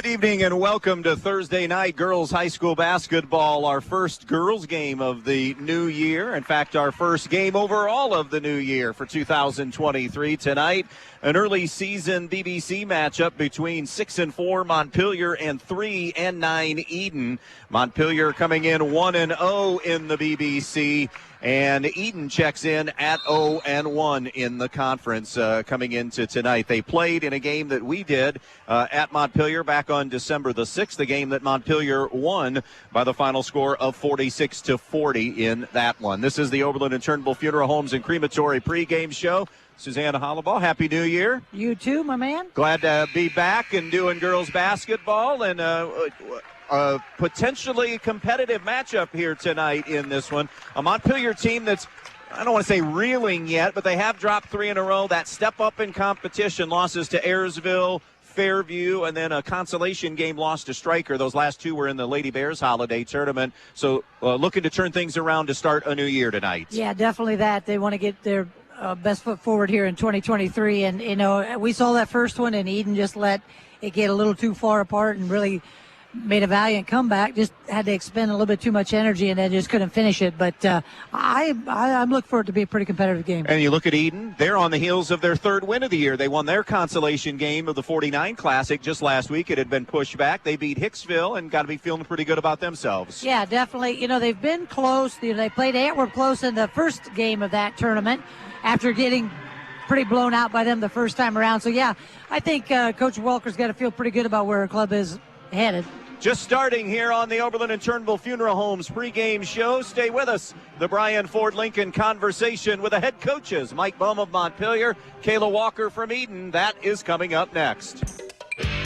Good evening and welcome to Thursday night girls high school basketball, our first girls game of the new year. In fact, our first game overall of the new year for 2023 tonight. An early season BBC matchup between 6-4 Montpelier and 3-9 Edon. Montpelier coming in 1-0 in the BBC. And Edon checks in at 0-1 in the conference coming into tonight. They played in a game that we did at Montpelier back on December the 6th, the game that Montpelier won by the final score of 46-40 in that one. This is the Oberlin and Turnbull Funeral Homes and Crematory pregame show. Suzanne Hollabaugh, Happy New Year. You too, my man. Glad to be back and doing girls basketball, and a potentially competitive matchup here tonight in this one. A Montpelier team that's, I don't want to say reeling yet, but they have dropped 3 in a row. That step up in competition, losses to Ayersville, Fairview, and then a consolation game loss to Stryker. Those last 2 were in the Lady Bears holiday tournament. So looking to turn things around to start a new year tonight. Yeah, definitely that. They want to get their best foot forward here in 2023. And, you know, we saw that first one, and Edon just let it get a little too far apart and really made a valiant comeback. Just had to expend a little bit too much energy, and then just couldn't finish it. But I'm looking for it to be a pretty competitive game. And you look at Edon, they're on the heels of their 3rd win of the year. They won their consolation game of the 49 Classic just last week. It had been pushed back. They beat Hicksville and got to be feeling pretty good about themselves. Yeah, definitely. You know, they've been close. You know, they played Antwerp close in the first game of that tournament after getting pretty blown out by them the first time around. So, yeah, I think Coach Welker's got to feel pretty good about where her club is headed. Just starting here on the Oberlin and Turnbull Funeral Homes pregame show. Stay with us. The Brian Ford Lincoln conversation with the head coaches, Mike Bum of Montpelier, Kayla Walker from Edon. That is coming up next.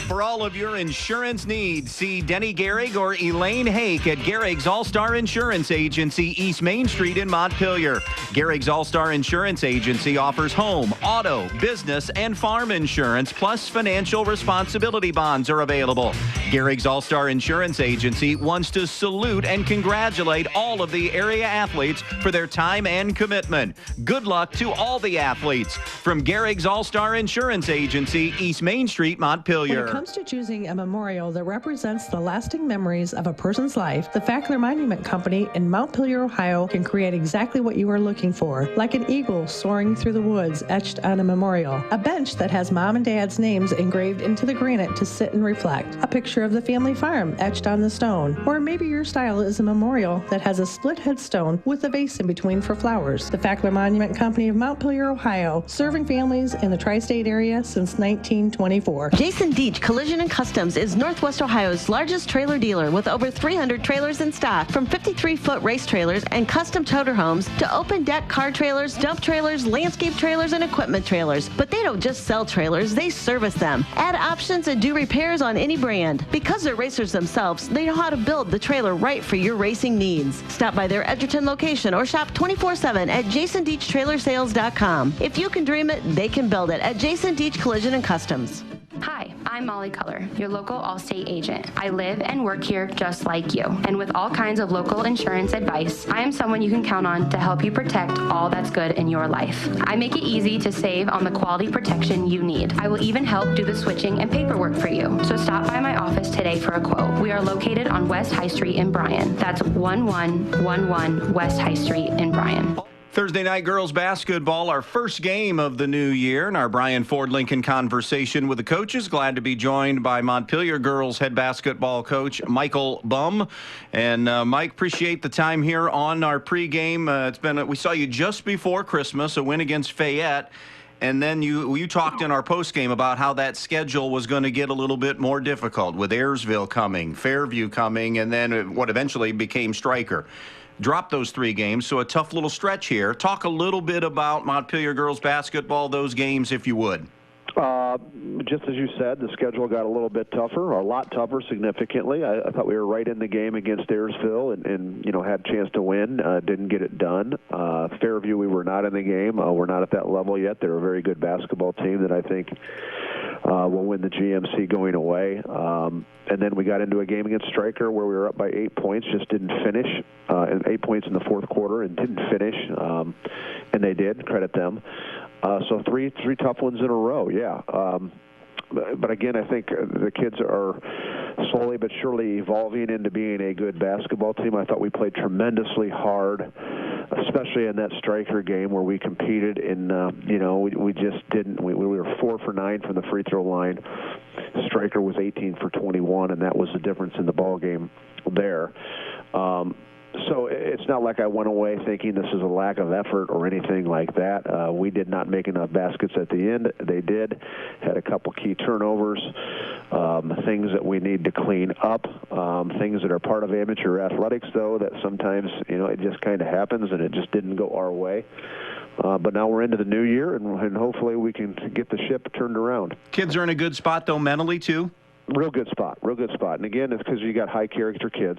For all of your insurance needs, see Denny Gehrig or Elaine Hake at Gehrig's All-Star Insurance Agency, East Main Street in Montpelier. Gehrig's All-Star Insurance Agency offers home, auto, business, and farm insurance, plus financial responsibility bonds are available. Gehrig's All-Star Insurance Agency wants to salute and congratulate all of the area athletes for their time and commitment. Good luck to all the athletes. From Gehrig's All-Star Insurance Agency, East Main Street, Montpelier. When it comes to choosing a memorial that represents the lasting memories of a person's life, the Fackler Monument Company in Montpelier, Ohio can create exactly what you are looking for, like an eagle soaring through the woods etched on a memorial, a bench that has mom and dad's names engraved into the granite to sit and reflect, a picture of the family farm etched on the stone, or maybe your style is a memorial that has a split headstone with a vase in between for flowers. The Fackler Monument Company of Montpelier, Ohio, serving families in the tri-state area since 1924. Jason Deach Collision and Customs is Northwest Ohio's largest trailer dealer with over 300 trailers in stock, from 53-foot race trailers and custom toter homes to open deck car trailers, dump trailers, landscape trailers, and equipment trailers. But they don't just sell trailers, they service them, add options, and do repairs on any brand. Because they're racers themselves, they know how to build the trailer right for your racing needs. Stop by their Edgerton location or shop 24/7 at jasondeachtrailersales.com. If you can dream it, they can build it at Jason Deach Collision and Customs. Hi, I'm Molly Culler, your local Allstate agent. I live and work here just like you. And with all kinds of local insurance advice, I am someone you can count on to help you protect all that's good in your life. I make it easy to save on the quality protection you need. I will even help do the switching and paperwork for you. So stop by my office today for a quote. We are located on West High Street in Bryan. That's 1111 West High Street in Bryan. Thursday night girls basketball, our first game of the new year, and our Brian Ford Lincoln conversation with the coaches. Glad to be joined by Montpelier girls head basketball coach Michael Bum. And Mike, appreciate the time here on our pregame. We saw you just before Christmas, a win against Fayette. And then you talked in our postgame about how that schedule was going to get a little bit more difficult with Ayersville coming, Fairview coming, and then what eventually became Stryker. Dropped those 3 games, so a tough little stretch here. Talk a little bit about Montpelier girls basketball, those games, if you would. Just as you said, the schedule got a little bit tougher, a lot tougher significantly. I thought we were right in the game against Ayersville and had a chance to win. Didn't get it done. Fairview, we were not in the game. We're not at that level yet. They're a very good basketball team that I think will win the GMC going away. And then we got into a game against Stryker where we were up by 8 points, just didn't finish, and 8 points in the fourth quarter and didn't finish, and they did, credit them. So three tough ones in a row, yeah. But again, I think the kids are slowly but surely evolving into being a good basketball team. I thought we played tremendously hard, especially in that striker game where we competed in, we just didn't. We were 4 for 9 from the free throw line. Striker was 18 for 21, and that was the difference in the ball game there. So it's not like I went away thinking this is a lack of effort or anything like that. We did not make enough baskets at the end. They did. Had a couple key turnovers, things that we need to clean up, things that are part of amateur athletics, though, that sometimes, it just kind of happens, and it just didn't go our way. But now we're into the new year, and hopefully we can get the ship turned around. Kids are in a good spot, though, mentally, too? Real good spot. And again, it's because you got high character kids.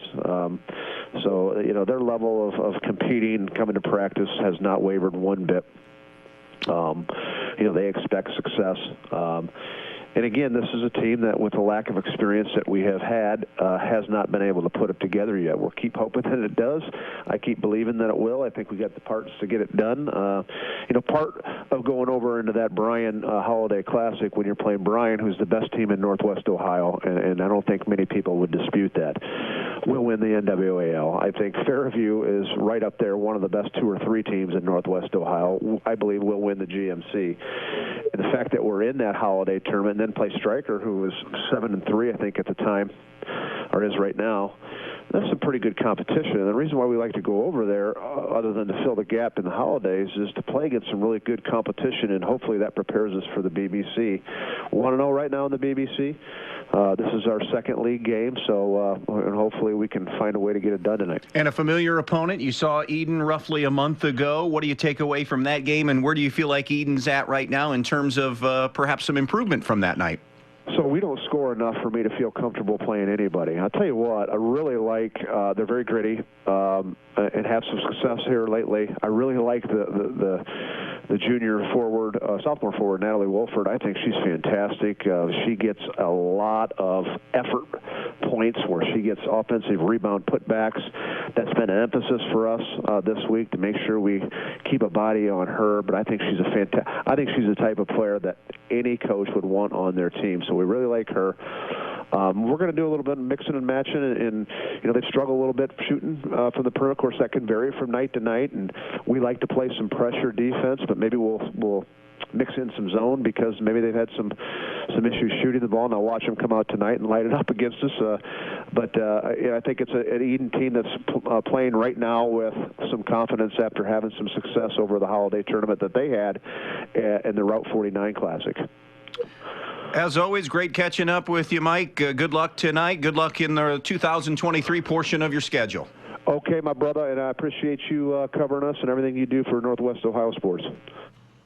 So, their level of competing, coming to practice has not wavered one bit. They expect success. And again, this is a team that, with the lack of experience that we have had, has not been able to put it together yet. We'll keep hoping that it does. I keep believing that it will. I think we got the parts to get it done. Part of going over into that Bryan Holiday Classic, when you're playing Bryan, who's the best team in Northwest Ohio, and I don't think many people would dispute that, we'll win the NWAL. I think Fairview is right up there, one of the best 2 or 3 teams in Northwest Ohio. I believe we'll win the GMC. And the fact that we're in that holiday tournament and then play Stryker, who was 7-3, I think, at the time, or is right now, that's some pretty good competition. And the reason why we like to go over there, other than to fill the gap in the holidays, is to play against some really good competition, and hopefully that prepares us for the BBC. 1-0 right now in the BBC. This is our second league game, so and hopefully we can find a way to get it done tonight. And a familiar opponent. You saw Edon roughly a month ago. What do you take away from that game, and where do you feel like Edon's at right now in terms of perhaps some improvement from that night? So we don't score enough for me to feel comfortable playing anybody. I'll tell you what, I really like, they're very gritty and have some success here lately. I really like the junior forward, sophomore forward, Natalie Wolford. I think she's fantastic. She gets a lot of effort points where she gets offensive rebound putbacks. That's been an emphasis for us this week to make sure we keep a body on her. But I think she's I think she's the type of player that any coach would want on their team. So we really like her. We're going to do a little bit of mixing and matching, and they struggle a little bit shooting from the perimeter. Of course, that can vary from night to night, and we like to play some pressure defense, but maybe we'll mix in some zone because maybe they've had some issues shooting the ball, and I'll watch them come out tonight and light it up against us. But I think it's an Edon team that's playing right now with some confidence after having some success over the holiday tournament that they had in the Route 49 Classic. As always, great catching up with you, Mike. Good luck tonight. Good luck in the 2023 portion of your schedule. Okay, my brother, and I appreciate you covering us and everything you do for Northwest Ohio sports.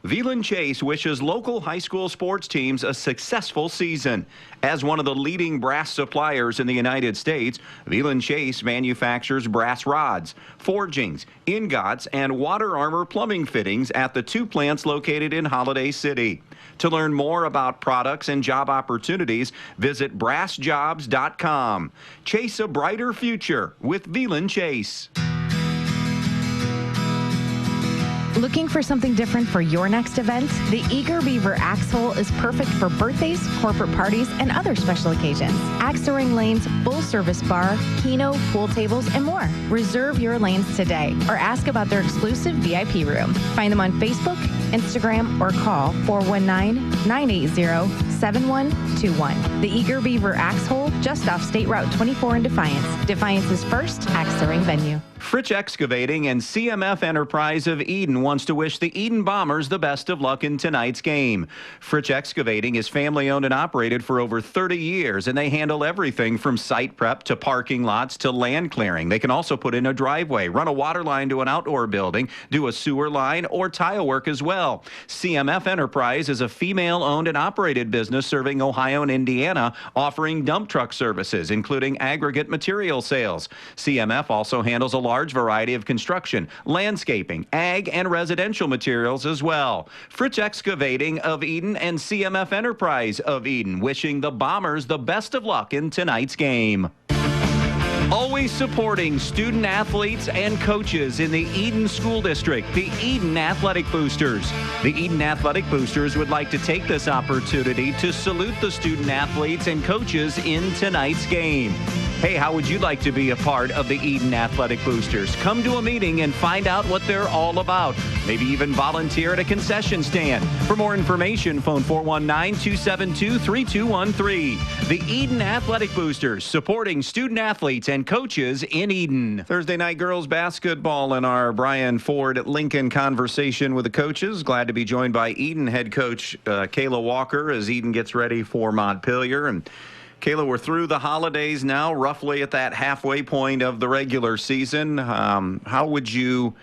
Veland Chase wishes local high school sports teams a successful season. As one of the leading brass suppliers in the United States, Veland Chase manufactures brass rods, forgings, ingots, and water armor plumbing fittings at the 2 plants located in Holiday City. To learn more about products and job opportunities, visit brassjobs.com. Chase a brighter future with Veland Chase. Looking for something different for your next event? The Eager Beaver Axe Hole is perfect for birthdays, corporate parties, and other special occasions. Axe throwing lanes, full-service bar, keno, pool tables, and more. Reserve your lanes today or ask about their exclusive VIP room. Find them on Facebook, Instagram, or call 419-980-7121. The Eager Beaver Axe Hole, just off State Route 24 in Defiance. Defiance's first axe throwing venue. Fritch Excavating and CMF Enterprise of Edon wants to wish the Edon Bombers the best of luck in tonight's game. Fritch Excavating is family-owned and operated for over 30 years, and they handle everything from site prep to parking lots to land clearing. They can also put in a driveway, run a water line to an outdoor building, do a sewer line, or tile work as well. CMF Enterprise is a female-owned and operated business serving Ohio and Indiana, offering dump truck services, including aggregate material sales. CMF also handles a large variety of construction, landscaping, ag, and residential materials as well. Fritch Excavating of Edon and CMF Enterprise of Edon wishing the Bombers the best of luck in tonight's game. Always supporting student athletes and coaches in the Edon School District, the Edon Athletic Boosters. The Edon Athletic Boosters would like to take this opportunity to salute the student athletes and coaches in tonight's game. Hey, how would you like to be a part of the Edon Athletic Boosters? Come to a meeting and find out what they're all about. Maybe even volunteer at a concession stand. For more information, phone 419-272-3213. The Edon Athletic Boosters, supporting student athletes and coaches in Edon. Thursday night girls basketball in our Brian Ford Lincoln conversation with the coaches. Glad to be joined by Edon head coach Kayla Walker as Edon gets ready for Montpelier. And Kayla, we're through the holidays now, roughly at that halfway point of the regular season. How would you,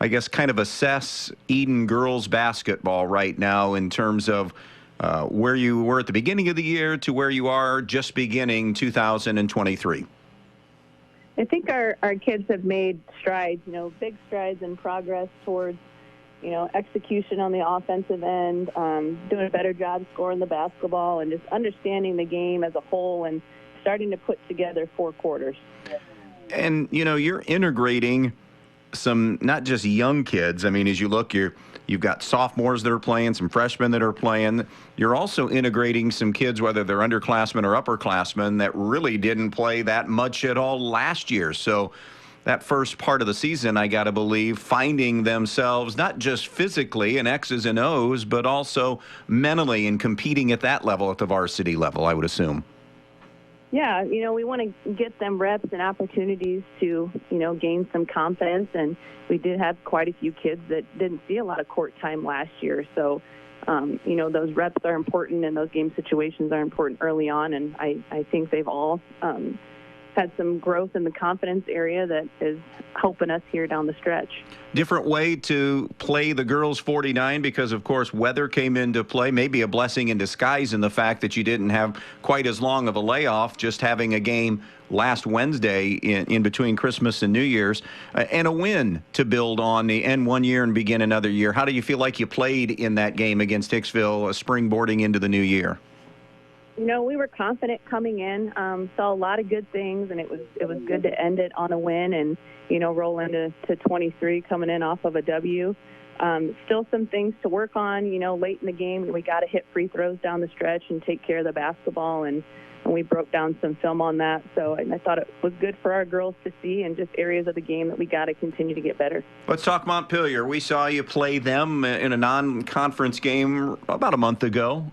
I guess, kind of assess Edon girls basketball right now in terms of where you were at the beginning of the year to where you are just beginning 2023? I think our kids have made strides, big strides in progress towards, execution on the offensive end, doing a better job scoring the basketball, and just understanding the game as a whole and starting to put together four quarters. And, you're integrating some, not just young kids. I mean, as you look, you've got sophomores that are playing, some freshmen that are playing. You're also integrating some kids, whether they're underclassmen or upperclassmen, that really didn't play that much at all last year. So that first part of the season, I got to believe, finding themselves not just physically in X's and O's, but also mentally and competing at that level, at the varsity level, I would assume. Yeah, we want to get them reps and opportunities to, gain some confidence. And we did have quite a few kids that didn't see a lot of court time last year. So, those reps are important and those game situations are important early on. And I think they've all had some growth in the confidence area that is helping us here down the stretch. Different way to play the girls 49 because, of course, weather came into play. Maybe a blessing in disguise in the fact that you didn't have quite as long of a layoff, just having a game last Wednesday in between Christmas and New Year's, and a win to build on the end one year and begin another year. How do you feel like you played in that game against Hicksville, springboarding into the new year? We were confident coming in, saw a lot of good things, and it was good to end it on a win and, roll into 23 coming in off of a W. Still some things to work on, late in the game. We got to hit free throws down the stretch and take care of the basketball, and we broke down some film on that. So I thought it was good for our girls to see and just areas of the game that we got to continue to get better. Let's talk Montpelier. We saw you play them in a non-conference game about a month ago.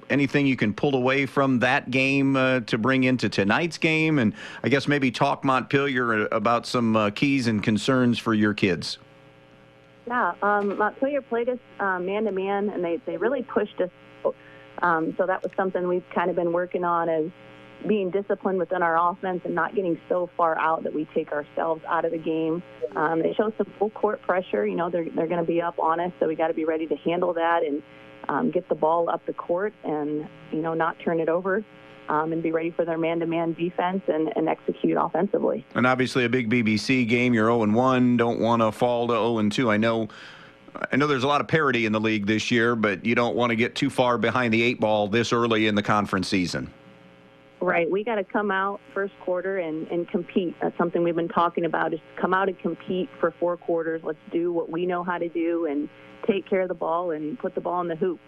Anything you can pull away from that game to bring into tonight's game? And I guess maybe talk Montpelier about some keys and concerns for your kids. Yeah, Montpelier played us man-to-man, and they really pushed us. So that was something we've kind of been working on, as being disciplined within our offense and not getting so far out that we take ourselves out of the game. They show some full court pressure. They're going to be up on us, so we got to be ready to handle that and get the ball up the court and, not turn it over. And be ready for their man-to-man defense and execute offensively. And obviously a big BBC game. You're 0-1. Don't want to fall to 0-2. I know there's a lot of parity in the league this year, but you don't want to get too far behind the 8 ball this early in the conference season. Right. We got to come out first quarter and compete. That's something we've been talking about, is come out and compete for 4 quarters. Let's do what we know how to do and take care of the ball and put the ball in the hoop.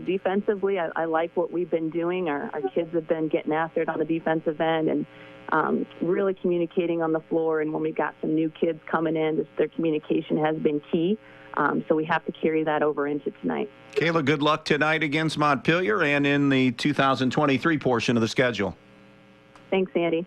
Defensively, I like what we've been doing. Our kids have been getting after it on the defensive end and really communicating on the floor. And when we got some new kids coming in, their communication has been key. So we have to carry that over into tonight. Kayla, good luck tonight against Montpelier and in the 2023 portion of the schedule. Thanks, Andy.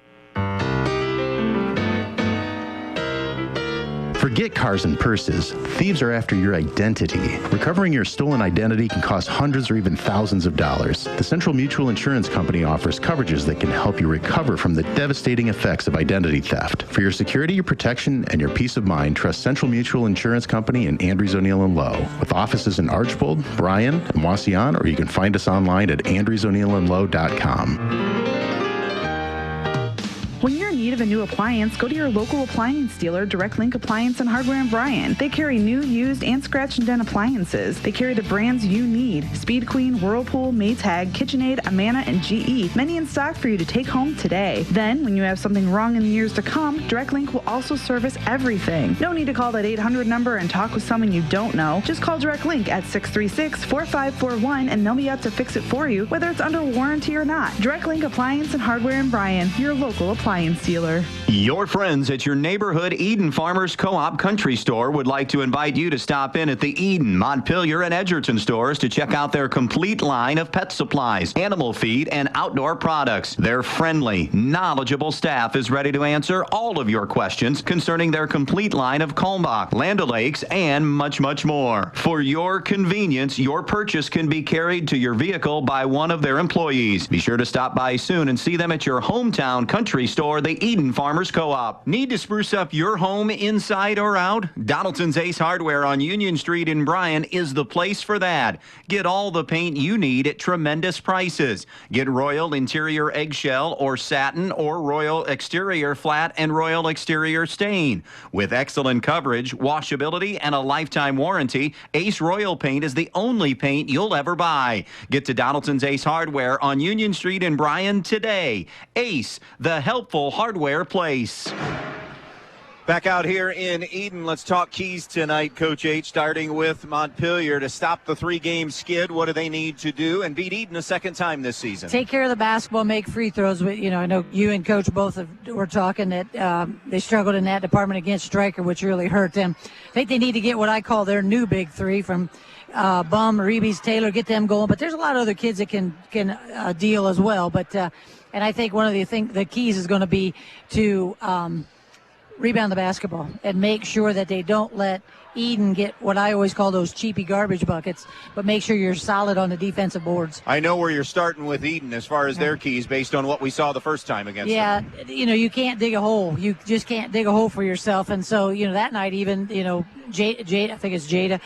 Forget cars and purses. Thieves are after your identity. Recovering your stolen identity can cost hundreds or even thousands of dollars. The Central Mutual Insurance Company offers coverages that can help you recover from the devastating effects of identity theft. For your security, your protection, and your peace of mind, trust Central Mutual Insurance Company in Andrews, O'Neill & Lowe, with offices in Archbold, Bryan, and Wasion, or you can find us online at andrewsoneillandlowe.com. When you're in need of a new appliance, go to your local appliance dealer, Direct Link Appliance and Hardware in Bryan. They carry new, used, and scratch and dent appliances. They carry the brands you need: Speed Queen, Whirlpool, Maytag, KitchenAid, Amana, and GE. Many in stock for you to take home today. Then, when you have something wrong in the years to come, Direct Link will also service everything. No need to call that 800 number and talk with someone you don't know. Just call Direct Link at 636-4541 and they'll be out to fix it for you, whether it's under warranty or not. Direct Link Appliance and Hardware in Bryan, your local appliance dealer. Your friends at your neighborhood Edon Farmers Co-op Country Store would like to invite you to stop in at the Edon, Montpelier, and Edgerton stores to check out their complete line of pet supplies, animal feed, and outdoor products. Their friendly, knowledgeable staff is ready to answer all of your questions concerning their complete line of Kalmbach, Land O'Lakes, and much, much more. For your convenience, your purchase can be carried to your vehicle by one of their employees. Be sure to stop by soon and see them at your hometown country store, the Edon Farmers Co-op. Need to spruce up your home inside or out? Donaldson's Ace Hardware on Union Street in Bryan is the place for that. Get all the paint you need at tremendous prices. Get Royal Interior Eggshell or Satin or Royal Exterior Flat and Royal Exterior Stain. With excellent coverage, washability, and a lifetime warranty, Ace Royal Paint is the only paint you'll ever buy. Get to Donaldson's Ace Hardware on Union Street in Bryan today. Ace, the helpful hardware place. Back out here in Edon, let's talk keys tonight, Coach H, starting with Montpelier. To stop the three-game skid, what do they need to do and beat Edon a second time this season? Take care of the basketball, make free throws. I know you and Coach both were talking that they struggled in that department against Stryker, which really hurt them. I think they need to get what I call their new big three from Bum, Reeves, Taylor, get them going. But there's a lot of other kids that can deal as well. But and I think one of the keys is going to be to rebound the basketball and make sure that they don't let Edon get what I always call those cheapy garbage buckets, but make sure you're solid on the defensive boards. I know where you're starting with Edon as far as their keys based on what we saw the first time against them. You can't dig a hole. You just can't dig a hole for yourself. And so, that night even, Jada, I think it's Jada,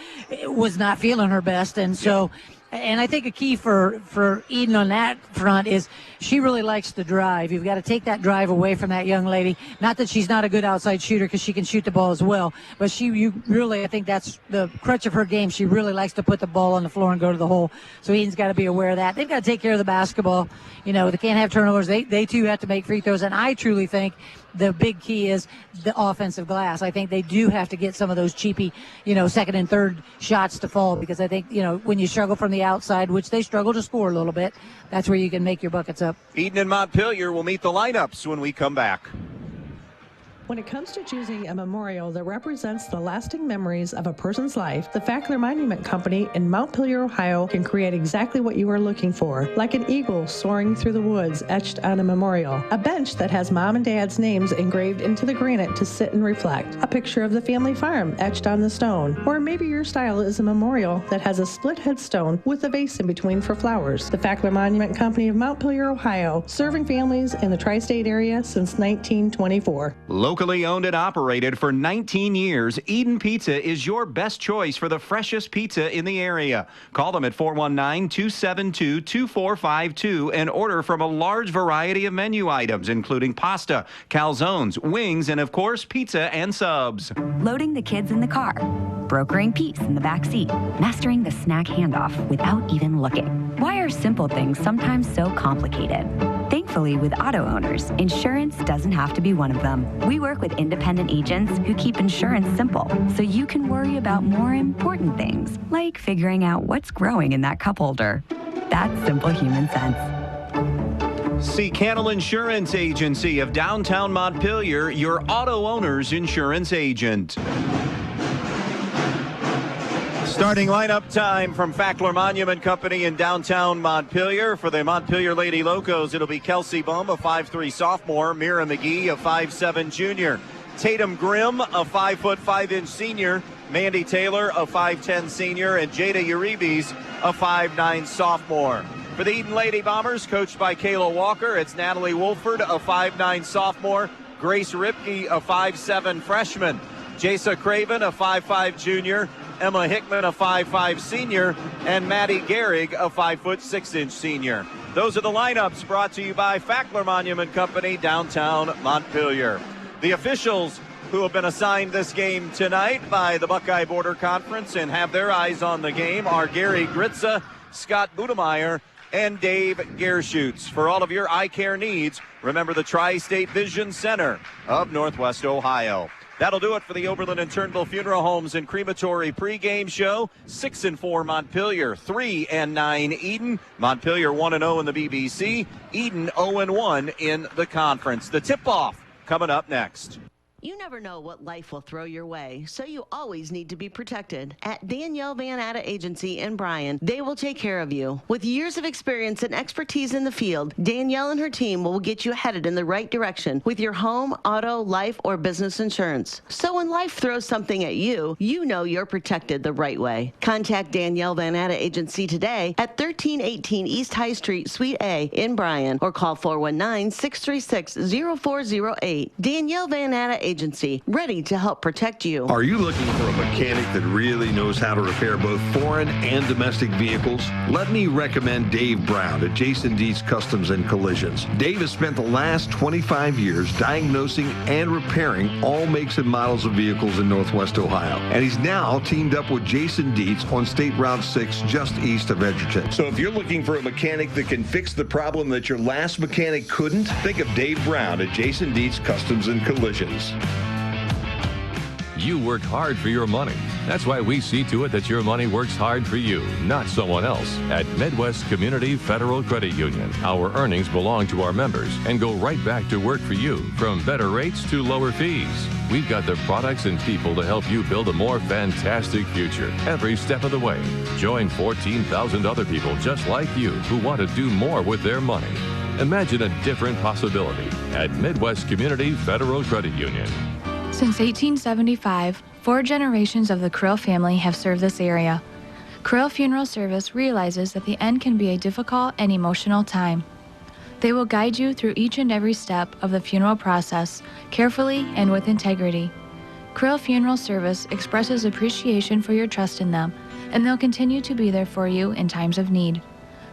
was not feeling her best. And so, and I think a key for Edon on that front is she really likes to drive. You've got to take that drive away from that young lady. Not that she's not a good outside shooter, because she can shoot the ball as well. But I think that's the crutch of her game. She really likes to put the ball on the floor and go to the hole. So Edon's got to be aware of that. They've got to take care of the basketball. They can't have turnovers. They too have to make free throws. And I truly think the big key is the offensive glass. I think they do have to get some of those cheapy, second and third shots to fall, because I think, when you struggle from the outside, which they struggle to score a little bit, that's where you can make your buckets up. Edon and Montpelier will meet the lineups when we come back. When it comes to choosing a memorial that represents the lasting memories of a person's life, the Fackler Monument Company in Montpelier, Ohio can create exactly what you are looking for. Like an eagle soaring through the woods etched on a memorial. A bench that has mom and dad's names engraved into the granite to sit and reflect. A picture of the family farm etched on the stone. Or maybe your style is a memorial that has a split headstone with a vase in between for flowers. The Fackler Monument Company of Montpelier, Ohio, serving families in the tri-state area since 1924. Locally owned and operated for 19 years, Edon Pizza is your best choice for the freshest pizza in the area. Call them at 419-272-2452 and order from a large variety of menu items, including pasta, calzones, wings, and of course, pizza and subs. Loading the kids in the car, brokering peace in the back seat, mastering the snack handoff without even looking. Why are simple things sometimes so complicated? Thankfully, with auto owners, insurance doesn't have to be one of them. We work with independent agents who keep insurance simple, so you can worry about more important things, like figuring out what's growing in that cup holder. That's simple human sense. See Cannell Insurance Agency of downtown Montpelier, your auto owner's insurance agent. Starting lineup time from Fackler Monument Company in downtown Montpelier. For the Montpelier Lady Locos, it'll be Kelsey Bum, a 5'3" sophomore, Mira McGee, a 5'7" junior, Tatum Grimm, a 5'5" 5" senior, Mandy Taylor, a 5'10" senior, and Jada Uribe, a 5'9" sophomore. For the Edon Lady Bombers, coached by Kayla Walker, it's Natalie Wolford, a 5'9" sophomore, Grace Ripke, a 5'7" freshman, Jasa Craven, a 5'5" junior, Emma Hickman, a 5'5" senior, and Maddie Gehrig, a 5'6" senior. Those are the lineups brought to you by Fackler Monument Company, downtown Montpelier. The officials who have been assigned this game tonight by the Buckeye Border Conference and have their eyes on the game are Gary Gritza, Scott Budemeyer, and Dave Gerschuetz. For all of your eye care needs, remember the Tri-State Vision Center of Northwest Ohio. That'll do it for the Oberlin and Turnbull Funeral Homes and Crematory pregame show. 6-4 Montpelier, 3-9 Edon. Montpelier 1-0 in the BBC. Edon 0-1 in the conference. The tip-off coming up next. You never know what life will throw your way, so you always need to be protected. At Danielle Van Atta Agency in Bryan, they will take care of you. With years of experience and expertise in the field, Danielle and her team will get you headed in the right direction with your home, auto, life, or business insurance. So when life throws something at you, you know you're protected the right way. Contact Danielle Van Atta Agency today at 1318 East High Street, Suite A in Bryan, or call 419-636-0408. Danielle Van Atta Agency, ready to help protect you. Are you looking for a mechanic that really knows how to repair both foreign and domestic vehicles? Let me recommend Dave Brown at Jason Dietz Customs and Collisions. Dave has spent the last 25 years diagnosing and repairing all makes and models of vehicles in Northwest Ohio. And he's now teamed up with Jason Dietz on State Route 6 just east of Edgerton. So if you're looking for a mechanic that can fix the problem that your last mechanic couldn't, think of Dave Brown at Jason Dietz Customs and Collisions. You work hard for your money. That's why we see to it that your money works hard for you, not someone else. At Midwest Community Federal Credit Union, our earnings belong to our members and go right back to work for you, from better rates to lower fees. We've got the products and people to help you build a more fantastic future every step of the way. Join 14,000 other people just like you who want to do more with their money. Imagine a different possibility at Midwest Community Federal Credit Union. Since 1875, 4 generations of the Krill family have served this area. Krill Funeral Service realizes that the end can be a difficult and emotional time. They will guide you through each and every step of the funeral process, carefully and with integrity. Krill Funeral Service expresses appreciation for your trust in them, and they'll continue to be there for you in times of need.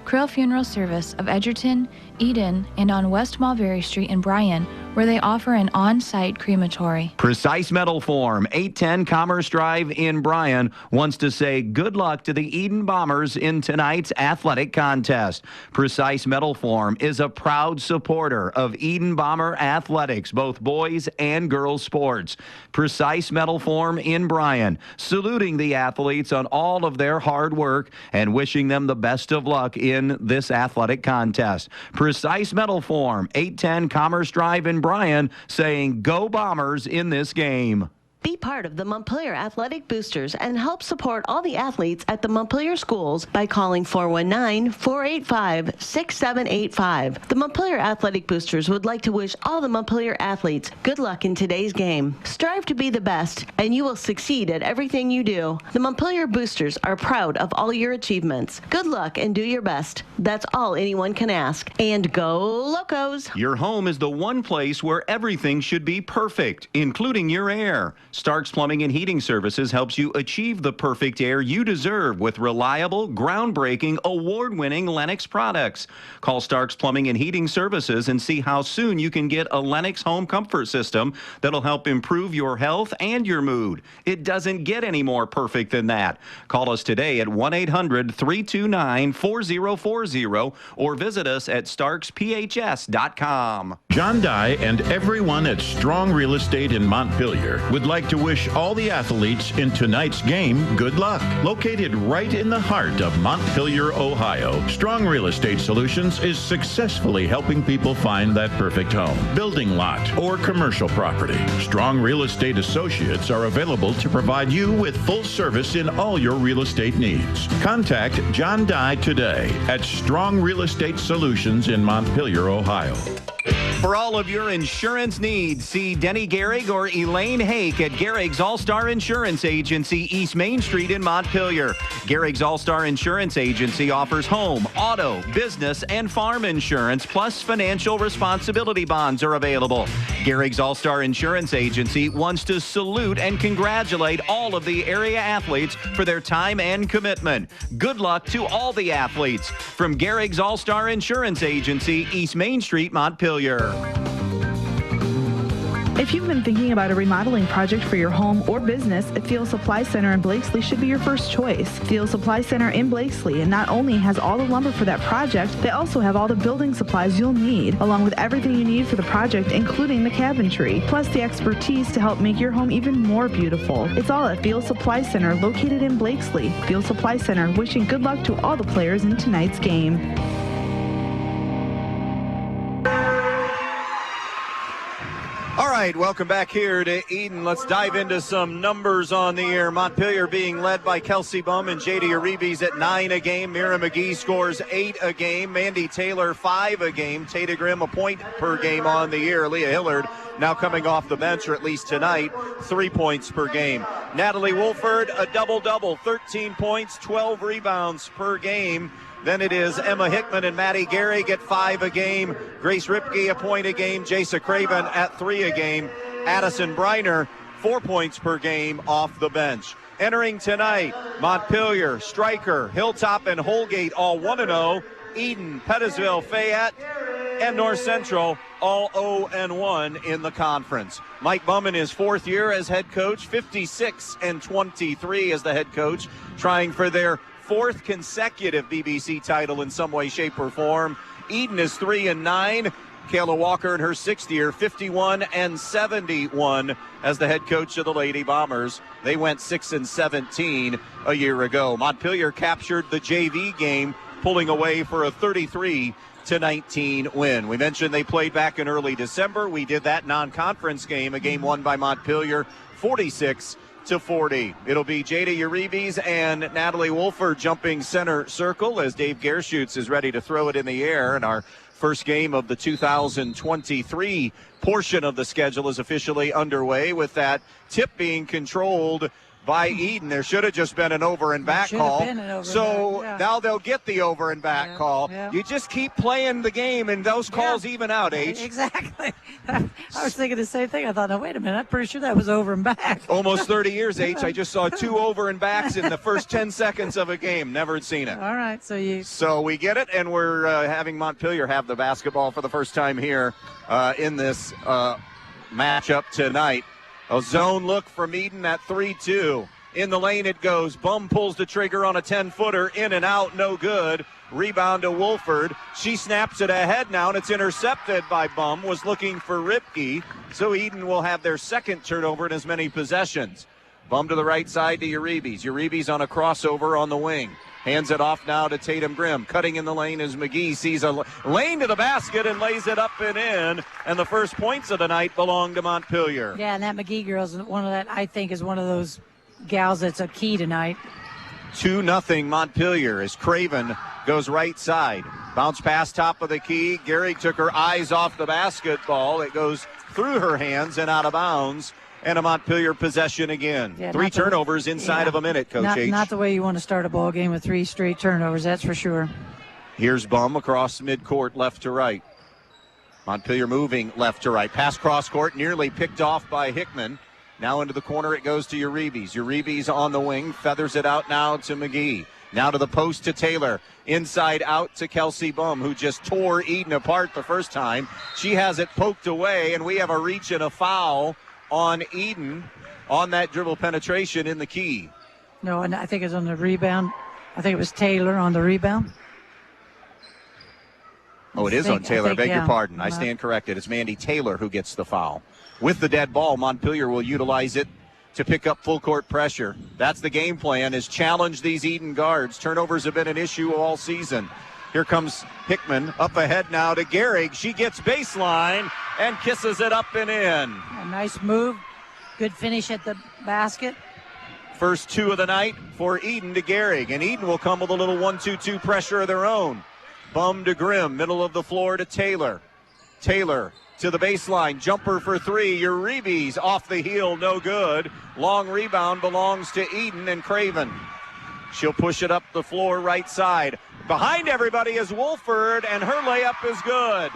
Krill Funeral Service of Edgerton, Edon, and on West Mulberry Street in Bryan, where they offer an on-site crematory. Precise Metal Form, 810 Commerce Drive in Bryan, wants to say good luck to the Edon Bombers in tonight's athletic contest. Precise Metal Form is a proud supporter of Edon Bomber athletics, both boys and girls sports. Precise Metal Form in Bryan, saluting the athletes on all of their hard work and wishing them the best of luck in this athletic contest. Precise Metal Form, 810 Commerce Drive in Bryan, saying go Bombers in this game. Be part of the Montpelier Athletic Boosters and help support all the athletes at the Montpelier schools by calling 419-485-6785. The Montpelier Athletic Boosters would like to wish all the Montpelier athletes good luck in today's game. Strive to be the best, and you will succeed at everything you do. The Montpelier Boosters are proud of all your achievements. Good luck and do your best. That's all anyone can ask. And go Locos! Your home is the one place where everything should be perfect, including your air. Starks Plumbing and Heating Services helps you achieve the perfect air you deserve with reliable, groundbreaking, award-winning Lennox products. Call Starks Plumbing and Heating Services and see how soon you can get a Lennox home comfort system that'll help improve your health and your mood. It doesn't get any more perfect than that. Call us today at 1-800-329-4040 or visit us at starksphs.com. John Dye and everyone at Strong Real Estate in Montpelier would like to wish all the athletes in tonight's game good luck. Located right in the heart of Montpelier, Ohio, Strong Real Estate Solutions is successfully helping people find that perfect home, building lot, or commercial property. Strong Real Estate Associates are available to provide you with full service in all your real estate needs. Contact John Dye today at Strong Real Estate Solutions in Montpelier, Ohio. For all of your insurance needs, see Denny Gehrig or Elaine Hake at Gehrig's All-Star Insurance Agency, East Main Street in Montpelier. Gehrig's All-Star Insurance Agency offers home, auto, business, and farm insurance, plus financial responsibility bonds are available. Gehrig's All-Star Insurance Agency wants to salute and congratulate all of the area athletes for their time and commitment. Good luck to all the athletes. From Gehrig's All-Star Insurance Agency, East Main Street, Montpelier. If you've been thinking about a remodeling project for your home or business, Thiel Supply Center in Blakesley should be your first choice. Thiel Supply Center in Blakesley not only has all the lumber for that project, they also have all the building supplies you'll need, along with everything you need for the project, including the cabinetry, plus the expertise to help make your home even more beautiful. It's all at Thiel Supply Center, located in Blakesley. Thiel Supply Center, wishing good luck to all the players in tonight's game. All right, welcome back here to Edon. Let's dive into some numbers on the air. Montpelier being led by Kelsey Bum and J.D. Uribe's at 9 a game. Mira McGee scores 8 a game. Mandy Taylor 5 a game. Tata Grimm a point per game on the year. Leah Hillard now coming off the bench, or at least tonight, 3 points per game. Natalie Wolford a double-double, 13 points, 12 rebounds per game. Then it is Emma Hickman and Maddie Gehrig at 5 a game. Grace Ripke a point a game. Jasa Craven at 3 a game. Addison Briner 4 points per game off the bench. Entering tonight, Montpelier, Stryker, Hilltop, and Holgate all 1-0. Edon, Pettisville, Fayette, and North Central all 0-1 in the conference. Mike Bum in his 4th year as head coach, 56-23 as the head coach, trying for their 4th consecutive BBC title in some way, shape, or form. Edon is 3-9. Kayla Walker in her 6th year, 51-71 as the head coach of the Lady Bombers. They went 6-17 a year ago. Montpelier captured the JV game, pulling away for a 33-19 win. We mentioned they played back in early December. We did that non-conference game, a game won by Montpelier, 46-40. It'll be Jada Uribe's and Natalie Wolford jumping center circle as Dave Gerschutz is ready to throw it in the air. And our first game of the 2023 portion of the schedule is officially underway, with that tip being controlled by Edon. There should have just been an over and back call. Now they'll get the over and back call. Yeah. You just keep playing the game and those calls even out, H. Exactly. I was thinking the same thing. I thought, no, wait a minute, I'm pretty sure that was over and back. Almost 30 years, H. I just saw 2 over and backs in the first 10 seconds of a game. Never had seen it. All right, so we get it, and we're having Montpelier have the basketball for the first time here in this matchup tonight. A zone look from Edon at 3-2. In the lane it goes. Bum pulls the trigger on a 10-footer. In and out, no good. Rebound to Wolford. She snaps it ahead now, and it's intercepted by Bum. Was looking for Ripke. So Edon will have their second turnover in as many possessions. Bum to the right side to Uribe's. Uribe's on a crossover on the wing. Hands it off now to Tatum Grimm. Cutting in the lane as McGee sees a lane to the basket and lays it up and in. And the first points of the night belong to Montpelier. Yeah, and that McGee girl's one of that, I think, is one of those gals that's a key tonight. 2-0 Montpelier as Craven goes right side. Bounce pass top of the key. Gehrig took her eyes off the basketball. It goes through her hands and out of bounds. And a Montpelier possession again. Yeah, 3 turnovers inside of a minute, Coach H. Not the way you want to start a ball game with 3 straight turnovers, that's for sure. Here's Bum across midcourt, left to right. Montpelier moving left to right. Pass cross court, nearly picked off by Hickman. Now into the corner it goes to Uribe's. Uribe's on the wing, feathers it out now to McGee. Now to the post to Taylor. Inside out to Kelsey Bum, who just tore Edon apart the first time. She has it poked away, and we have a reach and a foul on Edon on that dribble penetration in the key. No, and I think it's on the rebound. I think it was Taylor on the rebound. Oh, it is on Taylor. Beg your pardon. I stand corrected. It's Mandy Taylor who gets the foul. With the dead ball, Montpelier will utilize it to pick up full court pressure. That's the game plan, is challenge these Edon guards. Turnovers have been an issue all season. Here comes Hickman up ahead now to Gehrig. She gets baseline and kisses it up and in. A nice move. Good finish at the basket. First 2 of the night for Edon to Gehrig. And Edon will come with a little 1-2-2 pressure of their own. Bum to Grimm, middle of the floor to Taylor. Taylor to the baseline, jumper for 3. Uribe's off the heel, no good. Long rebound belongs to Edon and Craven. She'll push it up the floor right side. Behind everybody is Wolford, and her layup is good.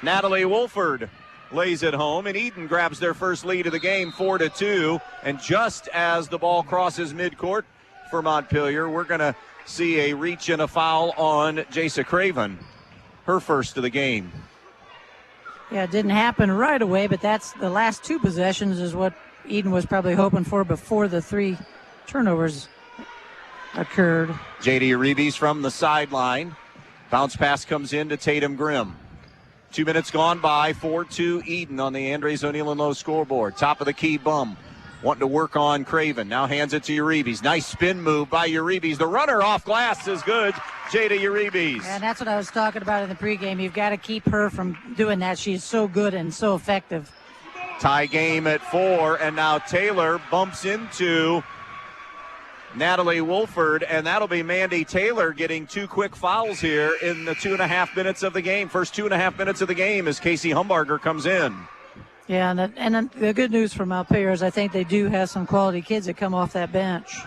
Natalie Wolford lays it home, and Edon grabs their first lead of the game, 4-2. And just as the ball crosses midcourt for Montpelier, we're going to see a reach and a foul on Jasa Craven, her first of the game. Yeah, it didn't happen right away, but that's the last two possessions is what Edon was probably hoping for before the 3 turnovers occurred. J.D. Uribe's from the sideline. Bounce pass comes in to Tatum Grimm. 2 minutes gone by, 4-2 Edon on the Andres O'Neill and Lowe scoreboard. Top of the key, Bum wanting to work on Craven. Now hands it to Uribe's. Nice spin move by Uribe's. The runner off glass is good. Jada Uribe's. And that's what I was talking about in the pregame. You've got to keep her from doing that. She's so good and so effective. Tie game at 4, and now Taylor bumps into Natalie Wolford, and that'll be Mandy Taylor getting 2 quick fouls here in the 2.5 minutes of the game. First 2.5 minutes of the game as Casey Humbarger comes in. Yeah, and the good news for Montpelier is I think they do have some quality kids that come off that bench.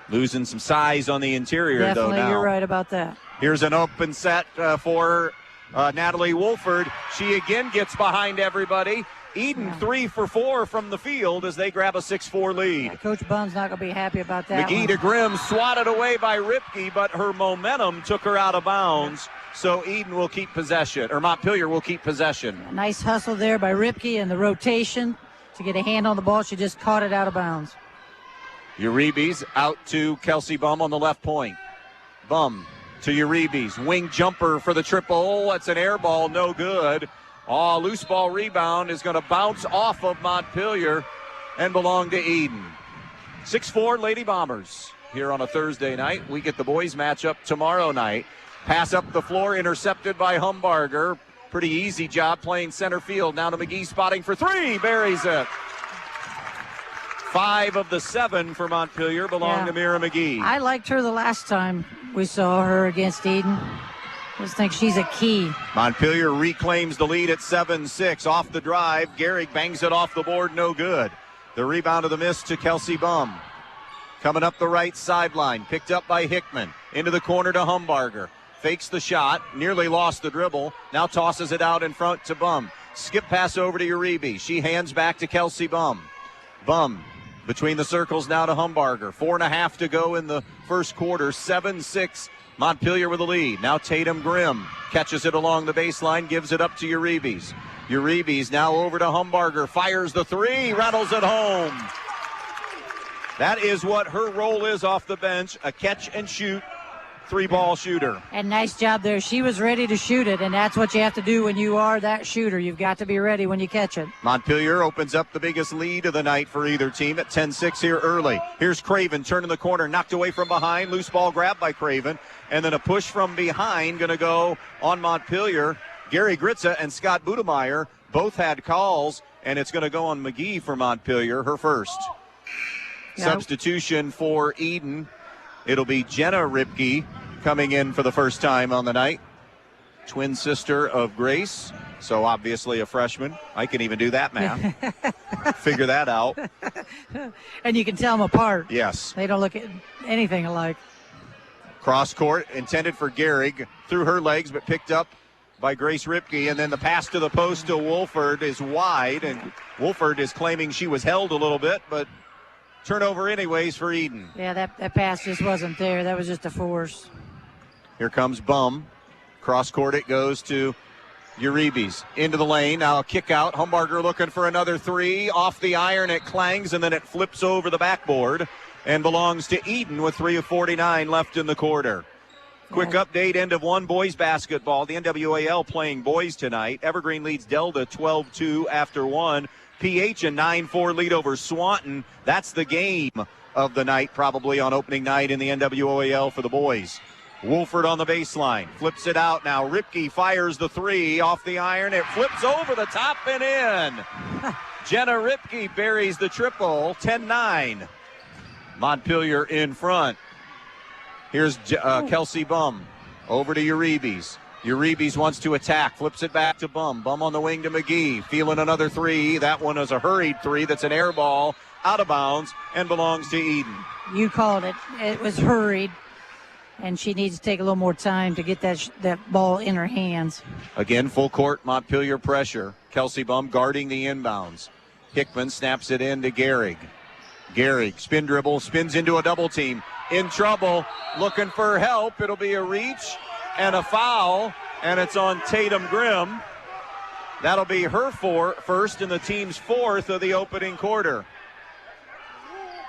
Losing some size on the interior, Definitely, though, now. You're right about that. Here's an open set for Natalie Wolford. She again gets behind everybody. Edon 3 for 4 from the field as they grab a 6-4 lead. Yeah, Coach Bum's not going to be happy about that. McGee to Grimm, swatted away by Ripke, but her momentum took her out of bounds. So Edon will keep possession, or Montpelier will keep possession. A nice hustle there by Ripke and the rotation to get a hand on the ball. She just caught it out of bounds. Uribe's out to Kelsey Bum on the left point. Bum to Uribe's. Wing jumper for the triple. That's an air ball, no good. Loose ball rebound is going to bounce off of Montpelier and belong to Edon. 6-4 Lady Bombers here on a Thursday night. We get the boys matchup tomorrow night. Pass up the floor, intercepted by Humbarger. Pretty easy job playing center field. Now to McGee, spotting for 3, buries it. 5 of the 7 for Montpelier belong to Mira McGee. I liked her the last time we saw her against Edon. I just think she's a key. Montpelier reclaims the lead at 7-6. Off the drive, Gehrig bangs it off the board, no good. The rebound of the miss to Kelsey Bum. Coming up the right sideline, picked up by Hickman. Into the corner to Humbarger. Fakes the shot, nearly lost the dribble. Now tosses it out in front to Bum. Skip pass over to Uribe. She hands back to Kelsey Bum. Bum between the circles now to Humbarger. 4.5 to go in the first quarter. 7-6. Montpelier with the lead. Now Tatum Grimm catches it along the baseline, gives it up to Uribe's. Uribe's now over to Humbarger. Fires the 3, rattles it home. That is what her role is off the bench, a catch and shoot 3-ball shooter. And nice job there. She was ready to shoot it, and that's what you have to do when you are that shooter. You've got to be ready when you catch it. Montpelier opens up the biggest lead of the night for either team at 10-6 here early. Here's Craven turning the corner, knocked away from behind. Loose ball grabbed by Craven, and then a push from behind going to go on Montpelier. Gary Gritza and Scott Budemeyer both had calls, and it's going to go on McGee for Montpelier, her first. Substitution for Edon. It'll be Jenna Ripke coming in for the first time on the night. Twin sister of Grace, so obviously a freshman. I can even do that math. Figure that out. And you can tell them apart. Yes. They don't look at anything alike. Cross court intended for Gehrig. Through her legs, but picked up by Grace Ripke. And then the pass to the post to Wolford is wide. And Wolford is claiming she was held a little bit, but turnover anyways for Edon. Yeah, that pass just wasn't there. That was just a force. Here comes Bum. Cross court it goes to Uribe's. Into the lane. Now a kick out. Humbarger looking for another 3. Off the iron it clangs and then it flips over the backboard and belongs to Edon with 3 of 49 left in the quarter. Quick update, end of 1 boys basketball. The NWAL playing boys tonight. Evergreen leads Delta 12-2 after 1. PH a 9-4 lead over Swanton. That's the game of the night, probably on opening night in the NWAL for the boys. Wolford on the baseline, flips it out now. Ripke fires the 3 off the iron. It flips over the top and in. Jenna Ripke buries the triple, 10-9. Montpelier in front. Here's Kelsey Bum over to Uribe's. Uribe's wants to attack, flips it back to Bum. Bum on the wing to McGee, feeling another 3. That one is a hurried 3. That's an air ball, out of bounds, and belongs to Edon. You called it. It was hurried. and she needs to take a little more time to get that ball in her hands. Again, full court Montpelier pressure. Kelsey Bum guarding the inbounds. Hickman snaps it in to Gehrig. Gehrig, spin dribble, spins into a double team. In trouble, looking for help. It'll be a reach and a foul, and it's on Tatum Grimm. That'll be her first and the team's fourth of the opening quarter.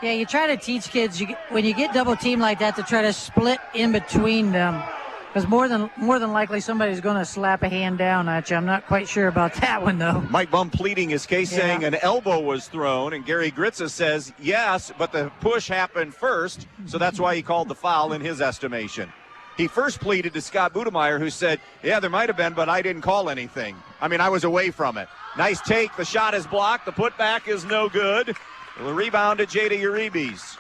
Yeah, you try to teach kids when you get double teamed like that to try to split in between them, because more than likely somebody's going to slap a hand down at you. I'm not quite sure about that one though. Mike Bum pleading his case, saying an elbow was thrown, and Gary Gritza says yes, but the push happened first, so that's why he called the foul in his estimation. He first pleaded to Scott Budemeyer, who said, yeah, there might have been, but I didn't call anything. I mean, I was away from it. Nice take. The shot is blocked. The putback is no good. The rebound to Jada Uribe.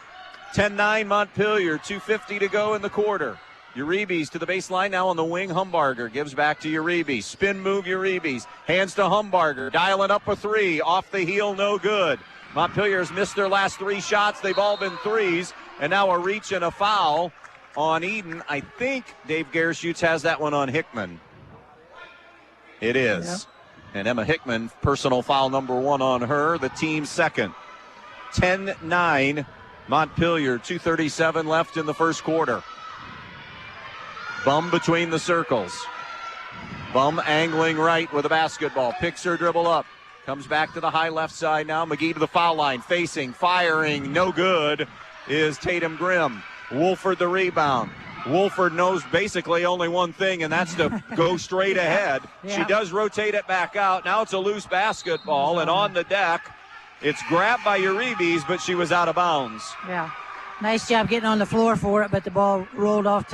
10-9 Montpelier, 2:50 to go in the quarter. Uribe to the baseline now on the wing. Humbarger gives back to Uribe. Spin move Uribe. Hands to Humbarger. Dialing up a three. Off the heel, no good. Montpelier's missed their last three shots. They've all been threes. And now a reach and a foul on Edon. I think Dave Gershutz has that one on Hickman. It is. Yeah. And Emma Hickman, personal foul number 1 on her, the team's second. 10-9 Montpelier, 2:37 left in the first quarter. Bum between the circles. Bum angling right with a basketball. Picks her dribble up. Comes back to the high left side now. McGee to the foul line. Facing, firing, no good is Tatum Grimm. Wolford the rebound. Wolford knows basically only one thing, and that's to go straight ahead. She does rotate it back out. Now it's a loose basketball, and on the deck, it's grabbed by Uribe, but she was out of bounds. Yeah. Nice job getting on the floor for it, but the ball rolled off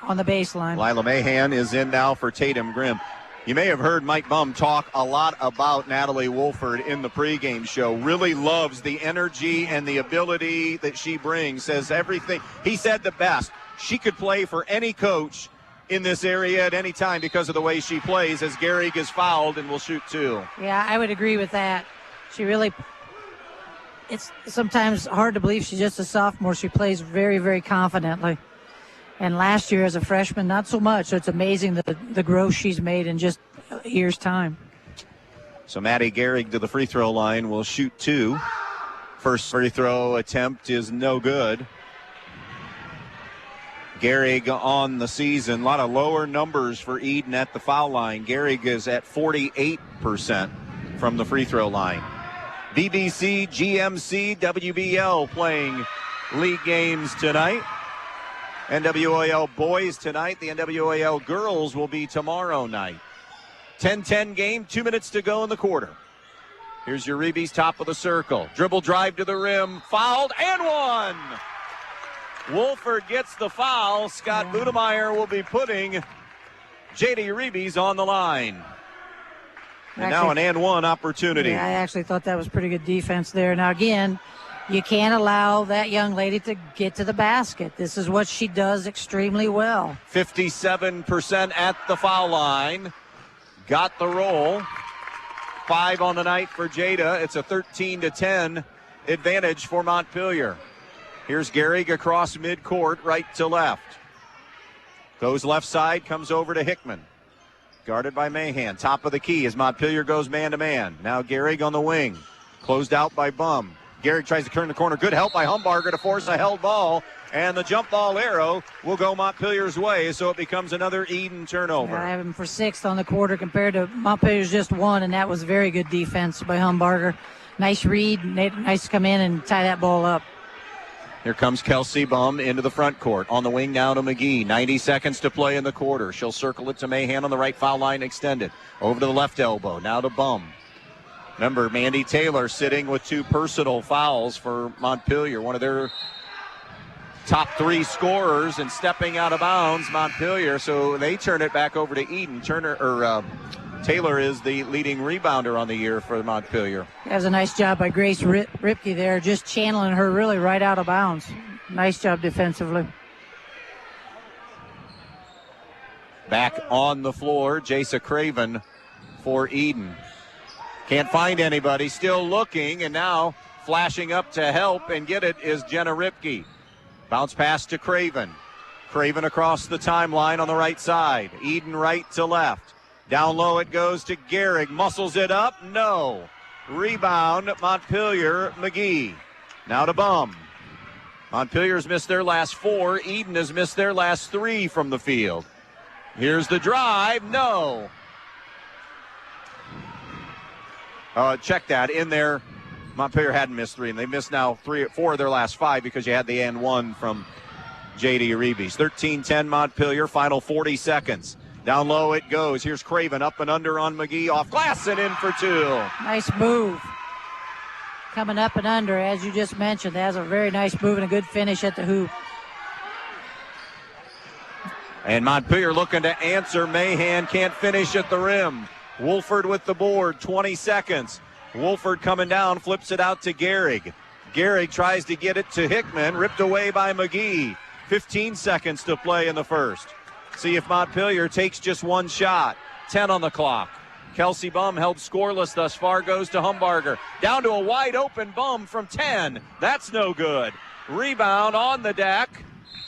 on the baseline. Lila Mahan is in now for Tatum Grimm. You may have heard Mike Bum talk a lot about Natalie Wolford in the pregame show. Really loves the energy and the ability that she brings. Says everything. He said the best. She could play for any coach in this area at any time because of the way she plays, as Gehrig is fouled and will shoot 2. Yeah, I would agree with that. She really, it's sometimes hard to believe she's just a sophomore. She plays very, very confidently. And last year as a freshman, not so much. So it's amazing the growth she's made in just a year's time. So Maddie Gehrig to the free throw line will shoot 2. First free throw attempt is no good. Gehrig on the season. A lot of lower numbers for Edon at the foul line. Gehrig is at 48% from the free throw line. BBC, GMC, WBL playing league games tonight. NWAL boys tonight. The NWAL girls will be tomorrow night. 10-10 game, 2 minutes to go in the quarter. Here's Uribe's top of the circle. Dribble drive to the rim, fouled, and one! Wolford gets the foul. Scott Budemeyer will be putting Jada Uribe on the line. And now an and one opportunity. Yeah, I actually thought that was pretty good defense there. Now, again, you can't allow that young lady to get to the basket. This is what she does extremely well. 57% at the foul line. Got the roll. 5 on the night for Jada. It's a 13-10 advantage for Montpelier. Here's Gehrig across midcourt, right to left. Goes left side, comes over to Hickman. Guarded by Mahan. Top of the key as Montpelier goes man-to-man. Now Gehrig on the wing. Closed out by Bum. Gehrig tries to turn the corner. Good help by Humbarger to force a held ball. And the jump ball arrow will go Montpelier's way, so it becomes another Edon turnover. Yeah, I have him for 6th on the quarter compared to Montpelier's just 1, and that was very good defense by Humbarger. Nice read. Nice to come in and tie that ball up. Here comes Kelsey Bum into the front court. On the wing now to McGee. 90 seconds to play in the quarter. She'll circle it to Mahan on the right foul line extended. Over to the left elbow. Now to Bum. Remember, Mandy Taylor sitting with 2 personal fouls for Montpelier. One of their top 3 scorers and stepping out of bounds, Montpelier. So they turn it back over to Edon. Taylor is the leading rebounder on the year for Montpelier. That was a nice job by Grace Ripke there, just channeling her really right out of bounds. Nice job defensively. Back on the floor, Jasa Craven for Edon. Can't find anybody, still looking, and now flashing up to help and get it is Jenna Ripke. Bounce pass to Craven. Craven across the timeline on the right side. Edon right to left. Down low it goes to Gehrig. Muscles it up. No. Rebound, Montpelier, McGee. Now to Bum. Montpelier's missed their last 4. Edon has missed their last 3 from the field. Here's the drive. No. Check that. In there, Montpelier hadn't missed 3, and they missed now 4 of their last 5 because you had the and 1 from J.D. Uribe's. 13-10 Montpelier, final 40 seconds. Down low it goes. Here's Craven up and under on McGee. Off glass and in for 2. Nice move. Coming up and under, as you just mentioned. That has a very nice move and a good finish at the hoop. And Montpelier looking to answer. Mahan can't finish at the rim. Wolford with the board, 20 seconds. Wolford coming down, flips it out to Gehrig. Gehrig tries to get it to Hickman, ripped away by McGee. 15 seconds to play in the first. See if Montpelier takes just one shot. 10 on the clock. Kelsey Bum held scoreless thus far, goes to Humbarger. Down to a wide open Bum from 10. That's no good. Rebound on the deck.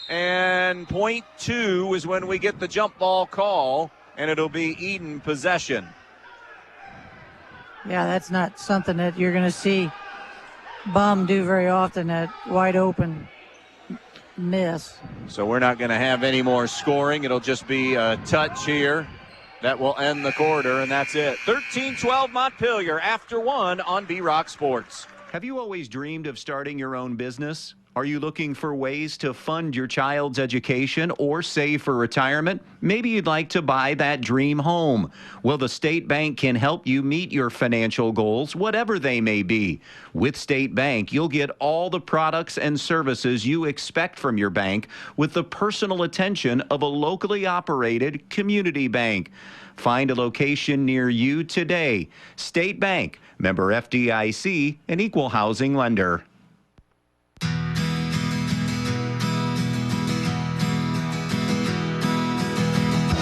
And point 2 is when we get the jump ball call, and it'll be Edon possession. Yeah, that's not something that you're going to see Bum do very often, that wide open miss. So we're not going to have any more scoring. It'll just be a touch here. That will end the quarter, and that's it. 13-12 Montpelier after 1 on B-Rock Sports. Have you always dreamed of starting your own business? Are you looking for ways to fund your child's education or save for retirement? Maybe you'd like to buy that dream home. Well, the State Bank can help you meet your financial goals, whatever they may be. With State Bank, you'll get all the products and services you expect from your bank with the personal attention of a locally operated community bank. Find a location near you today. State Bank, member FDIC, an equal housing lender.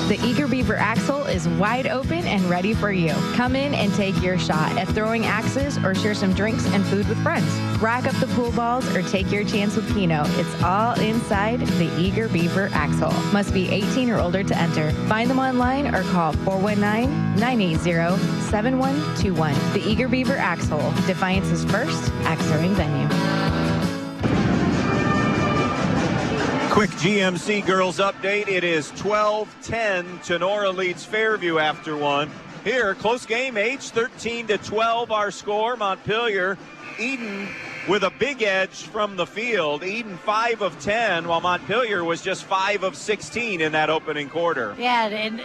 The Eager Beaver Axle is wide open and ready for you. Come in and take your shot at throwing axes or share some drinks and food with friends. Rack up the pool balls or take your chance with Keno. It's all inside the Eager Beaver Axle. Must be 18 or older to enter. Find them online or call 419-980-7121. The Eager Beaver Axle, Defiance's first axe throwing venue. Quick GMC girls update. It is 12-10. Tenora leads Fairview after 1. Here, close game, H, 13-12 our score. Montpelier, Edon with a big edge from the field. Edon 5 of 10, while Montpelier was just 5 of 16 in that opening quarter. Yeah, and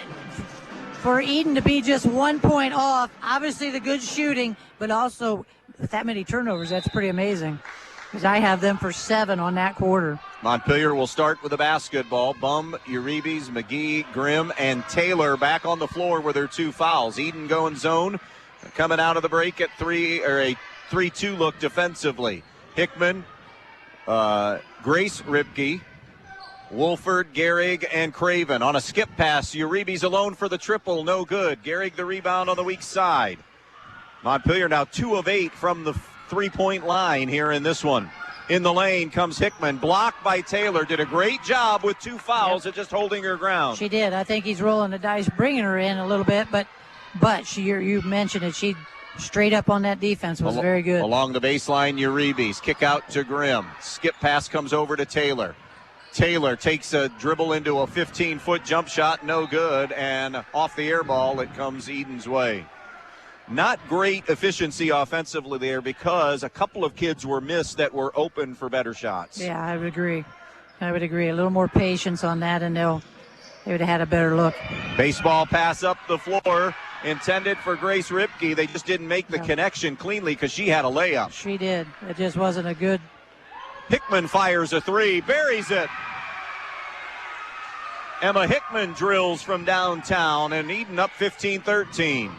for Edon to be just 1 point off, obviously the good shooting, but also with that many turnovers, that's pretty amazing. Because I have them for 7 on that quarter. Montpelier will start with the basketball. Bum, Uribe's, McGee, Grimm, and Taylor back on the floor with their 2 fouls. Edon going zone, coming out of the break at 3, or a 3-2 look defensively. Hickman, Grace Ripke, Wolford, Gehrig, and Craven. On a skip pass, Uribe's alone for the triple, no good. Gehrig the rebound on the weak side. Montpelier now 2 of 8 from the 3-point line here in this one. In the lane comes Hickman, blocked by Taylor. Did a great job with 2 fouls at just holding her ground. She did. I think he's rolling the dice, bringing her in a little bit, but you mentioned it. She straight up on that defense was very good. Along the baseline, Uribe's kick out to Grimm. Skip pass comes over to Taylor. Taylor takes a dribble into a 15-foot jump shot, no good, and off the air ball, it comes Edon's way. Not great efficiency offensively there because a couple of kids were missed that were open for better shots. Yeah, I would agree. A little more patience on that, and they would have had a better look. Baseball pass up the floor, intended for Grace Ripke. They just didn't make the connection cleanly because she had a layup. She did. It just wasn't a good. Hickman fires a 3, buries it. Emma Hickman drills from downtown, and Edon up 15-13.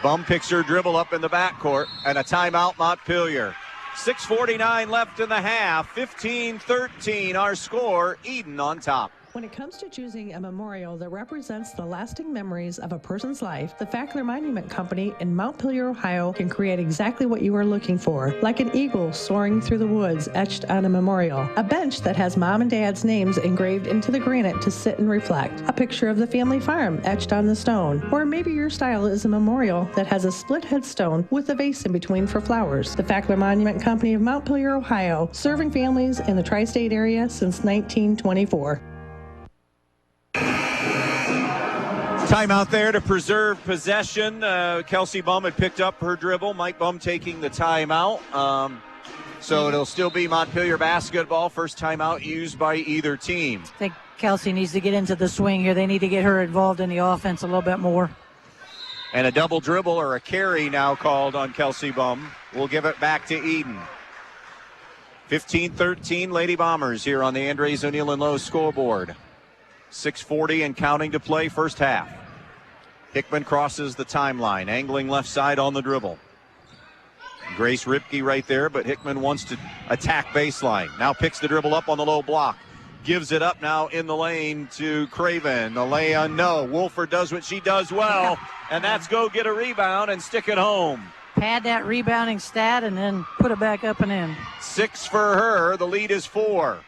Bum picks her dribble up in the backcourt, and a timeout Montpelier. 6:49 left in the half, 15-13 our score, Edon on top. When it comes to choosing a memorial that represents the lasting memories of a person's life, the Fackler Monument Company in Montpelier, Ohio can create exactly what you are looking for, like an eagle soaring through the woods etched on a memorial, a bench that has mom and dad's names engraved into the granite to sit and reflect, a picture of the family farm etched on the stone, or maybe your style is a memorial that has a split headstone with a vase in between for flowers. The Fackler Monument Company of Montpelier, Ohio, serving families in the tri-state area since 1924. Timeout there to preserve possession. Kelsey Bum had picked up her dribble. Mike Bum taking the timeout. So it'll still be Montpelier basketball. First timeout used by either team. I think Kelsey needs to get into the swing here. They need to get her involved in the offense a little bit more. And a double dribble or a carry now called on Kelsey Bum. We'll give it back to Edon. 15-13 Lady Bombers here on the Andres O'Neill and Lowe scoreboard. 6:40 and counting to play, first half. Hickman crosses the timeline, angling left side on the dribble. Grace Ripke right there, but Hickman wants to attack baseline. Now picks the dribble up on the low block. Gives it up now in the lane to Craven. The lay-in, no. Wolford does what she does well, and that's go get a rebound and stick it home. Pad that rebounding stat and then put it back up and in. 6 for her. The lead is 4.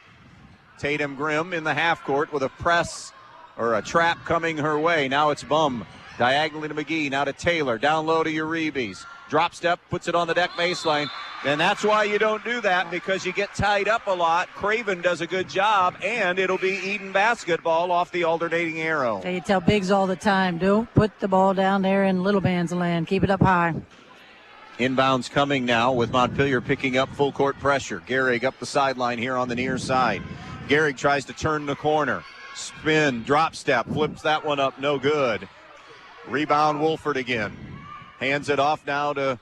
Tatum Grimm in the half court with a press or a trap coming her way. Now it's Bum. Diagonally to McGee. Now to Taylor. Down low to Uribe. Drop step, puts it on the deck baseline. And that's why you don't do that, because you get tied up a lot. Craven does a good job, and it'll be Edon basketball off the alternating arrow. You tell bigs all the time, don't put the ball down there in little man's land. Keep it up high. Inbounds coming now with Montpelier picking up full court pressure. Gehrig up the sideline here on the near side. Gehrig tries to turn the corner. Spin, drop step, flips that one up, no good. Rebound Wolford again. Hands it off now to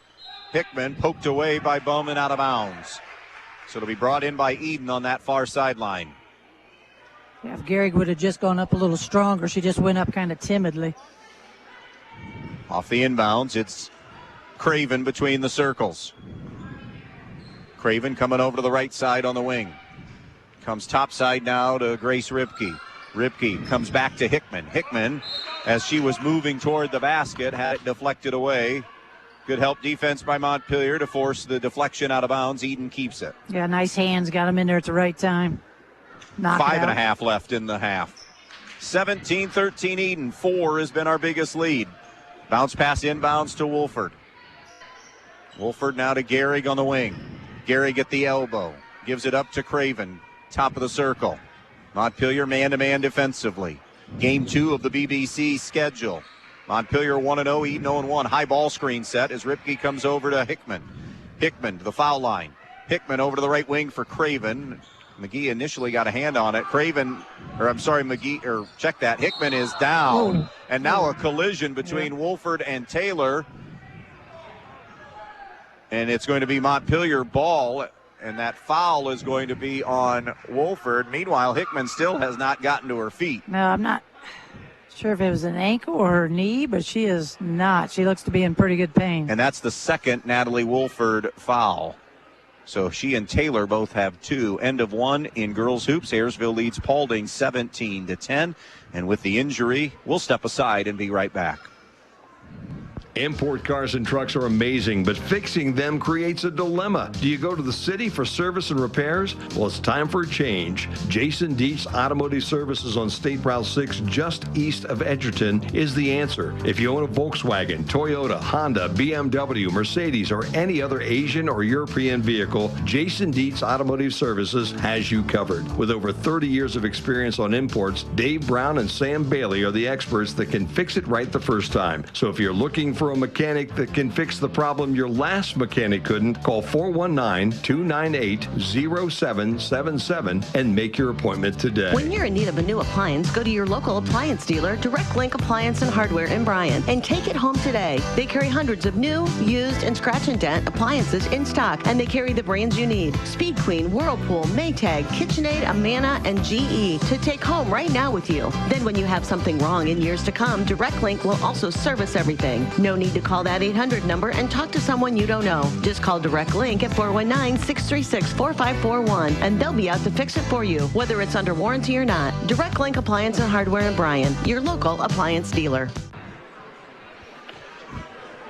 Hickman, poked away by Bum and out of bounds. So it'll be brought in by Edon on that far sideline. Yeah, if Gehrig would have just gone up a little stronger, she just went up kind of timidly. Off the inbounds, it's Craven between the circles. Craven coming over to the right side on the wing. Comes topside now to Grace Ripke. Ripke comes back to Hickman. Hickman, as she was moving toward the basket, had it deflected away. Good help defense by Montpelier to force the deflection out of bounds. Edon keeps it. Yeah, nice hands. Got him in there at the right time. 5.5 left in the half. 17-13 Edon. 4 has been our biggest lead. Bounce pass inbounds to Wolford. Wolford now to Gehrig on the wing. Gehrig at the elbow. Gives it up to Craven. Top of the circle. Montpelier man-to-man defensively. Game 2 of the BBC schedule. Montpelier 1-0, Edon 0-1. High ball screen set as Ripke comes over to Hickman. Hickman to the foul line. Hickman over to the right wing for Craven. McGee initially got a hand on it. Check that. Hickman is down. Oh. And now a collision between Wolford and Taylor. And it's going to be Montpelier ball. And that foul is going to be on Wolford. Meanwhile, Hickman still has not gotten to her feet. No, I'm not sure if it was an ankle or her knee, but she is not. She looks to be in pretty good pain. And that's the second Natalie Wolford foul. So she and Taylor both have 2. End of 1 in girls hoops. Ayersville leads Paulding 17-10. And with the injury, we'll step aside and be right back. Import cars and trucks are amazing, but fixing them creates a dilemma. Do you go to the city for service and repairs? Well, it's time for a change. Jason Dietz Automotive Services on State Route 6, just east of Edgerton, is the answer. If you own a Volkswagen, Toyota, Honda, BMW, Mercedes, or any other Asian or European vehicle, Jason Dietz Automotive Services has you covered. With over 30 years of experience on imports, Dave Brown and Sam Bailey are the experts that can fix it right the first time. So if you're looking for a mechanic that can fix the problem your last mechanic couldn't, call 419-298-0777 and make your appointment today. When you're in need of a new appliance, go to your local appliance dealer, Direct Link Appliance and Hardware in Bryan, and take it home today. They carry hundreds of new, used, and scratch and dent appliances in stock, and they carry the brands you need: Speed Queen, Whirlpool, Maytag, KitchenAid, Amana, and GE to take home right now with you. Then when you have something wrong in years to come, Direct Link will also service everything. No need to call that 800 number and talk to someone you don't know. Just call Direct Link at 419-636-4541 and they'll be out to fix it for you, whether it's under warranty or not. Direct Link Appliance and Hardware in Bryan, your local appliance dealer.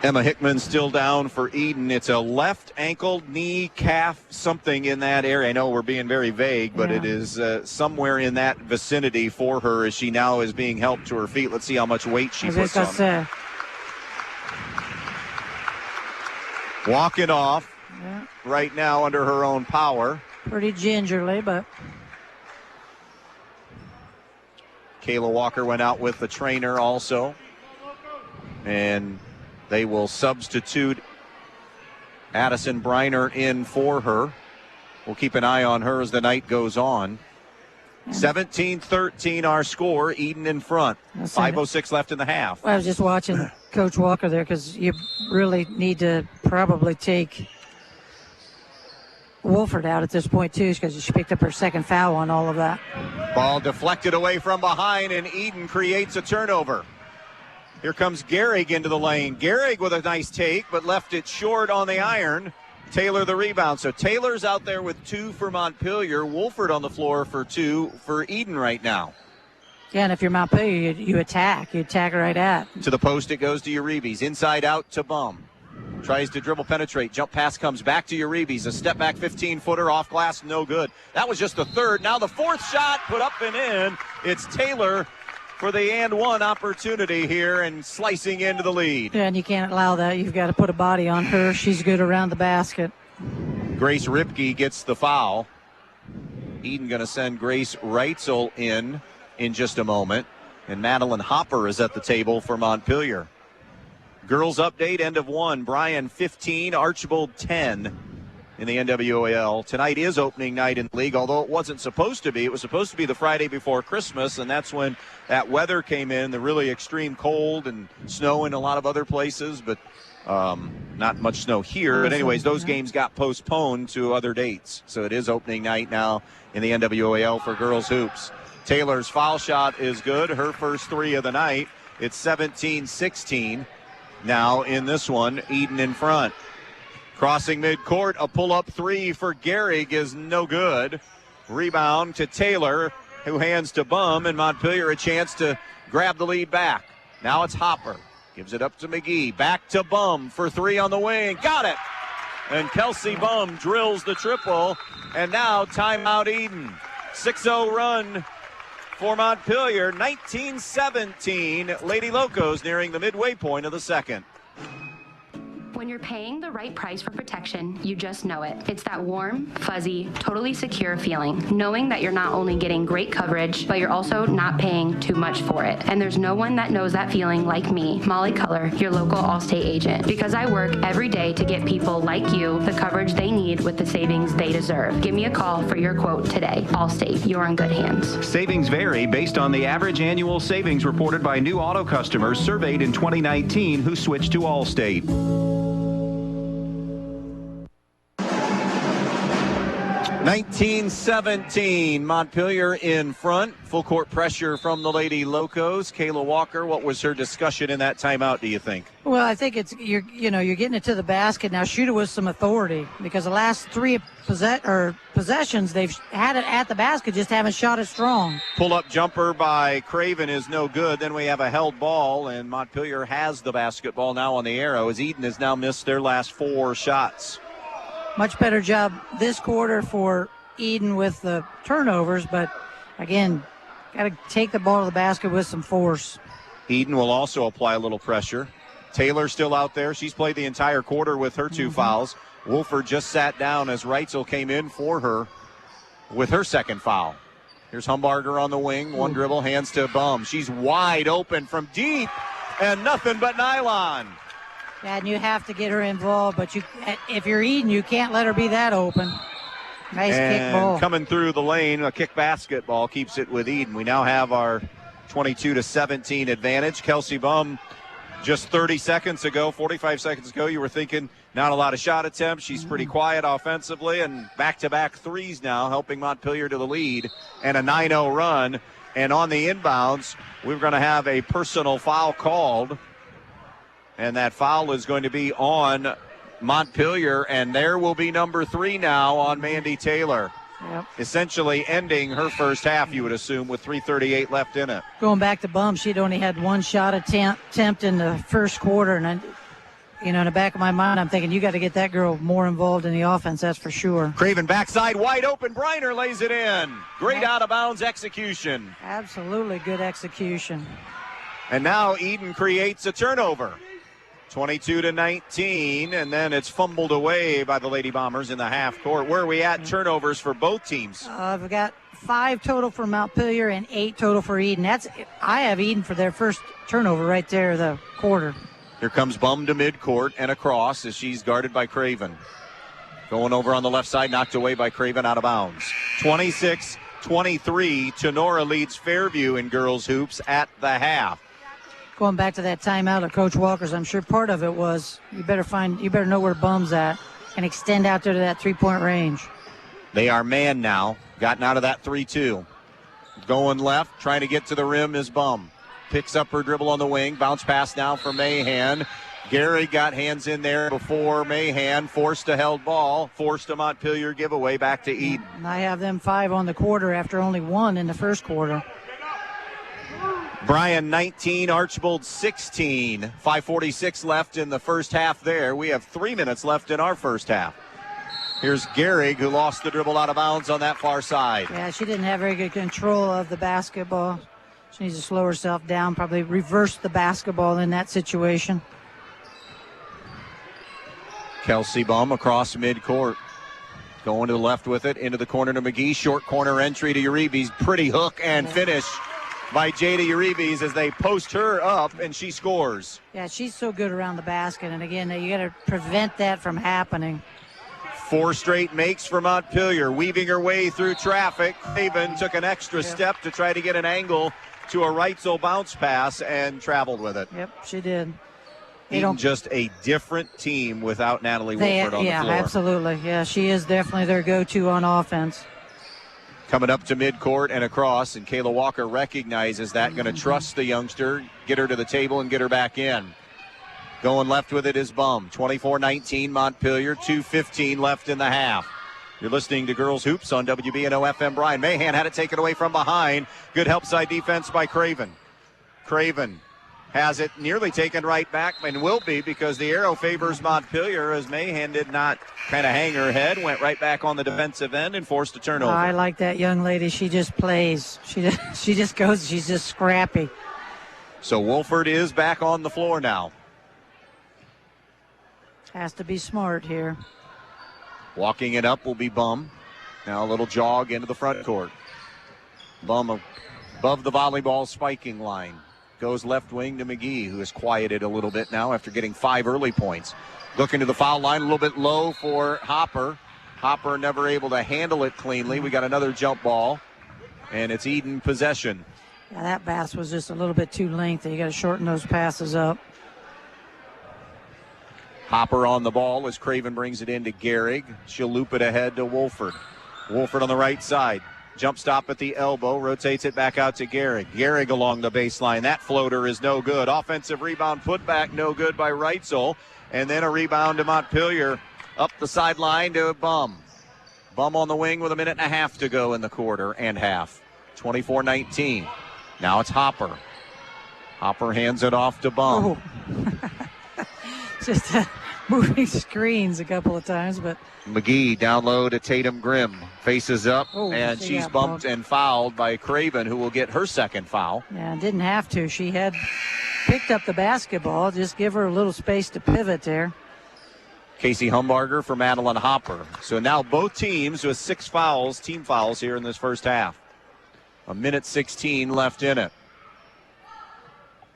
Emma Hickman still down for Edon. It's a left ankle, knee, calf, something in that area. I know we're being very vague, but it is somewhere in that vicinity for her as she now is being helped to her feet. Let's see how much weight she puts on. Walking off right now under her own power. Pretty gingerly, but. Kayla Walker went out with the trainer also. And they will substitute Addison Briner in for her. We'll keep an eye on her as the night goes on. 17-13 our score. Edon in front. 5:06 left in the half. I was just watching Coach Walker there because you really need to probably take Wolford out at this point too because she picked up her second foul on all of that. Ball deflected away from behind and Edon creates a turnover. Here comes Gehrig into the lane. Gehrig with a nice take, but left it short on the iron. Taylor the rebound. So Taylor's out there with 2 for Montpelier. Wolford on the floor for 2 for Edon right now. Yeah, and if you're Montpelier, you attack. You attack right at. To the post it goes to Uribe. Inside out to Bum. Tries to dribble penetrate. Jump pass comes back to Uribe. A step back 15-footer off glass, no good. That was just the third. Now the fourth shot put up and in. It's Taylor for the and one opportunity here and slicing into the lead. Yeah, and you can't allow that. You've got to put a body on her. She's good around the basket. Grace Ripke gets the foul. Edon going to send Grace Reitzel in just a moment. And Madeline Hopper is at the table for Montpelier. Girls update, end of 1. Bryan 15, Archbold 10 in the NWAL. Tonight is opening night in the league, although it wasn't supposed to be. It was supposed to be the Friday before Christmas, and that's when that weather came in, the really extreme cold and snow in a lot of other places, but not much snow here. But anyways, those games got postponed to other dates. So it is opening night now in the NWAL for girls hoops. Taylor's foul shot is good, her first 3 of the night. It's 17-16 now in this one. Edon in front. Crossing midcourt, a pull-up 3 for Gehrig is no good. Rebound to Taylor, who hands to Bum, and Montpelier a chance to grab the lead back. Now it's Hopper. Gives it up to McGee. Back to Bum for 3 on the wing. Got it! And Kelsey Bum drills the triple. And now timeout Edon. 6-0 run for Montpelier. 19-17. Lady Locos nearing the midway point of the second. When you're paying the right price for protection, you just know it. It's that warm, fuzzy, totally secure feeling, knowing that you're not only getting great coverage, but you're also not paying too much for it. And there's no one that knows that feeling like me, Molly Culler, your local Allstate agent, because I work every day to get people like you the coverage they need with the savings they deserve. Give me a call for your quote today. Allstate, you're in good hands. Savings vary based on the average annual savings reported by new auto customers surveyed in 2019 who switched to Allstate. 19-17, Montpelier in front. Full court pressure from the Lady Locos. Kayla Walker, what was her discussion in that timeout, do you think? Well, I think it's you're getting it to the basket now. Shoot it with some authority because the last 3 possessions they've had it at the basket, just haven't shot it strong. Pull-up jumper by Craven is no good. Then we have a held ball, and Montpelier has the basketball now on the arrow as Edon has now missed their last 4 shots. Much better job this quarter for Edon with the turnovers, but again, got to take the ball to the basket with some force. Edon will also apply a little pressure. Taylor still out there. She's played the entire quarter with her 2 fouls. Wolford just sat down as Reitzel came in for her with her second foul. Here's Humbarger on the wing. 1 dribble, hands to Bum. She's wide open from deep and nothing but nylon. Yeah, and you have to get her involved, but if you're Edon, you can't let her be that open. Nice kick ball. Coming through the lane, a kick basketball keeps it with Edon. We now have our 22-17 advantage. Kelsey Bum, just 45 seconds ago, you were thinking not a lot of shot attempts. She's pretty quiet offensively, and back-to-back threes now helping Montpelier to the lead and a 9-0 run. And on the inbounds, we're going to have a personal foul called And that foul is going to be on Montpelier, and there will be number 3 now on Mandy Taylor. Yep. Essentially ending her first half, you would assume, with 3:38 left in it. Going back to Bum, she'd only had one shot attempt in the first quarter, and in the back of my mind, I'm thinking you got to get that girl more involved in the offense, that's for sure. Craven backside, wide open. Briner lays it in. Great out-of-bounds execution. Absolutely good execution. And now Edon creates a turnover. 22-19, and then it's fumbled away by the Lady Bombers in the half court. Where are we at turnovers for both teams? I've got 5 total for Montpelier and 8 total for Edon. I have Edon for their first turnover right there, the quarter. Here comes Bum to midcourt and across as she's guarded by Craven. Going over on the left side, knocked away by Craven, out of bounds. 26-23, Tenora leads Fairview in girls hoops at the half. Going back to that timeout of Coach Walker's, I'm sure part of it was you better know where Bum's at and extend out there to that 3-point range. They are man now, gotten out of that 3-2. Going left, trying to get to the rim is Bum. Picks up her dribble on the wing, bounce pass now for Mahan. Gary got hands in there before Mahan, forced a held ball, forced a Montpelier giveaway back to Edon. And I have them 5 on the quarter after only 1 in the first quarter. Bryan 19, Archbold 16. 5:46 left in the first half there. We have 3 minutes left in our first half. Here's Gehrig, who lost the dribble out of bounds on that far side. Yeah, she didn't have very good control of the basketball. She needs to slow herself down, probably reverse the basketball in that situation. Kelsey Bum across midcourt. Going to the left with it, into the corner to McGee. Short corner entry to Uribe's. Pretty hook and finish by Jada Uribe's as they post her up and she scores. Yeah, she's so good around the basket. And again, you got to prevent that from happening. 4 straight makes for Montpelier, weaving her way through traffic. Craven took an extra step to try to get an angle to a Reitzel bounce pass and traveled with it. Yep, she did. Edon just a different team without Natalie Wolford on the floor. Yeah, absolutely. Yeah, she is definitely their go-to on offense. Coming up to midcourt and across, and Kayla Walker recognizes that, going to trust the youngster, get her to the table and get her back in. Going left with it is Bum. 24-19 Montpelier, 2:15 left in the half. You're listening to Girls Hoops on WBNO FM. Brian Mahan had it taken away from behind. Good help side defense by Craven. Craven has it nearly taken right back, and will be, because the arrow favors Montpelier as Mahan did not kind of hang her head, went right back on the defensive end and forced a turnover. I like that young lady. She just plays. She just goes. She's just scrappy. So Wolford is back on the floor now. Has to be smart here. Walking it up will be Bum. Now a little jog into the front court. Bum above the volleyball spiking line. Goes left wing to McGee, who is quieted a little bit now after getting 5 early points. Looking to the foul line, a little bit low for Hopper. Hopper never able to handle it cleanly. We got another jump ball, and it's Edon possession. Yeah, that pass was just a little bit too lengthy. You got to shorten those passes up. Hopper on the ball as Craven brings it into Gehrig. She'll loop it ahead to Wolford. Wolford on the right side. Jump stop at the elbow, rotates it back out to Gehrig. Gehrig along the baseline. That floater is no good. Offensive rebound put back, no good by Reitzel. And then a rebound to Montpelier up the sideline to Bum. Bum on the wing with 1.5 minutes to go in the quarter and half. 24-19. Now it's Hopper. Hopper hands it off to Bum. Oh. Just moving screens a couple of times, but McGee down low to Tatum Grimm. Faces up, and she she's got bumped and fouled by Craven, who will get her second foul. Yeah, didn't have to. She had picked up the basketball. Just give her a little space to pivot there. Casey Humbarger for Madeline Hopper. So now both teams with 6 fouls, team fouls here in this first half. 1:16 left in it.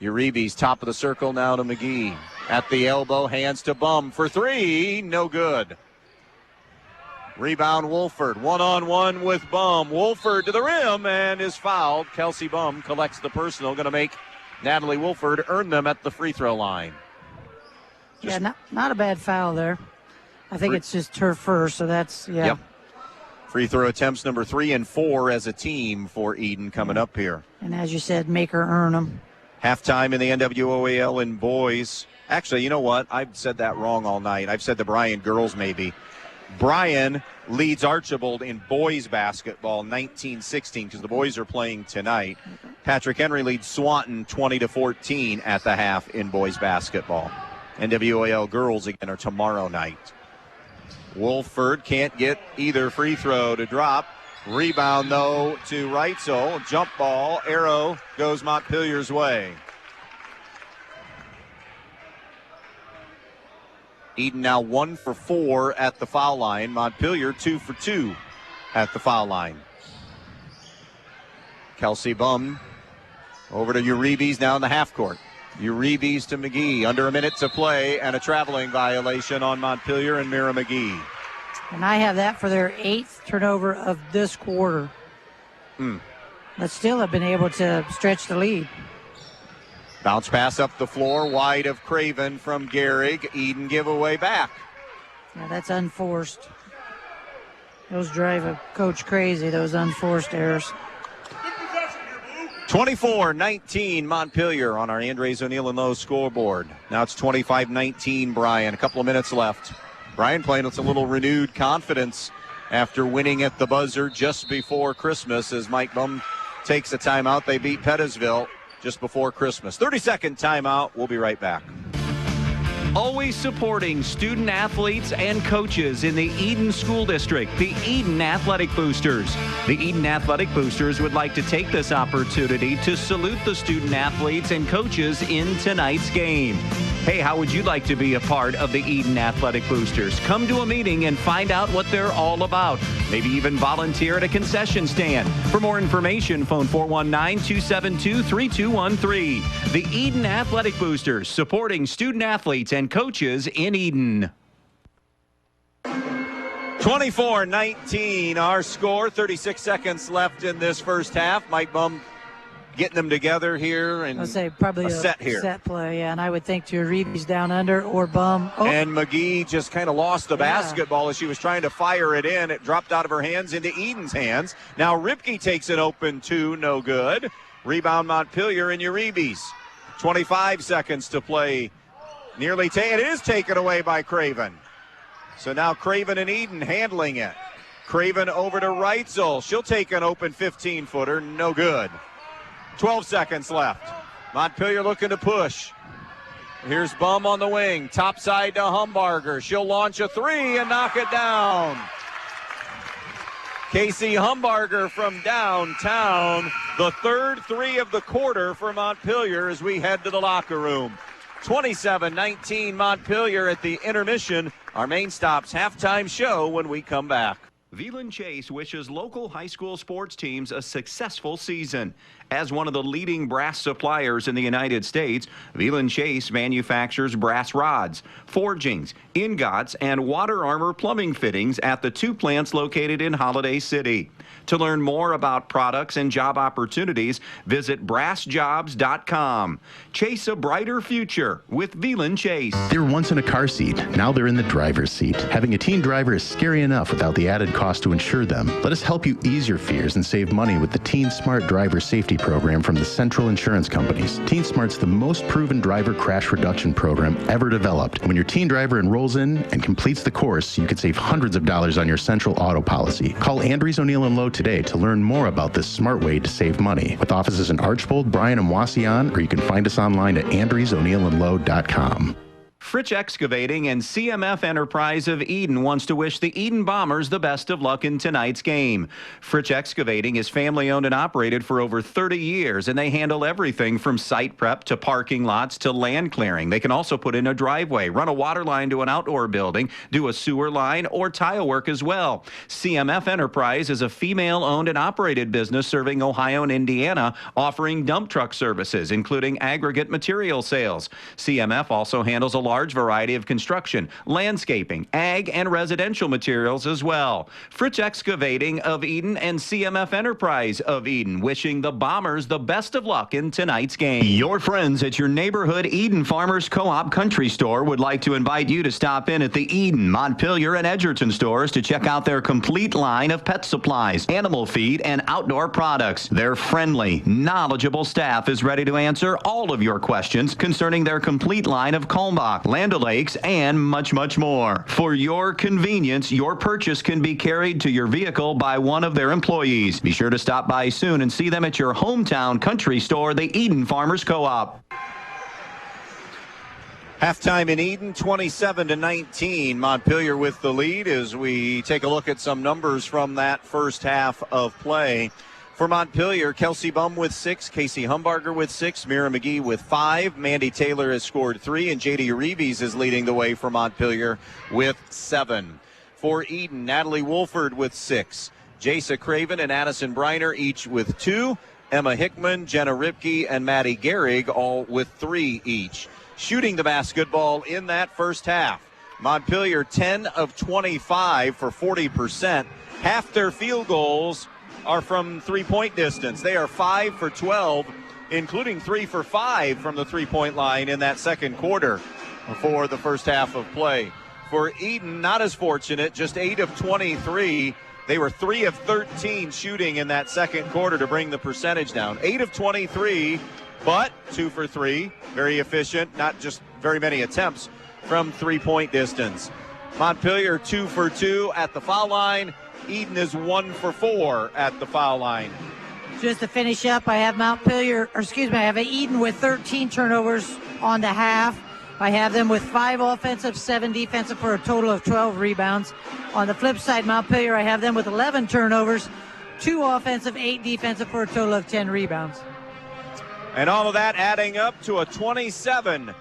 Uribe's top of the circle now to McGee. At the elbow, hands to Bum for 3. No good. Rebound Wolford. 1-on-1 with Bum. Wolford to the rim and is fouled. Kelsey Bum collects the personal. Going to make Natalie Wolford earn them at the free throw line. Yeah, not a bad foul there. I think it's just her first, so that's, yeah. Yep. Free throw attempts number 3 and 4 as a team for Edon coming up here. And as you said, make her earn them. Halftime in the NWOAL in boys. Actually, you know what? I've said that wrong all night. I've said the Bryan girls maybe. Bryan leads Archibald in boys basketball 19-16 because the boys are playing tonight. Patrick Henry leads Swanton 20-14 at the half in boys basketball. NWAL girls again are tomorrow night. Wolford can't get either free throw to drop. Rebound, though, to Reitzel. Jump ball. Arrow goes Montpelier's way. Edon now 1 for 4 at the foul line. Montpelier 2 for 2 at the foul line. Kelsey Bum over to Uribe now in the half court. Uribe to McGee. Under a minute to play and a traveling violation on Montpelier and Mira McGee. And I have that for their 8th turnover of this quarter. But still have been able to stretch the lead. Bounce pass up the floor, wide of Craven from Gehrig. Edon giveaway back. Yeah, that's unforced. Those drive a coach crazy, those unforced errors. 24-19 Montpelier on our Andres O'Neill and Lowe scoreboard. Now it's 25-19 Bryan. A couple of minutes left. Bryan playing with a little renewed confidence after winning at the buzzer just before Christmas as Mike Bum takes a timeout. They beat Pettisville just before Christmas. 30-second timeout. We'll be right back. Always supporting student athletes and coaches in the Edon School District, the Edon Athletic Boosters. The Edon Athletic Boosters would like to take this opportunity to salute the student athletes and coaches in tonight's game. Hey, how would you like to be a part of the Edon Athletic Boosters? Come to a meeting and find out what they're all about. Maybe even volunteer at a concession stand. For more information, phone 419-272-3213. The Edon Athletic Boosters, supporting student athletes and coaches in Edon. 24-19 our score. 36 seconds left in this first half. Mike Bum getting them together here, and I'll say probably a set here. Set play, yeah. And I would think to Uribe's down under or Bum. Oh. And McGee just kind of lost the basketball as she was trying to fire it in. It dropped out of her hands into Edon's hands. Now Ripke takes it open two, no good. Rebound Montpelier and Uribe's. 25 seconds to play. It is taken away by Craven. So now Craven and Edon handling it. Craven over to Reitzel. She'll take an open 15-footer, no good. 12 seconds left. Montpelier looking to push. Here's Bum on the wing. Top side to Humbarger. She'll launch a three and knock it down. Casey Humbarger from downtown. The third three of the quarter for Montpelier as we head to the locker room. 27-19 Montpelier at the intermission. Our main stop's halftime show when we come back. Veland Chase wishes local high school sports teams a successful season. As one of the leading brass suppliers in the United States, Veland Chase manufactures brass rods, forgings, ingots, and water armor plumbing fittings at the two plants located in Holiday City. To learn more about products and job opportunities, visit brassjobs.com. Chase a brighter future with Veland Chase. They were once in a car seat. Now they're in the driver's seat. Having a teen driver is scary enough without the added cost to insure them. Let us help you ease your fears and save money with the Teen Smart Driver Safety Program from the Central Insurance Companies. Teen Smart's the most proven driver crash reduction program ever developed. When your teen driver enrolls in and completes the course, you could save hundreds of dollars on your Central auto policy. Call Andres O'Neill and Lowe today to learn more about this smart way to save money. With offices in Archbold, Bryan, and Wasion, or you can find us online at andresoneillandlowe.com. Fritsch Excavating and CMF Enterprise of Edon wants to wish the Edon Bombers the best of luck in tonight's game. Fritsch Excavating is family-owned and operated for over 30 years, and they handle everything from site prep to parking lots to land clearing. They can also put in a driveway, run a water line to an outdoor building, do a sewer line, or tile work as well. CMF Enterprise is a female-owned and operated business serving Ohio and Indiana, offering dump truck services, including aggregate material sales. CMF also handles a large variety of construction, landscaping, ag, and residential materials as well. Fritz Excavating of Edon and CMF Enterprise of Edon wishing the Bombers the best of luck in tonight's game. Your friends at your neighborhood Edon Farmers Co-op Country Store would like to invite you to stop in at the Edon, Montpelier, and Edgerton stores to check out their complete line of pet supplies, animal feed, and outdoor products. Their friendly, knowledgeable staff is ready to answer all of your questions concerning their complete line of Kalmbach, Land O'Lakes, and much, much more. For your convenience, your purchase can be carried to your vehicle by one of their employees. Be sure to stop by soon and see them at your hometown country store, the Edon Farmers Co-op. Halftime in Edon, 27-19. Montpelier with the lead as we take a look at some numbers from that first half of play. For Montpelier, Kelsey Bum with 6, Casey Humbarger with 6, Mira McGee with 5, Mandy Taylor has scored 3, and J.D. Reeves is leading the way for Montpelier with 7. For Edon, Natalie Wolford with 6, Jasa Craven and Addison Briner each with 2, Emma Hickman, Jenna Ripke, and Maddie Gehrig all with 3 each. Shooting the basketball in that first half, Montpelier 10 of 25 for 40%. Half their field goals are from three-point distance. They are 5 for 12, including 3 for 5 from the three-point line in that second quarter for the first half of play. For Edon, not as fortunate, just 8 of 23. They were 3 of 13 shooting in that second quarter to bring the percentage down. 8 of 23, but 2 for 3. Very efficient, not just very many attempts from three-point distance. Montpelier 2 for 2 at the foul line. Edon is 1 for 4 at the foul line. Just to finish up, I have I have Edon with 13 turnovers on the half. I have them with 5 offensive, 7 defensive for a total of 12 rebounds. On the flip side, Montpelier, I have them with 11 turnovers, 2 offensive, 8 defensive for a total of 10 rebounds. And all of that adding up to a 27-19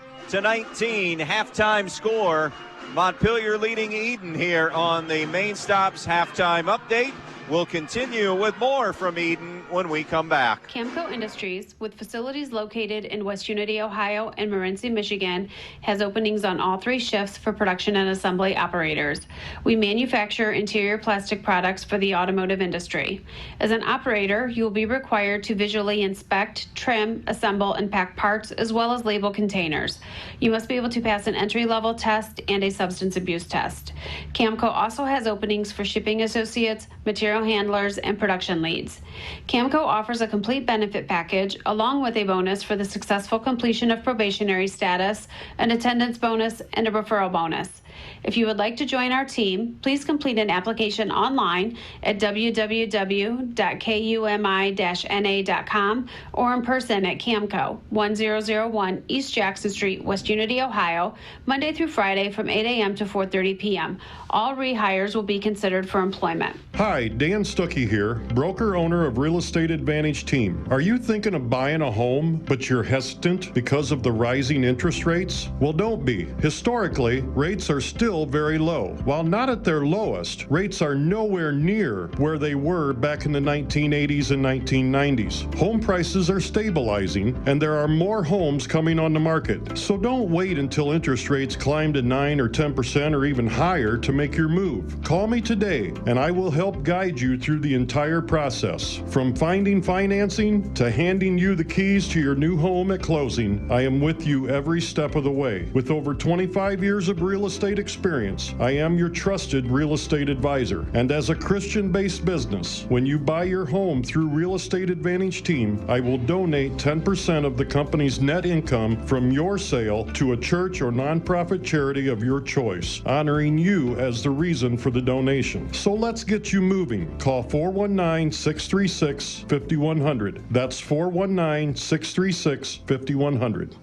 halftime score. Montpelier leading Edon here on the Main Stops halftime update. We'll continue with more from Edon when we come back. Camco Industries, with facilities located in West Unity, Ohio and Morenci, Michigan, has openings on all 3 shifts for production and assembly operators. We manufacture interior plastic products for the automotive industry. As an operator, you will be required to visually inspect, trim, assemble, and pack parts, as well as label containers. You must be able to pass an entry-level test and a substance abuse test. Camco also has openings for shipping associates, material handlers, and production leads. Camco offers a complete benefit package along with a bonus for the successful completion of probationary status, an attendance bonus, and a referral bonus. If you would like to join our team, please complete an application online at www.kumi-na.com or in person at Camco, 1001 East Jackson Street, West Unity, Ohio, Monday through Friday from 8 a.m. to 4:30 p.m. All rehires will be considered for employment. Hi, Dan Stuckey here, broker owner of Real Estate Advantage Team. Are you thinking of buying a home, but you're hesitant because of the rising interest rates? Well, don't be. Historically, rates are still very low. While not at their lowest, rates are nowhere near where they were back in the 1980s and 1990s. Home prices are stabilizing, and there are more homes coming on the market. So don't wait until interest rates climb to 9 or 10% or even higher to make your move. Call me today, and I will help guide you through the entire process. From finding financing to handing you the keys to your new home at closing, I am with you every step of the way. With over 25 years of real estate experience, I am your trusted real estate advisor. And as a Christian-based business, when you buy your home through Real Estate Advantage Team, I will donate 10% of the company's net income from your sale to a church or nonprofit charity of your choice, honoring you as the reason for the donation. So let's get you moving. Call 419-636-5100. That's 419-636-5100.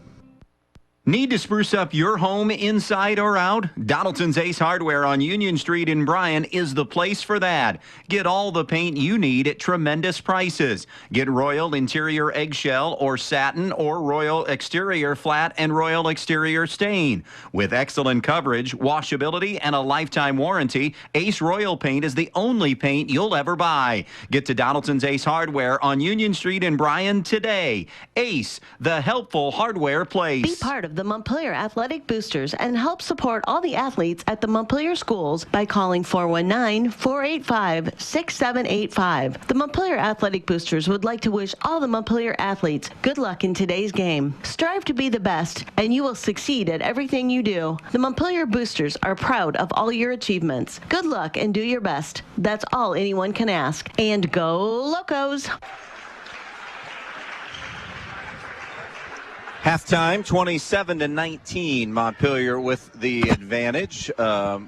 Need to spruce up your home inside or out? Donaldson's Ace Hardware on Union Street in Bryan is the place for that. Get all the paint you need at tremendous prices. Get Royal Interior Eggshell or Satin or Royal Exterior Flat and Royal Exterior Stain. With excellent coverage, washability, and a lifetime warranty, Ace Royal Paint is the only paint you'll ever buy. Get to Donaldson's Ace Hardware on Union Street in Bryan today. Ace, the helpful hardware place. Be part of the Montpelier Athletic Boosters and help support all the athletes at the Montpelier schools by calling 419-485-6785. The Montpelier Athletic Boosters would like to wish all the Montpelier athletes good luck in today's game. Strive to be the best, and you will succeed at everything you do. The Montpelier Boosters are proud of all your achievements. Good luck and do your best. That's all anyone can ask. And go Locos! Halftime, 27-19, Montpelier with the advantage.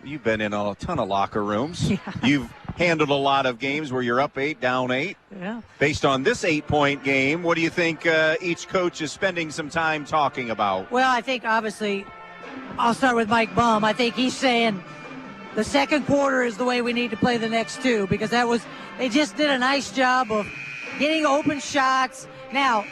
You've been in a ton of locker rooms. Yeah. You've handled a lot of games where you're up 8, down 8. Yeah. Based on this 8-point game, what do you think each coach is spending some time talking about? Well, I think obviously, I'll start with Mike Baum. I think he's saying the second quarter is the way we need to play the next two, because they just did a nice job of getting open shots. Now,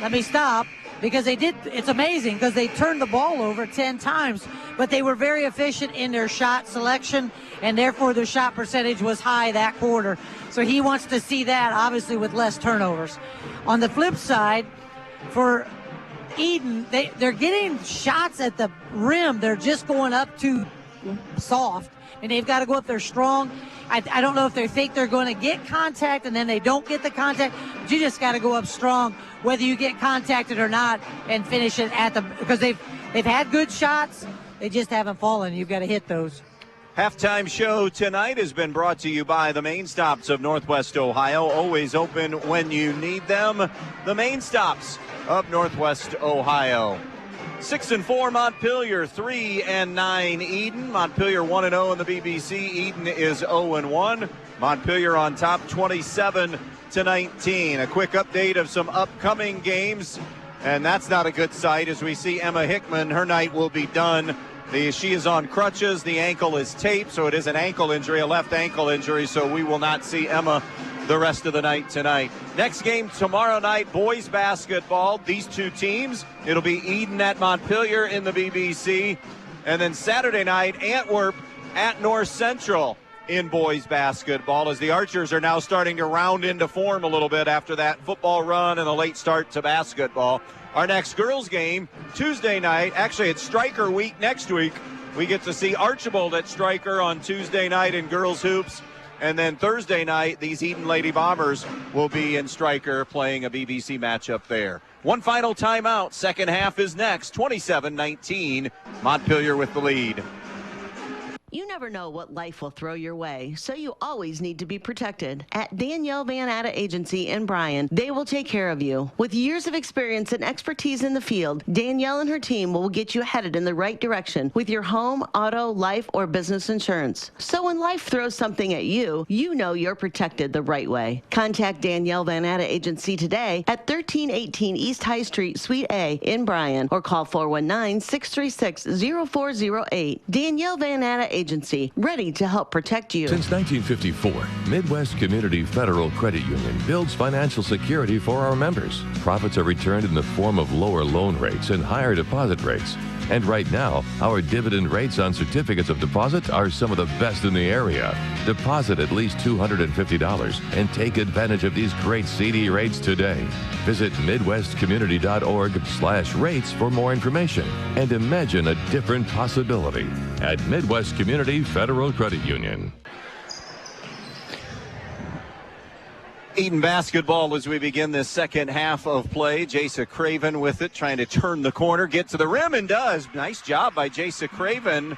let me stop. Because it's amazing because they turned the ball over 10 times, but they were very efficient in their shot selection, and therefore their shot percentage was high that quarter. So he wants to see that, obviously, with less turnovers. On the flip side, for Edon, they're getting shots at the rim. They're just going up too soft, and they've got to go up there strong. I don't know if they think they're going to get contact and then they don't get the contact, but you just got to go up strong whether you get contacted or not and finish it because they've had good shots. They just haven't fallen. You've got to hit those. Halftime show tonight has been brought to you by the Main Stops of Northwest Ohio. Always open when you need them. The Main Stops of Northwest Ohio. 6-4 Montpelier, 3-9 Edon. Montpelier 1-0 in the BBC. Edon is 0-1. Montpelier on top, 27-19. A quick update of some upcoming games, and that's not a good sight as we see Emma Hickman. Her night will be done. She is on crutches. The ankle is taped, so it is an ankle injury, a left ankle injury, so we will not see Emma the rest of the night tonight. Next game tomorrow night, boys basketball. These two teams, it'll be Edon at Montpelier in the BBC. And then Saturday night, Antwerp at North Central in boys basketball, as the Archers are now starting to round into form a little bit after that football run and a late start to basketball. Our next girls game, Tuesday night. Actually, it's Striker week next week. We get to see Archibald at Striker on Tuesday night in girls hoops. And then Thursday night, these Edon Lady Bombers will be in Striker playing a BBC matchup there. One final timeout. Second half is next. 27-19. Montpelier with the lead. You never know what life will throw your way, so you always need to be protected. At Danielle Van Atta Agency in Bryan, they will take care of you. With years of experience and expertise in the field, Danielle and her team will get you headed in the right direction with your home, auto, life, or business insurance. So when life throws something at you, you know you're protected the right way. Contact Danielle Van Atta Agency today at 1318 East High Street, Suite A in Bryan, or call 419-636-0408. Danielle Van Atta Agency, ready to help protect you. Since 1954, Midwest Community Federal Credit Union builds financial security for our members. Profits are returned in the form of lower loan rates and higher deposit rates. And right now, our dividend rates on certificates of deposit are some of the best in the area. Deposit at least $250 and take advantage of these great CD rates today. Visit MidwestCommunity.org/rates for more information and imagine a different possibility at Midwest Community Federal Credit Union. Edon basketball as we begin this second half of play. Jasa Craven with it, trying to turn the corner, get to the rim, and does. Nice job by Jasa Craven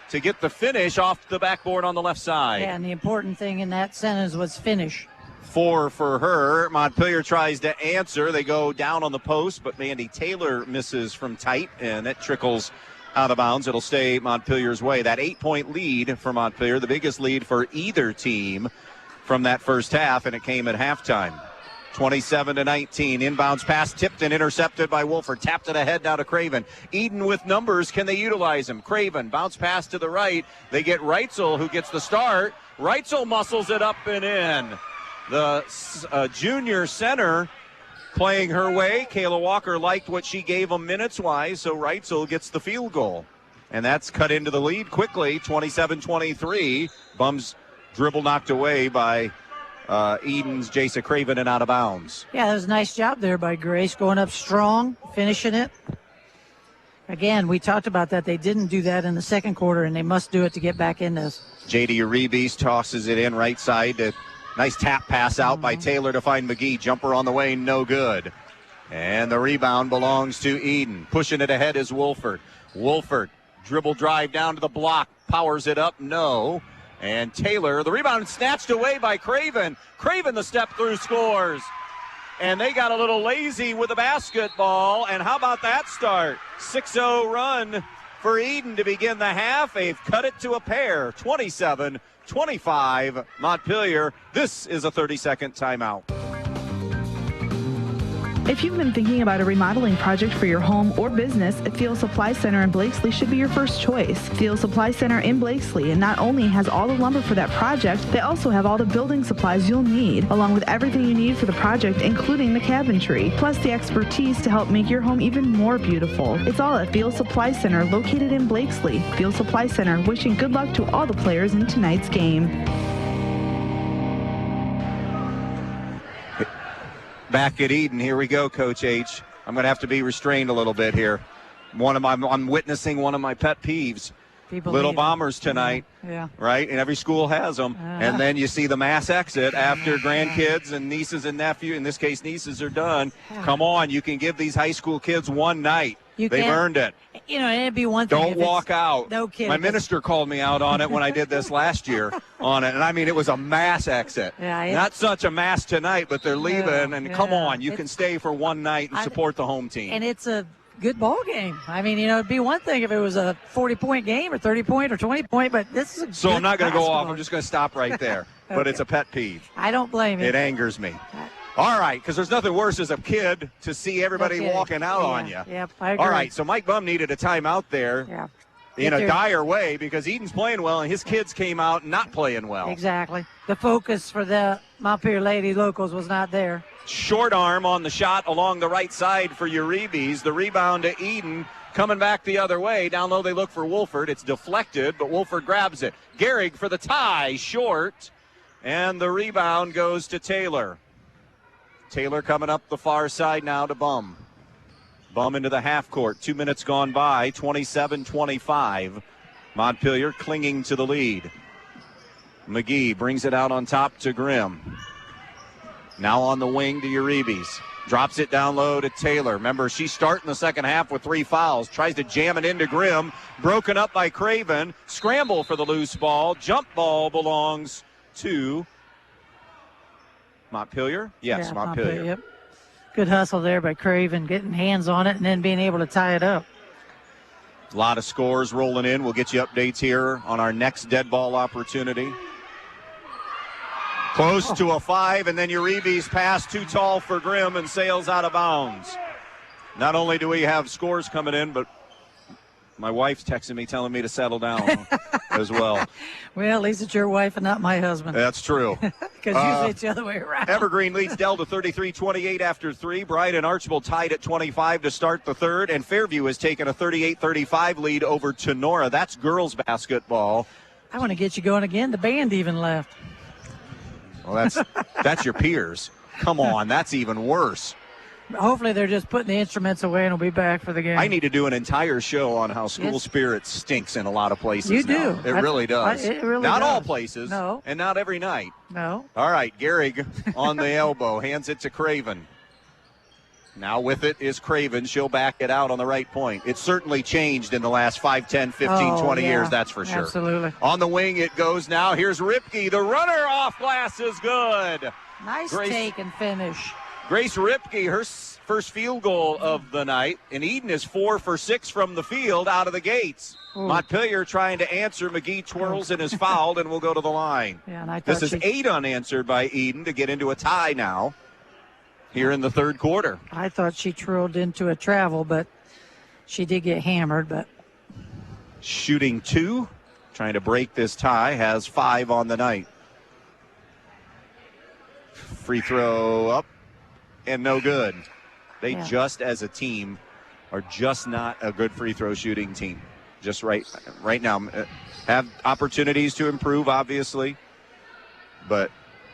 to get the finish off the backboard on the left side. Yeah, and the important thing in that sentence was finish. 4 for her. Montpelier tries to answer. They go down on the post, but Mandy Taylor misses from tight, and that trickles out of bounds. It'll stay Montpelier's way. That 8-point lead for Montpelier, the biggest lead for either team from that first half, and it came at halftime. 27-19. Inbounds pass tipped and intercepted by Wolford. Tapped it ahead now to Craven. Edon with numbers. Can they utilize him? Craven bounce pass to the right. They get Reitzel, who gets the start. Reitzel muscles it up and in. The junior center playing her way. Kayla Walker liked what she gave him minutes-wise, so Reitzel gets the field goal. And that's cut into the lead quickly, 27-23. Bums dribble knocked away by Edon's Jasa Craven and out of bounds. Yeah, that was a nice job there by Grace, going up strong, finishing it. Again, we talked about that. They didn't do that in the second quarter, and they must do it to get back in this. J.D. Uribe tosses it in right side. Nice tap pass out by Taylor to find McGee. Jumper on the way, no good. And the rebound belongs to Edon. Pushing it ahead is Wolford. Wolford, dribble drive down to the block. Powers it up, no. And Taylor, the rebound snatched away by Craven. Craven, the step through, scores. And they got a little lazy with the basketball. And how about that start? 6-0 run for Edon to begin the half. They've cut it to a pair. 27-25 Montpelier. This is a 30-second timeout. If you've been thinking about a remodeling project for your home or business, Thiel Supply Center in Blakesley should be your first choice. Thiel Supply Center in Blakesley not only has all the lumber for that project, they also have all the building supplies you'll need, along with everything you need for the project, including the cabinetry, plus the expertise to help make your home even more beautiful. It's all at Thiel Supply Center, located in Blakesley. Thiel Supply Center, wishing good luck to all the players in tonight's game. Back at Edon, here we go, Coach H. I'm going to have to be restrained a little bit here. I'm witnessing one of my pet peeves. Little bombers tonight, right? And every school has them. And then you see the mass exit after grandkids and nieces and nephews. In this case, nieces are done. Come on, you can give these high school kids one night. They've earned it. You know, it'd be one thing. Don't walk out. No kidding. My minister called me out on it when I did this last year on it. And I mean, it was a mass exit. Not such a mass tonight, but they're leaving. And come on, you can stay for one night and support the home team. And it's a good ball game. I mean, you know, it'd be one thing if it was a 40-point game or 30-point or 20-point, but this is a So I'm not going to go off. I'm just going to stop right there. Okay. But it's a pet peeve. I don't blame you. It angers me. All right, because there's nothing worse as a kid to see everybody walking out on you. Yep, I agree. All right, so Mike Bum needed a timeout there in a dire way because Edon's playing well and his kids came out not playing well. Exactly. The focus for the Montpelier Lady Locals was not there. Short arm on the shot along the right side for Uribes. The rebound to Edon. Coming back the other way. Down low they look for Wolford. It's deflected, but Wolford grabs it. Gehrig for the tie. Short. And the rebound goes to Taylor. Taylor coming up the far side now to Bum. Bum into the half court. 2 minutes gone by. 27-25. Montpelier clinging to the lead. McGee brings it out on top to Grimm. Now on the wing to Uribes. Drops it down low to Taylor. Remember, she's starting the second half with 3 fouls. Tries to jam it into Grimm. Broken up by Craven. Scramble for the loose ball. Jump ball belongs to Montpelier? Yes, Yeah, Montpelier. Yep. Good hustle there by Craven, getting hands on it and then being able to tie it up. A lot of scores rolling in. We'll get you updates here on our next dead ball opportunity. Close to a 5, and then Uribe's pass too tall for Grimm and sails out of bounds. Not only do we have scores coming in, but my wife's texting me telling me to settle down as well. Well, at least it's your wife and not my husband. That's true. Because usually it's the other way around. Evergreen leads Delta 33-28 after 3. Bryant and Archibald tied at 25 to start the third, and Fairview has taken a 38-35 lead over Tenora. That's girls basketball. I want to get you going again. The band even left. Well, that's your peers. Come on, that's even worse. Hopefully they're just putting the instruments away and we'll be back for the game. I need to do an entire show on how school spirit stinks in a lot of places. You now. do. It really does. It really not does. all places. No. And not every night. No. All right, Gehrig on the elbow. Hands it to Craven. Now with it is Craven. She'll back it out on the right point. It's certainly changed in the last 5, 10, 15, 20 years, that's for sure. Absolutely. On the wing it goes now. Here's Ripke. The runner off glass is good. Nice take and finish. Grace Ripke, her first field goal of the night, and Edon is 4 for 6 from the field out of the gates. Ooh. Montpelier trying to answer. McGee twirls and is fouled and will go to the line. Yeah, and I This thought is 8 unanswered by Edon to get into a tie now here in the third quarter. I thought she twirled into a travel, but she did get hammered. But Shooting 2, trying to break this tie, has 5 on the night. Free throw up and no good. They just as a team are just not a good free throw shooting team. Just right now have opportunities to improve, obviously, but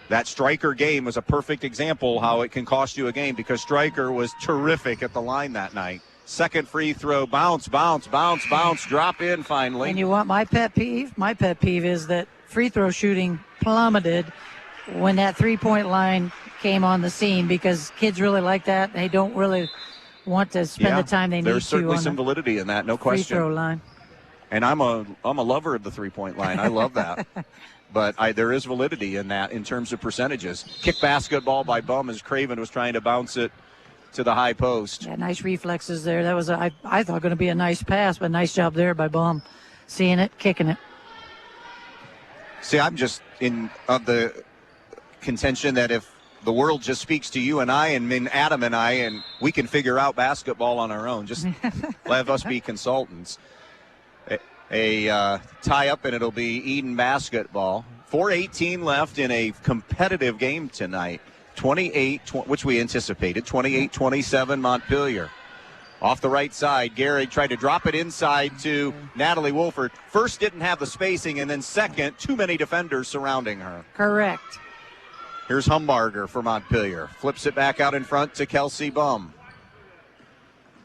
that Stryker game was a perfect example how it can cost you a game because Stryker was terrific at the line that night. Second free throw, bounce, drop in finally. And you want my pet peeve? My pet peeve is that free throw shooting plummeted when that three-point line came on the scene, because kids really like that. They don't really want to spend the time they need to. There's certainly some validity in that, no question. Free throw line. And I'm a lover of the three-point line. I love that. But there is validity in that in terms of percentages. Kick basketball by Bum as Craven was trying to bounce it to the high post. Yeah, nice reflexes there. That was, I thought, going to be a nice pass, but nice job there by Bum. Seeing it, kicking it. See, I'm just in the contention that if the world just speaks to you and I and Adam and I, and we can figure out basketball on our own, just let us be consultants. A tie-up, and it'll be Edon basketball. 4:18 left in a competitive game tonight. 28, which we anticipated, 28-27 Montpelier. Off the right side, Gehrig tried to drop it inside to Natalie Wolford. First, didn't have the spacing, and then second, too many defenders surrounding her. Correct. Here's Humbarger for Montpelier. Flips it back out in front to Kelsey Bum.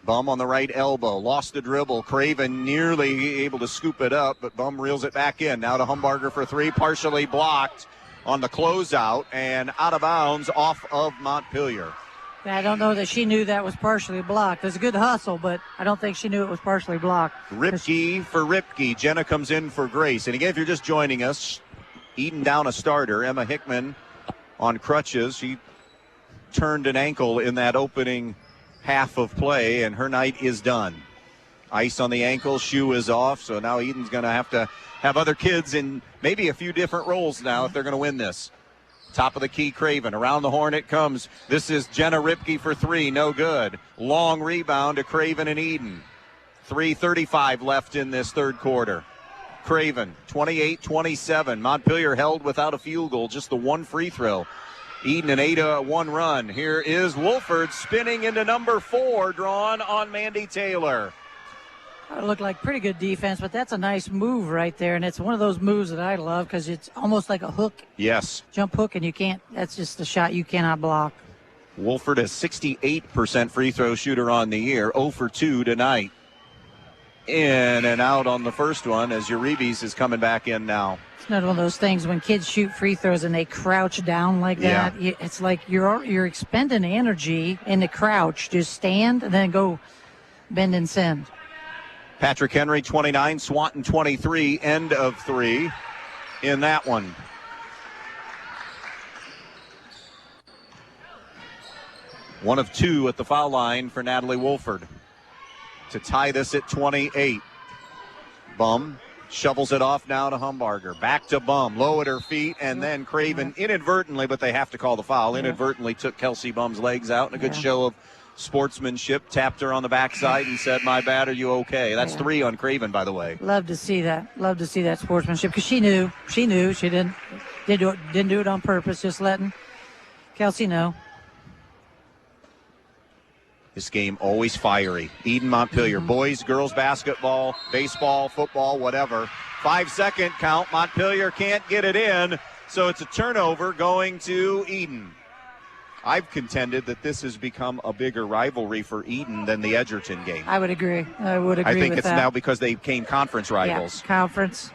Bum on the right elbow, lost the dribble. Craven nearly able to scoop it up, but Bum reels it back in. Now to Humbarger for three, partially blocked on the closeout and out of bounds off of Montpelier. I don't know that she knew that was partially blocked. It's a good hustle, but I don't think she knew it was partially blocked. Ripke for Ripke. Jenna comes in for Grace. And again, if you're just joining us, Edon down a starter. Emma Hickman on crutches. She turned an ankle in that opening half of play, and her night is done. Ice on the ankle, shoe is off, so now Edon's going to have other kids in maybe a few different roles now if they're going to win this. Top of the key, Craven. Around the horn it comes. This is Jenna Ripke for three, no good. Long rebound to Craven and Edon. 3:35 left in this third quarter. Craven, 28-27. Montpelier held without a field goal, just the one free throw. Edon an 8-1 run. Here is Wolford spinning into number 4, drawn on Mandy Taylor. It looked like pretty good defense, but that's a nice move right there, and it's one of those moves that I love because it's almost like a hook. Yes. Jump hook, and that's just a shot you cannot block. Wolford is 68% free throw shooter on the year, 0 for 2 tonight. In and out on the first one as Uribe's is coming back in now. It's not one of those things when kids shoot free throws and they crouch down like that. Yeah. It's like you're expending energy in the crouch. Just stand and then go bend and send. Patrick Henry, 29, Swanton, 23, end of 3 in that one. One of 2 at the foul line for Natalie Wolford to tie this at 28. Bum shovels it off now to Humbarger. Back to Bum, low at her feet, and then Craven inadvertently, but they have to call the foul, inadvertently took Kelsey Bum's legs out in a good show of sportsmanship, tapped her on the backside and said, "My bad, are you okay?" That's 3 on Craven, by the way. Love to see that. Love to see that sportsmanship because she knew she didn't do it on purpose, just letting Kelsey know. This game always fiery. Edon Montpelier, boys, girls basketball, baseball, football, whatever. 5-second count. Montpelier can't get it in, so it's a turnover going to Edon. I've contended that this has become a bigger rivalry for Edon than the Edgerton game. I would agree. I think it's now because they became conference rivals. Yeah, conference.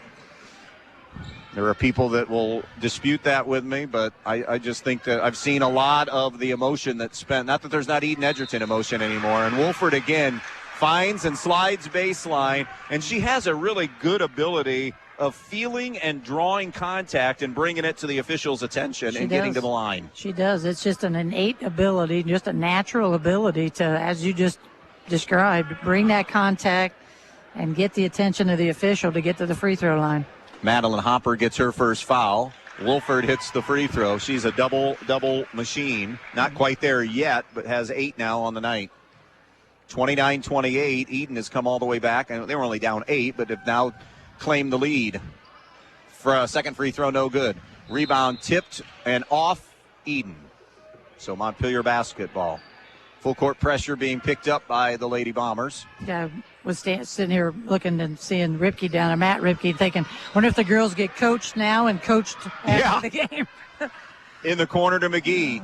There are people that will dispute that with me, but I just think that I've seen a lot of the emotion that's spent. Not that there's not Edon-Edgerton emotion anymore. And Wolford, again, finds and slides baseline, and she has a really good ability of feeling and drawing contact and bringing it to the official's attention getting to the line. She does. It's just an innate ability, just a natural ability to, as you just described, bring that contact and get the attention of the official to get to the free throw line. Madeline Hopper gets her first foul. Wolford hits the free throw. She's a double machine. Not quite there yet, but has 8 now on the night. 29-28. Edon has come all the way back. And they were only down 8, but have now claimed the lead. For a second free throw, no good. Rebound tipped and off Edon. So Montpelier basketball. Full court pressure being picked up by the Lady Bombers. Yeah, was sitting here looking and seeing Ripke down there, Matt Ripke, thinking, wonder if the girls get coached now and coached after the game. In the corner to McGee.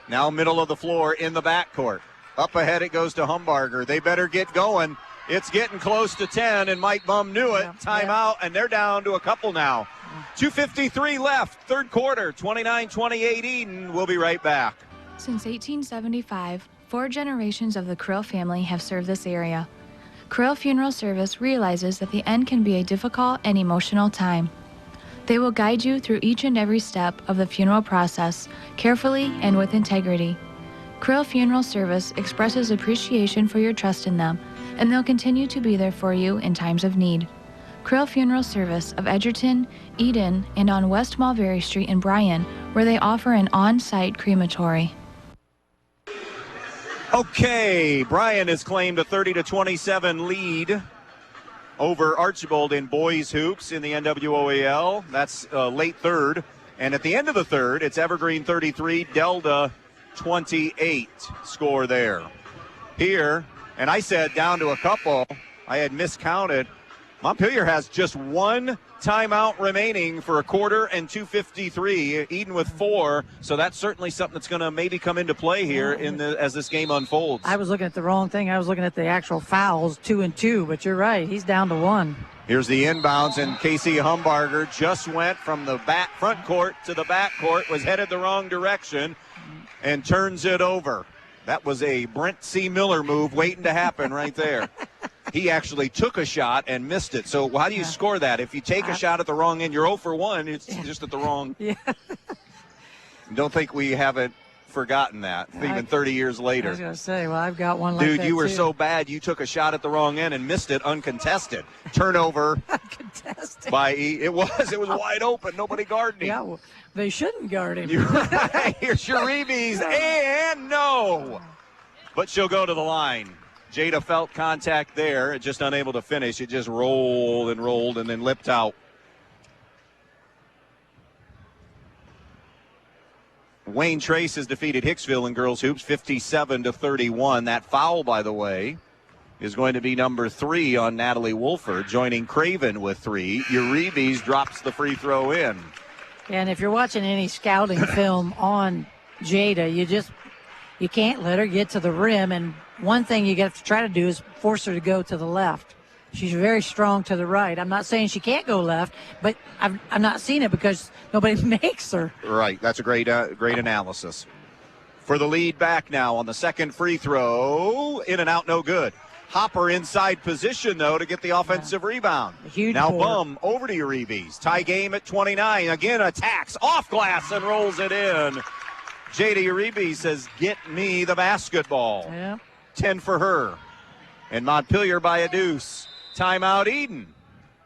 Now middle of the floor in the backcourt. Up ahead it goes to Humbarger. They better get going. It's getting close to 10, and Mike Bum knew it. Timeout, and they're down to a couple now. 2:53 left, third quarter, 29-28 Edon. We'll be right back. Since 1875, 4 generations of the Krill family have served this area. Krill Funeral Service realizes that the end can be a difficult and emotional time. They will guide you through each and every step of the funeral process, carefully and with integrity. Krill Funeral Service expresses appreciation for your trust in them, and they'll continue to be there for you in times of need. Krill Funeral Service of Edgerton, Edon, and on West Mulberry Street in Bryan, where they offer an on-site crematory. Okay, Bryan has claimed a 30-27 lead over Archibald in boys hoops in the NWOAL. That's late third. And at the end of the third, it's Evergreen 33, Delta 28 score there. Here, and I said down to a couple, I had miscounted. Montpelier has just 1 timeout remaining for a quarter and 2:53. Edon with 4, so that's certainly something that's going to maybe come into play here as this game unfolds. I was looking at the wrong thing. I was looking at the actual fouls, 2 and 2, but you're right. He's down to 1. Here's the inbounds, and Casey Humbarger just went from the front court to the back court, was headed the wrong direction, and turns it over. That was a Brent C. Miller move waiting to happen right there. He actually took a shot and missed it. So how do you score that? If you take a shot at the wrong end, you're 0 for 1. It's just at the wrong. Yeah. Don't think we haven't forgotten that, even 30 years later. I was going to say, well, I've got one like that, dude, you were too. so bad you took a shot at the wrong end and missed it uncontested. Turnover. Uncontested. It was wide open. Nobody guarded him. Yeah, well, they shouldn't guard him. You're right. Here's Uribe's, and no. But she'll go to the line. Jada felt contact there, just unable to finish. It just rolled and then lipped out. Wayne Trace has defeated Hicksville in girls hoops 57-31. That foul, by the way, is going to be number 3 on Natalie Wolford, joining Craven with 3. Uribe's drops the free throw in. And if you're watching any scouting film on Jada, you can't let her get to the rim, and one thing you got to try to do is force her to go to the left. She's very strong to the right. I'm not saying she can't go left, but I've not seen it because nobody makes her. Right. That's a great analysis. For the lead back now on the second free throw. In and out, no good. Hopper inside position, though, to get the offensive rebound. Huge now board. Bum over to Uribe's. Tie game at 29. Again, attacks off glass and rolls it in. Jada Uribe says, get me the basketball. Yeah. 10 for her. And Montpelier by a deuce. Timeout Edon.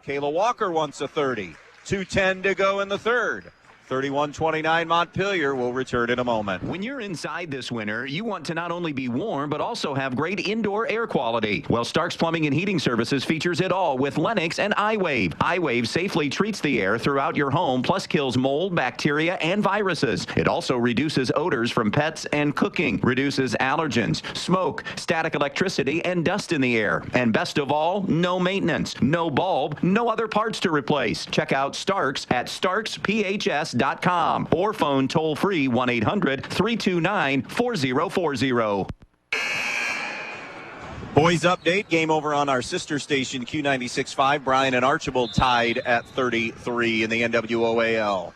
Kayla Walker wants a 30. 2:10 to go in the third. 31-29 Montpelier will return in a moment. When you're inside this winter, you want to not only be warm, but also have great indoor air quality. Well, Stark's Plumbing and Heating Services features it all with Lennox and iWave. iWave safely treats the air throughout your home, plus kills mold, bacteria, and viruses. It also reduces odors from pets and cooking, reduces allergens, smoke, static electricity, and dust in the air. And best of all, no maintenance, no bulb, no other parts to replace. Check out Stark's at starksphs.com or phone toll-free 1-800-329-4040. Boys update, game over on our sister station Q96.5. Bryan and Archibald tied at 33 in the NWOAL.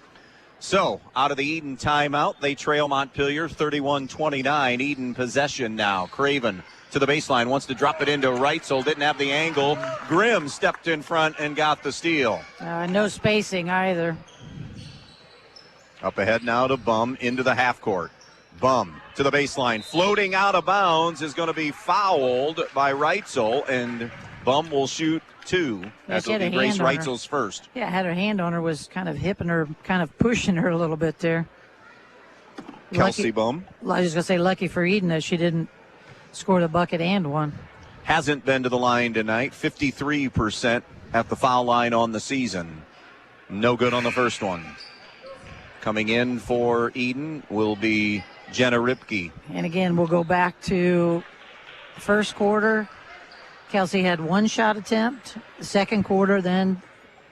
So, out of the Edon timeout, they trail Montpelier 31-29. Edon possession now. Craven to the baseline, wants to drop it into Reitzel, didn't have the angle. Grimm stepped in front and got the steal. No spacing either. Up ahead now to Bum into the half court. Bum to the baseline. Floating out of bounds is going to be fouled by Reitzel, and Bum will shoot 2. That will be Grace Reitzel's first. Yeah, had her hand on her, was kind of hipping her, kind of pushing her a little bit there. Kelsey Bum. I was going to say lucky for Edon that she didn't score the bucket and one. Hasn't been to the line tonight. 53% at the foul line on the season. No good on the first one. Coming in for Edon will be Jenna Ripke. And again, we'll go back to first quarter. Kelsey had 1 shot attempt. The second quarter, then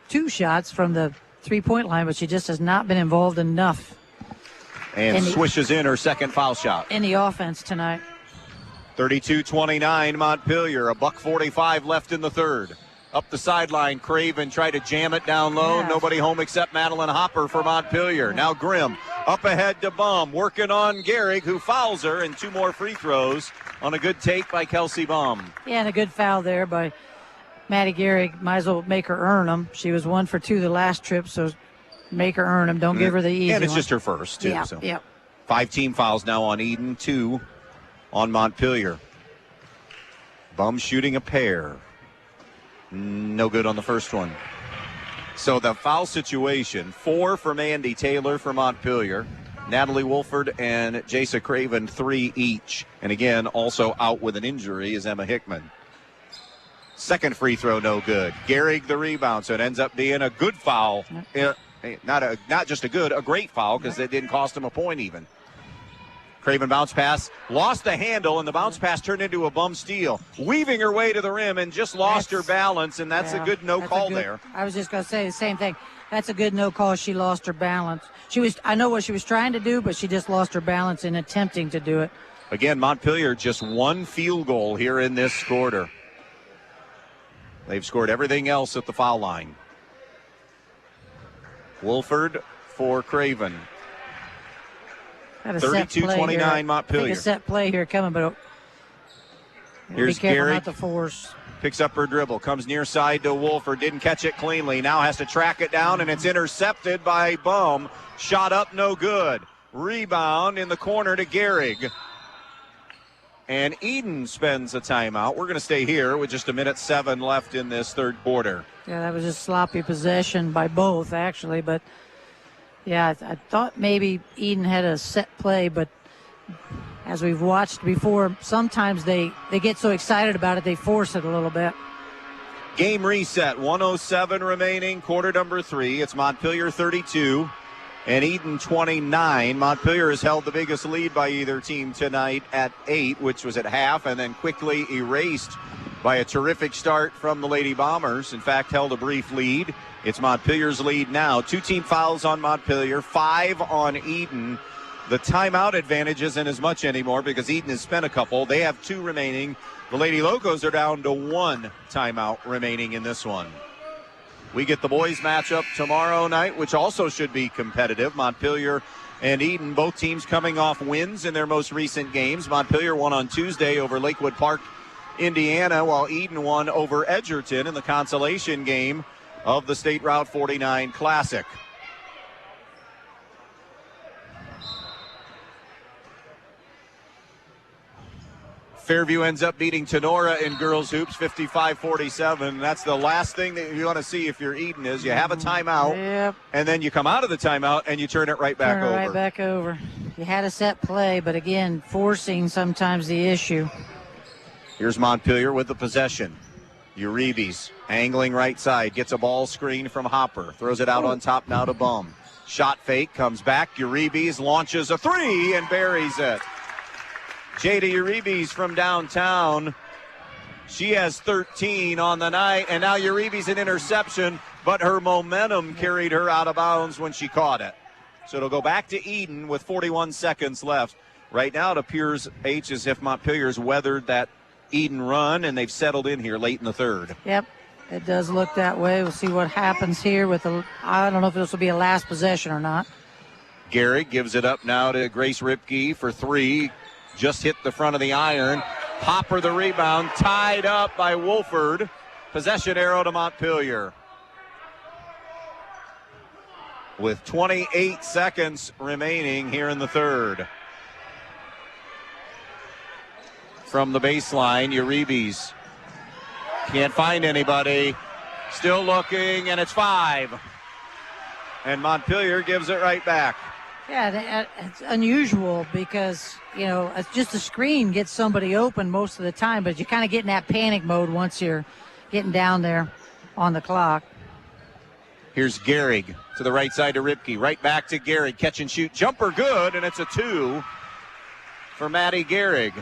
2 shots from the three-point line, but she just has not been involved enough. And swishes in her second foul shot. In the offense tonight. 32-29 Montpelier. $1:45 left in the third. Up the sideline, Craven tried to jam it down low. Nobody home except Madeline Hopper for Montpelier. Now Grimm up ahead to Bum, working on Gehrig, who fouls her, and 2 more free throws on a good take by Kelsey Bum. Yeah, and a good foul there by Maddie Gehrig. Might as well make her earn them. She was 1 for 2 the last trip, so make her earn them. Don't give her the easy And it's one. just her first, too. Yeah, So. yeah. 5 team fouls now on Edon, 2 on Montpelier. Bum shooting a pair. No good on the first one. So the foul situation, 4 for Mandy Taylor for Montpelier. Natalie Wolford and Jasa Craven, 3 each. And again, also out with an injury is Emma Hickman. Second free throw, no good. Gehrig the rebound, so it ends up being a good foul. Not just a great foul, because it didn't cost him a point even. Craven bounce pass, lost the handle, and the bounce pass turned into a bum steal. Weaving her way to the rim and just lost her balance, and that's a good no call there. I was just going to say the same thing. That's a good no call. She lost her balance. I know what she was trying to do, but she just lost her balance in attempting to do it. Again, Montpelier just 1 field goal here in this quarter. They've scored everything else at the foul line. Wolford for Craven. 32-29 Montpelier. I think a set play here coming, but here's be careful Gehrig. not to force. Picks up her dribble, comes near side to Wolford, didn't catch it cleanly. Now has to track it down, and it's intercepted by Bum. Shot up, no good. Rebound in the corner to Gehrig. And Edon spends a timeout. We're going to stay here with just 1:07 left in this third quarter. Yeah, that was just sloppy possession by both, actually, but yeah, I thought maybe Edon had a set play, but as we've watched before, sometimes they get so excited about it, they force it a little bit. Game reset, 1:07 remaining, quarter number 3. It's Montpelier 32 and Edon 29. Montpelier has held the biggest lead by either team tonight at 8, which was at half, and then quickly erased by a terrific start from the Lady Bombers. In fact, held a brief lead. It's Montpelier's lead now. 2 team fouls on Montpelier, 5 on Edon. The timeout advantage isn't as much anymore because Edon has spent a couple. They have 2 remaining. The Lady Locos are down to 1 timeout remaining in this one. We get the boys matchup tomorrow night, which also should be competitive. Montpelier and Edon, both teams coming off wins in their most recent games. Montpelier won on Tuesday over Lakewood Park, Indiana, while Edon won over Edgerton in the consolation game of the State Route 49 Classic. Fairview ends up beating Tenora in girls hoops 55-47. That's the last thing that you want to see if you're Edon is you have a timeout, and then you come out of the timeout and you turn it right back over. Right back over. You had a set play, but again, forcing sometimes the issue. Here's Montpelier with the possession. Uribe's angling right side, gets a ball screen from Hopper, throws it out on top now to Bum. Shot fake, comes back. Uribe's launches a 3 and buries it. Jada Uribe's from downtown. She has 13 on the night, and now Uribe's an interception, but her momentum carried her out of bounds when she caught it. So it'll go back to Edon with 41 seconds left. Right now it appears, H, as if Montpelier's weathered that Edon run, and they've settled in here late in the third. Yep, it does look that way. We'll see what happens here with I don't know if this will be a last possession or not. Gehrig gives it up now to Grace Ripke for 3. Just hit the front of the iron. Hopper the rebound, tied up by Wolford. Possession arrow to Montpelier. With 28 seconds remaining here in the third. From the baseline, Uribe's can't find anybody. Still looking, and it's 5. And Montpelier gives it right back. Yeah, it's unusual because, it's just a screen gets somebody open most of the time, but you kind of get in that panic mode once you're getting down there on the clock. Here's Gehrig to the right side to Ripke. Right back to Gehrig. Catch and shoot. Jumper good, and it's a 2 for Maddie Gehrig.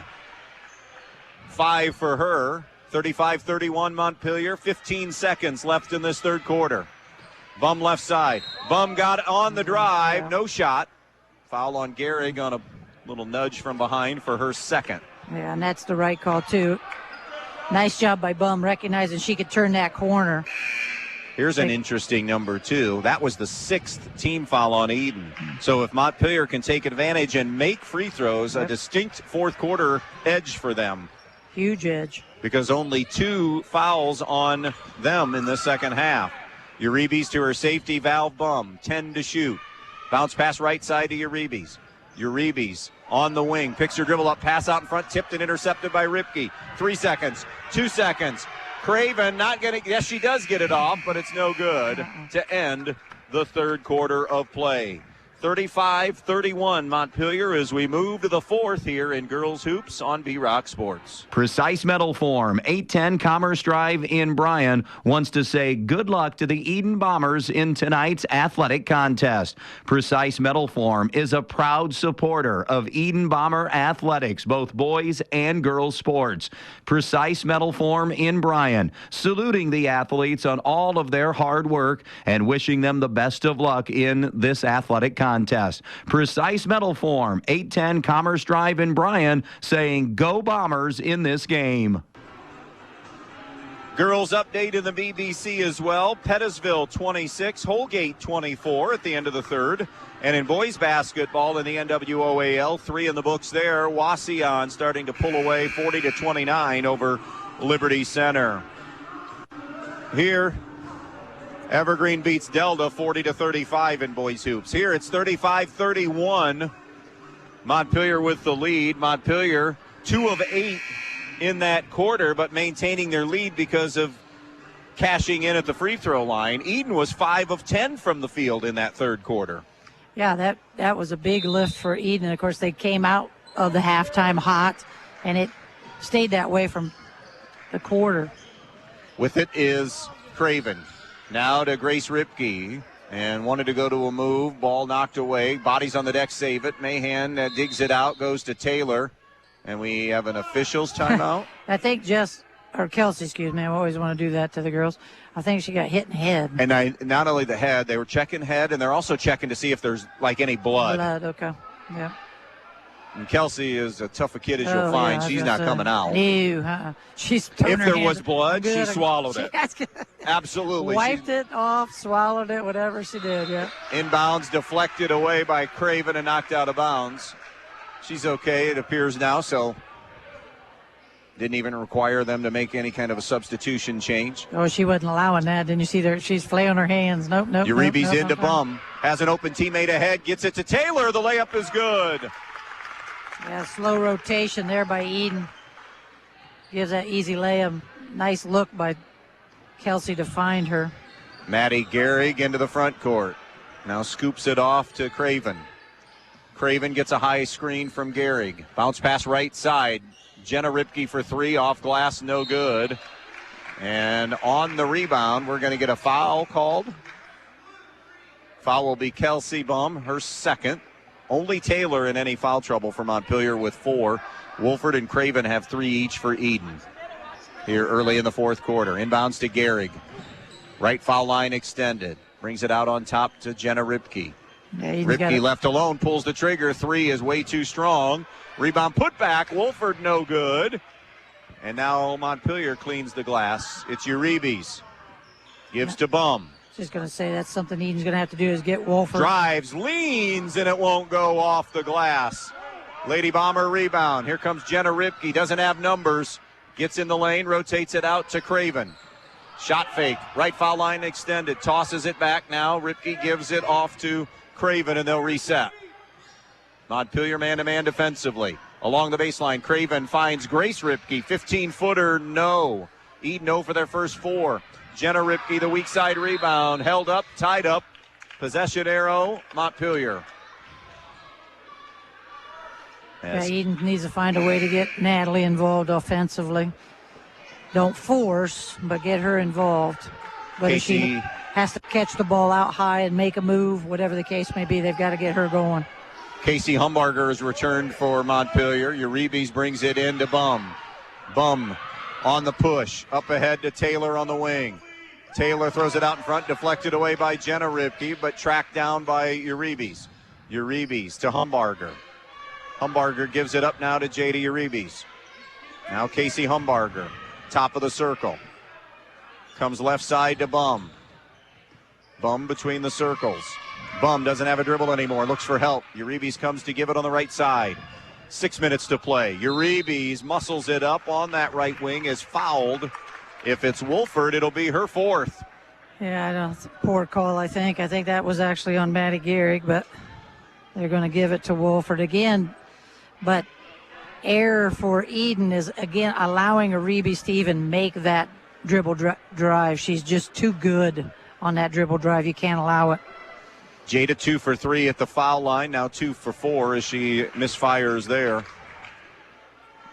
5 for her. 35-31 Montpelier. 15 seconds left in this third quarter. Bum left side. Bum got on the drive. No shot. Foul on Gehrig on a little nudge from behind for her second. Yeah, and that's the right call, too. Nice job by Bum recognizing she could turn that corner. Here's an interesting number, too. That was the 6th team foul on Edon. So if Montpelier can take advantage and make free throws, a distinct fourth quarter edge for them. Huge edge. Because only 2 fouls on them in the second half. Uribe's to her safety valve. Bum, 10 to shoot. Bounce pass right side to Uribe's. Uribe's on the wing, picks her dribble up, pass out in front, tipped and intercepted by Ripke. 3 seconds, 2 seconds. Craven not getting, yes, she does get it off, but it's no good to end the third quarter of play. 35-31 Montpelier as we move to the fourth here in girls hoops on B-Rock Sports. Precise Metal Form, 810 Commerce Drive in Bryan, wants to say good luck to the Edon Bombers in tonight's athletic contest. Precise Metal Form is a proud supporter of Edon Bomber athletics, both boys and girls sports. Precise Metal Form in Bryan, saluting the athletes on all of their hard work and wishing them the best of luck in this athletic contest. Precise Metal Form, 810 Commerce Drive in Bryan, saying go Bombers in this game. Girls update in the BBC as well. Pettisville 26, Holgate 24 at the end of the third. And in boys basketball in the NWOAL, 3 in the books there. Wauseon starting to pull away 40-29 over Liberty Center. Here, Evergreen beats Delta 40-35 in boys hoops. Here it's 35-31. Montpelier with the lead. Montpelier 2 of 8 in that quarter, but maintaining their lead because of cashing in at the free throw line. Edon was 5 of 10 from the field in that third quarter. Yeah, that was a big lift for Edon. Of course, they came out of the halftime hot, and it stayed that way from the quarter. With it is Craven. Now to Grace Ripke, and wanted to go to a move. Ball knocked away. Bodies on the deck save it. Mahan digs it out, goes to Taylor. And we have an official's timeout. I think Kelsey, excuse me. I always want to do that to the girls. I think she got hit in the head. And not only the head, they were checking head, and they're also checking to see if there's like any blood. Blood, okay. Yeah. And Kelsey is a tough a kid as you'll find. She's not coming out. No, she's if there was blood, she swallowed it. Absolutely. Wiped it off, swallowed it, whatever she did, yeah. Inbounds deflected away by Craven and knocked out of bounds. She's okay, it appears now, so didn't even require them to make any kind of a substitution change. Oh, she wasn't allowing that. Didn't you see there? She's flailing her hands. Nope. Uribe's into Bum. Has an open teammate ahead. Gets it to Taylor. The layup is good. Yeah, slow rotation there by Edon. Gives that easy layup. Nice look by Kelsey to find her. Maddie Gehrig into the front court. Now scoops it off to Craven. Craven gets a high screen from Gehrig. Bounce pass right side. Jenna Ripke for 3, off glass, no good. And on the rebound, we're going to get a foul called. Foul will be Kelsey Bum, her second. Only Taylor in any foul trouble for Montpelier with 4. Wolford and Craven have 3 each for Edon. Here early in the fourth quarter. Inbounds to Gehrig. Right foul line extended. Brings it out on top to Jenna Ripke. Yeah, Ripke left alone, pulls the trigger. 3 is way too strong. Rebound put back. Wolford no good. And now Montpelier cleans the glass. It's Uribe's. Gives to Bum. Just going to say that's something Edon's going to have to do is get Wolford. Drives, leans, and it won't go off the glass. Lady Bomber rebound. Here comes Jenna Ripke. Doesn't have numbers. Gets in the lane, rotates it out to Craven. Shot fake. Right foul line extended. Tosses it back now. Ripke gives it off to Craven, and they'll reset. Montpelier man-to-man defensively. Along the baseline, Craven finds Grace Ripke. 15-footer, no. Edon no for their first 4. Jenna Ripke, the weak side rebound. Held up, tied up. Possession arrow, Montpelier. Yeah, Edon needs to find a way to get Natalie involved offensively. Don't force, but get her involved. But if she has to catch the ball out high and make a move, whatever the case may be, they've got to get her going. Casey Humbarger has returned for Montpelier. Uribe's brings it in to Bum. Bum on the push. Up ahead to Taylor on the wing. Taylor throws it out in front, deflected away by Jenna Ripke, but tracked down by Uribe's. Uribe's to Humbarger. Humbarger gives it up now to Jada Uribe's. Now Casey Humbarger, top of the circle. Comes left side to Bum. Bum between the circles. Bum doesn't have a dribble anymore. Looks for help. Uribe comes to give it on the right side. 6 minutes to play. Uribe muscles it up on that right wing, is fouled. If it's Wolford, it'll be her fourth. Yeah, I know. It's a poor call, I think. I think that was actually on Maddie Gehrig, but they're going to give it to Wolford again. But error for Edon is, again, allowing Uribe Steven make that dribble drive. She's just too good on that dribble drive. You can't allow it. Jada 2 for 3 at the foul line. Now 2 for 4 as she misfires there.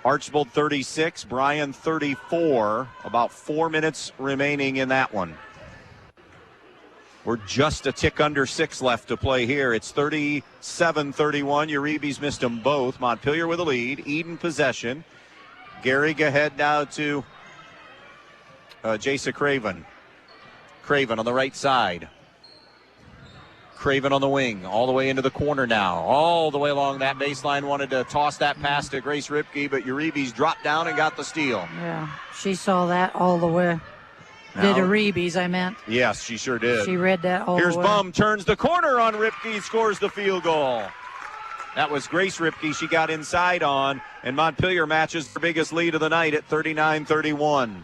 Archbold 36, Bryan 34. About 4 minutes remaining in that one. We're just a tick under 6 left to play here. It's 37-31. Uribe's missed them both. Montpelier with a lead. Edon possession. Gehrig ahead now to Jasa Craven. Craven on the right side. Craven on the wing, all the way into the corner now. All the way along that baseline, wanted to toss that pass to Grace Ripke, but Uribe's dropped down and got the steal. Yeah, she saw that all the way. Did Uribe's, I meant. Yes, she sure did. She read that all Here's the way. Bum, turns the corner on Ripke, scores the field goal. That was Grace Ripke. She got inside on, and Montpelier matches their biggest lead of the night at 39-31.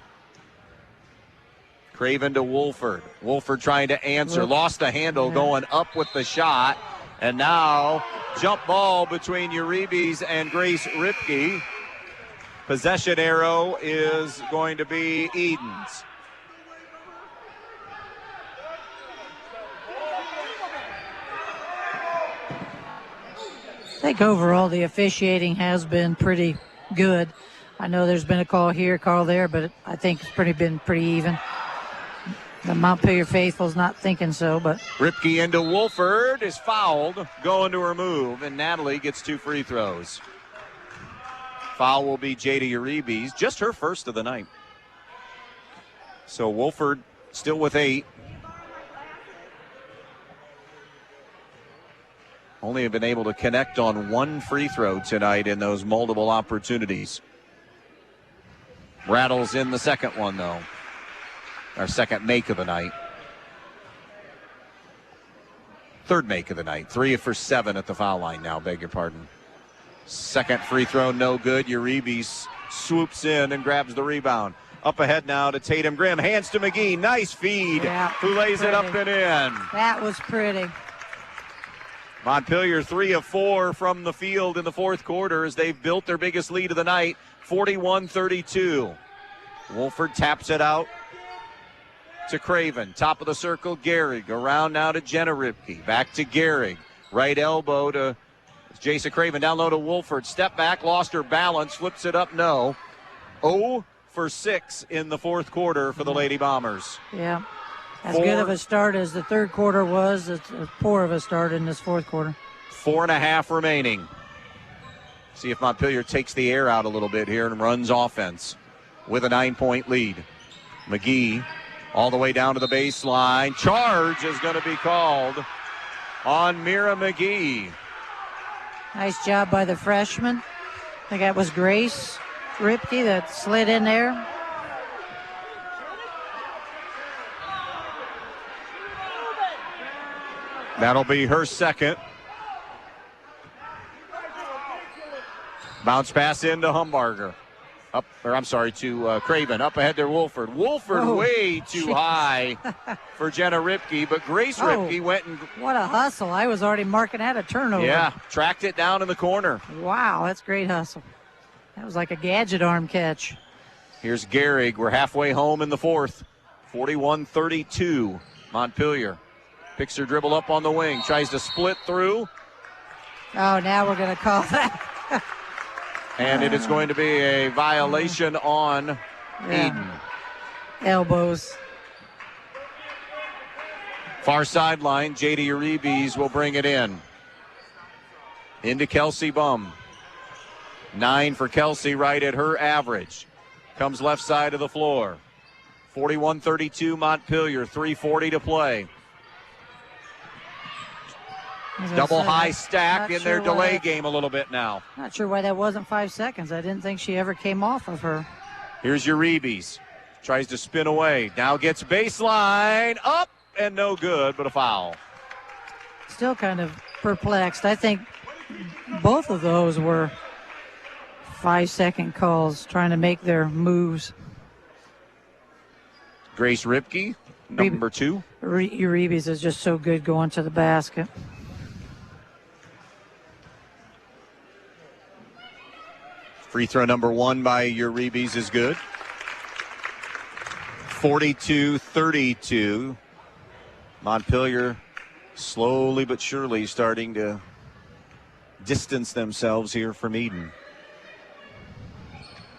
Craven to Wolford. Wolford trying to answer. Lost the handle, going up with the shot. And now, jump ball between Uribe's and Grace Ripke. Possession arrow is going to be Edon's. I think overall the officiating has been pretty good. I know there's been a call here, call there, but I think it's been pretty even. The Montpelier faithful's not thinking so, but Ripke into Wolford is fouled, going to her move, and Natalie gets 2 free throws. Foul will be Jada Uribe's, just her first of the night. So Wolford still with 8. Only have been able to connect on 1 free throw tonight in those multiple opportunities. Rattles in the second one, though. Our second make of the night. Third make of the night. 3 for 7 at the foul line now, beg your pardon. Second free throw, no good. Uribe swoops in and grabs the rebound. Up ahead now to Tatum Grimm. Hands to McGee. Nice feed. Yeah, who lays it up and in. That was pretty. Montpelier 3 of 4 from the field in the fourth quarter as they've built their biggest lead of the night, 41-32. Wolford taps it out to Craven. Top of the circle, Gehrig. Around now to Jenna Ripke. Back to Gehrig. Right elbow to Jasa Craven. Down low to Wolford. Step back, lost her balance, flips it up, no. 0 for 6 in the fourth quarter for the Lady Bombers. Yeah. As good of a start as the third quarter was, it's as poor of a start in this fourth quarter. 4.5 remaining. See if Montpelier takes the air out a little bit here and runs offense with a 9-point lead. McGee all the way down to the baseline. Charge is going to be called on Mira McGee. Nice job by the freshman. I think that was Grace Ripke that slid in there. That'll be her second. Bounce pass into Humbarger. To Craven. Up ahead there, Wolford. Wolford way too high for Jenna Ripke, but Grace Ripke went and... What a hustle. I was already marking that a turnover. Yeah, tracked it down in the corner. Wow, that's great hustle. That was like a gadget arm catch. Here's Gehrig. We're halfway home in the fourth. 41-32, Montpelier. Picks her dribble up on the wing. Tries to split through. Oh, now we're going to call that. And it is going to be a violation on Edon. Elbows. Far sideline, Jada Uribe will bring it in. Into Kelsey Bum. 9 for Kelsey, right at her average. Comes left side of the floor. 41-32 Montpelier, 3:40 to play. Double high stack in their delay game a little bit now. Not sure why that wasn't 5 seconds. I didn't think she ever came off of her. Here's Uribe. Tries to spin away. Now gets baseline. Up and no good, but a foul. Still kind of perplexed. I think both of those were 5-second calls trying to make their moves. Grace Ripke, number 2. Uribe's is just so good going to the basket. Free throw number 1 by Uribe's is good. 42-32. Montpelier slowly but surely starting to distance themselves here from Edon.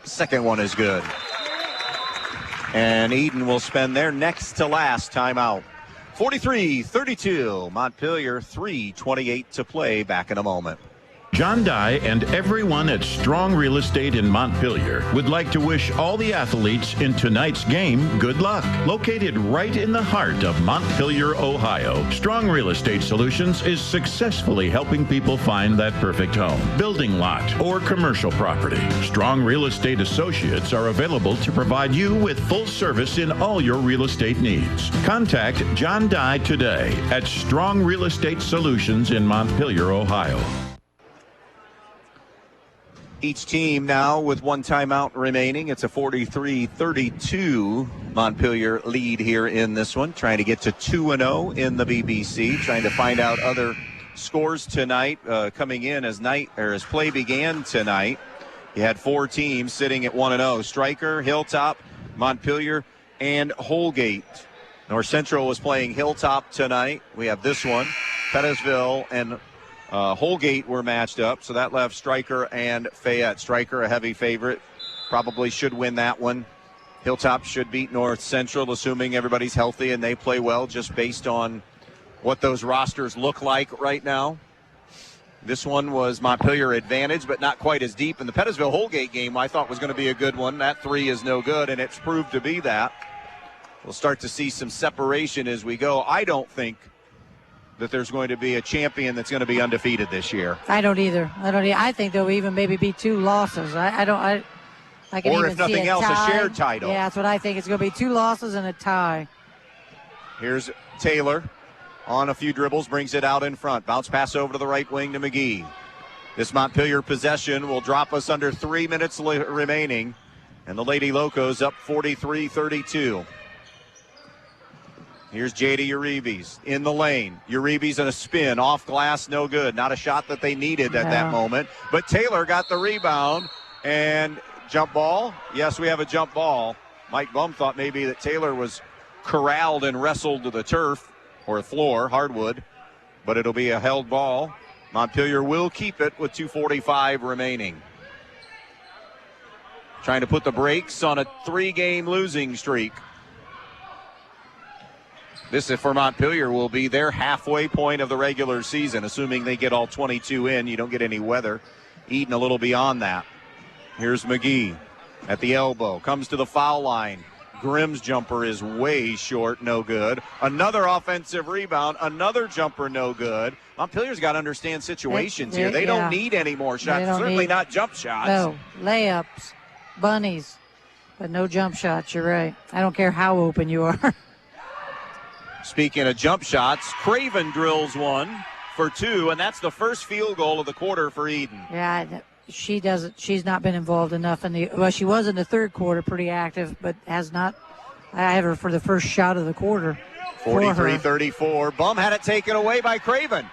Second one is good. And Edon will spend their next to last timeout. 43-32. Montpelier, 3:28 to play. Back in a moment. John Dye and everyone at Strong Real Estate in Montpelier would like to wish all the athletes in tonight's game good luck. Located right in the heart of Montpelier, Ohio, Strong Real Estate Solutions is successfully helping people find that perfect home, building lot, or commercial property. Strong Real Estate Associates are available to provide you with full service in all your real estate needs. Contact John Dye today at Strong Real Estate Solutions in Montpelier, Ohio. Each team now with one timeout remaining. It's a 43-32 Montpelier lead here in this one. Trying to get to 2-0 in the BBC. Trying to find out other scores tonight coming in as play began tonight. You had 4 teams sitting at 1-0. Stryker, Hilltop, Montpelier, and Holgate. North Central was playing Hilltop tonight. We have this one. Pettisville and Holgate were matched up, so that left Stryker and Fayette. Stryker, a heavy favorite, probably should win that one. Hilltop should beat North Central, assuming everybody's healthy and they play well, just based on what those rosters look like right now. This one was Montpelier advantage, but not quite as deep. And the Pettisville-Holgate game I thought was going to be a good one. That 3 is no good, and it's proved to be that. We'll start to see some separation as we go. I don't think that there's going to be a champion that's going to be undefeated this year. I don't either. I think there'll even maybe be 2 losses. I can or even if nothing see else, tie. a shared title. Yeah, that's what I think. It's going to be 2 losses and a tie. Here's Taylor on a few dribbles, brings it out in front. Bounce pass over to the right wing to McGee. This Montpelier possession will drop us under 3 minutes remaining. And the Lady Locos up 43-32. Here's Jada Uribe in the lane. Uribe's in a spin, off glass, no good. Not a shot that they needed at that moment. But Taylor got the rebound and jump ball. Yes, we have a jump ball. Mike Bum thought maybe that Taylor was corralled and wrestled to the turf or floor, hardwood, but it'll be a held ball. Montpelier will keep it with 2:45 remaining. Trying to put the brakes on a 3-game losing streak. This, for Montpelier, will be their halfway point of the regular season, assuming they get all 22 in. You don't get any weather. Edon a little beyond that. Here's McGee at the elbow. Comes to the foul line. Grimm's jumper is way short, no good. Another offensive rebound. Another jumper, no good. Montpelier's got to understand situations here. They don't need any more shots. Certainly not jump shots. No, layups, bunnies, but no jump shots. You're right. I don't care how open you are. Speaking of jump shots, Craven drills one for 2, and that's the first field goal of the quarter for Edon. Yeah, she doesn't. She's not been involved enough in the. Well, she was in the third quarter, pretty active, but has not. I have her for the first shot of the quarter. 43-34. Bum had it taken away by Craven.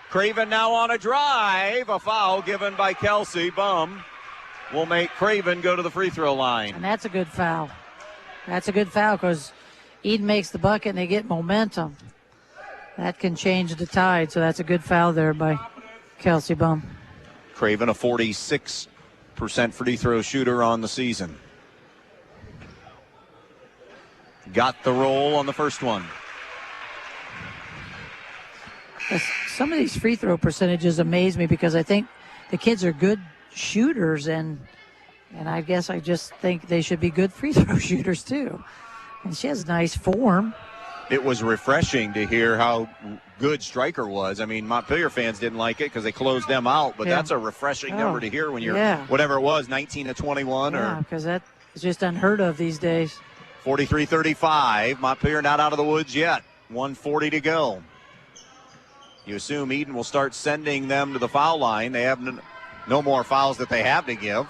Craven now on a drive. A foul given by Kelsey. Bum will make Craven go to the free throw line. And that's a good foul. That's a good foul because Edon makes the bucket and they get momentum. That can change the tide, so that's a good foul there by Kelsey Bum. Craven, a 46% free throw shooter on the season. Got the roll on the first one. Some of these free throw percentages amaze me because I think the kids are good shooters, and I guess I just think they should be good free throw shooters too. And she has nice form. It was refreshing to hear how good Stryker was. I mean, Montpelier fans didn't like it because they closed them out, but that's a refreshing number to hear when you're, whatever it was, 19 to 21. Yeah, because that is just unheard of these days. 43-35. Montpelier not out of the woods yet. 1:40 to go. You assume Edon will start sending them to the foul line. They have no more fouls that they have to give.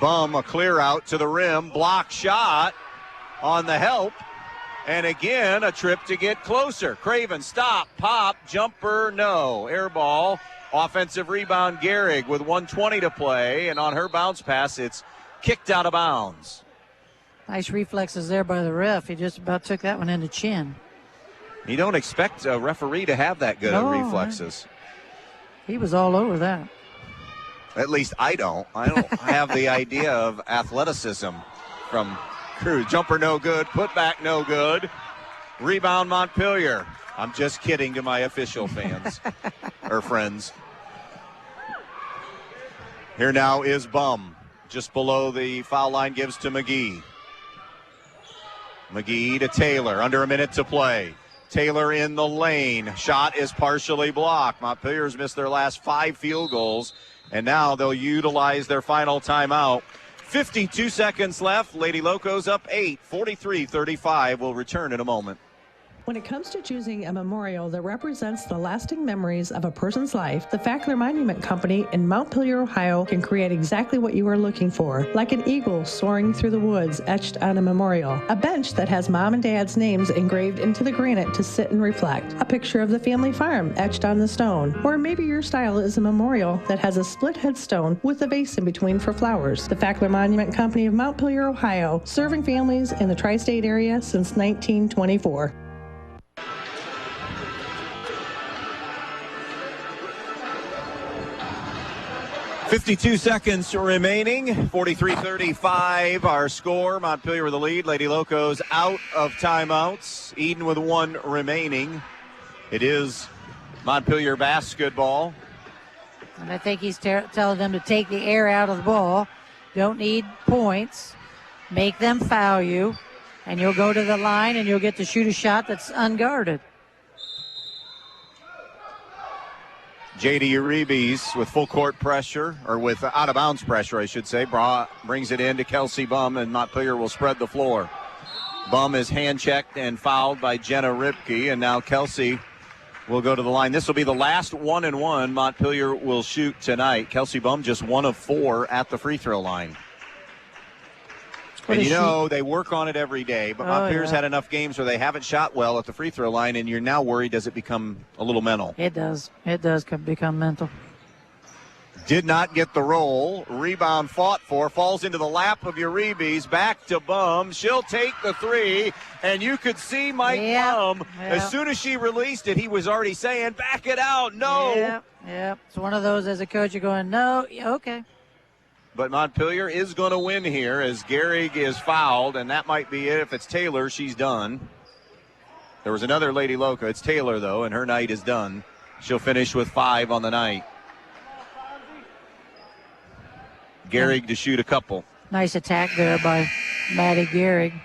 Bum, a clear out to the rim. Block shot on the help. And again, a trip to get closer. Craven, stop, pop, jumper, no. Air ball, offensive rebound, Gehrig with 1:20 to play. And on her bounce pass, it's kicked out of bounds. Nice reflexes there by the ref. He just about took that one in the chin. You don't expect a referee to have that good of reflexes. He was all over that. At least I don't. I don't have the idea of athleticism from Cruz. Jumper no good, put back no good. Rebound Montpelier. I'm just kidding to my official fans or friends. Here now is Bum. Just below the foul line, gives to McGee. McGee to Taylor, under a minute to play. Taylor in the lane. Shot is partially blocked. Montpelier's missed their last 5 field goals, and now they'll utilize their final timeout. 52 seconds left. Lady Locos up 8, 43-35. We'll return in a moment. When it comes to choosing a memorial that represents the lasting memories of a person's life, the Fackler Monument Company in Montpelier, Ohio can create exactly what you are looking for, like an eagle soaring through the woods etched on a memorial, a bench that has mom and dad's names engraved into the granite to sit and reflect, a picture of the family farm etched on the stone, or maybe your style is a memorial that has a split headstone with a vase in between for flowers. The Fackler Monument Company of Montpelier, Ohio, serving families in the tri-state area since 1924. 52 seconds remaining. 43-35 our score. Montpelier with the lead. Lady Locos out of timeouts. Edon with 1 remaining. It is Montpelier basketball. And I think he's telling them to take the air out of the ball. Don't need points. Make them foul you. And you'll go to the line and you'll get to shoot a shot that's unguarded. J.D. Uribe's with full court pressure, or with out of bounds pressure, I should say. Brings it in to Kelsey Bum, and Montpelier will spread the floor. Bum is hand checked and fouled by Jenna Ripke, and now Kelsey will go to the line. This will be the last 1-and-1 Montpelier will shoot tonight. Kelsey Bum just 1 of 4 at the free throw line. And you know, they work on it every day, but Montpelier's had enough games where they haven't shot well at the free throw line, and you're now worried, does it become a little mental? It does. It does become mental. Did not get the roll. Rebound fought for. Falls into the lap of Uribe's. Back to Bum. She'll take the 3, and you could see Mike Bum. As soon as she released it, he was already saying, back it out. No. Yeah. It's one of those as a coach, you're going, no, okay. But Montpelier is going to win here as Gehrig is fouled, and that might be it. If it's Taylor, she's done. There was another Lady Loca. It's Taylor, though, and her night is done. She'll finish with 5 on the night. Gehrig to shoot a couple. Nice attack there by Maddie Gehrig.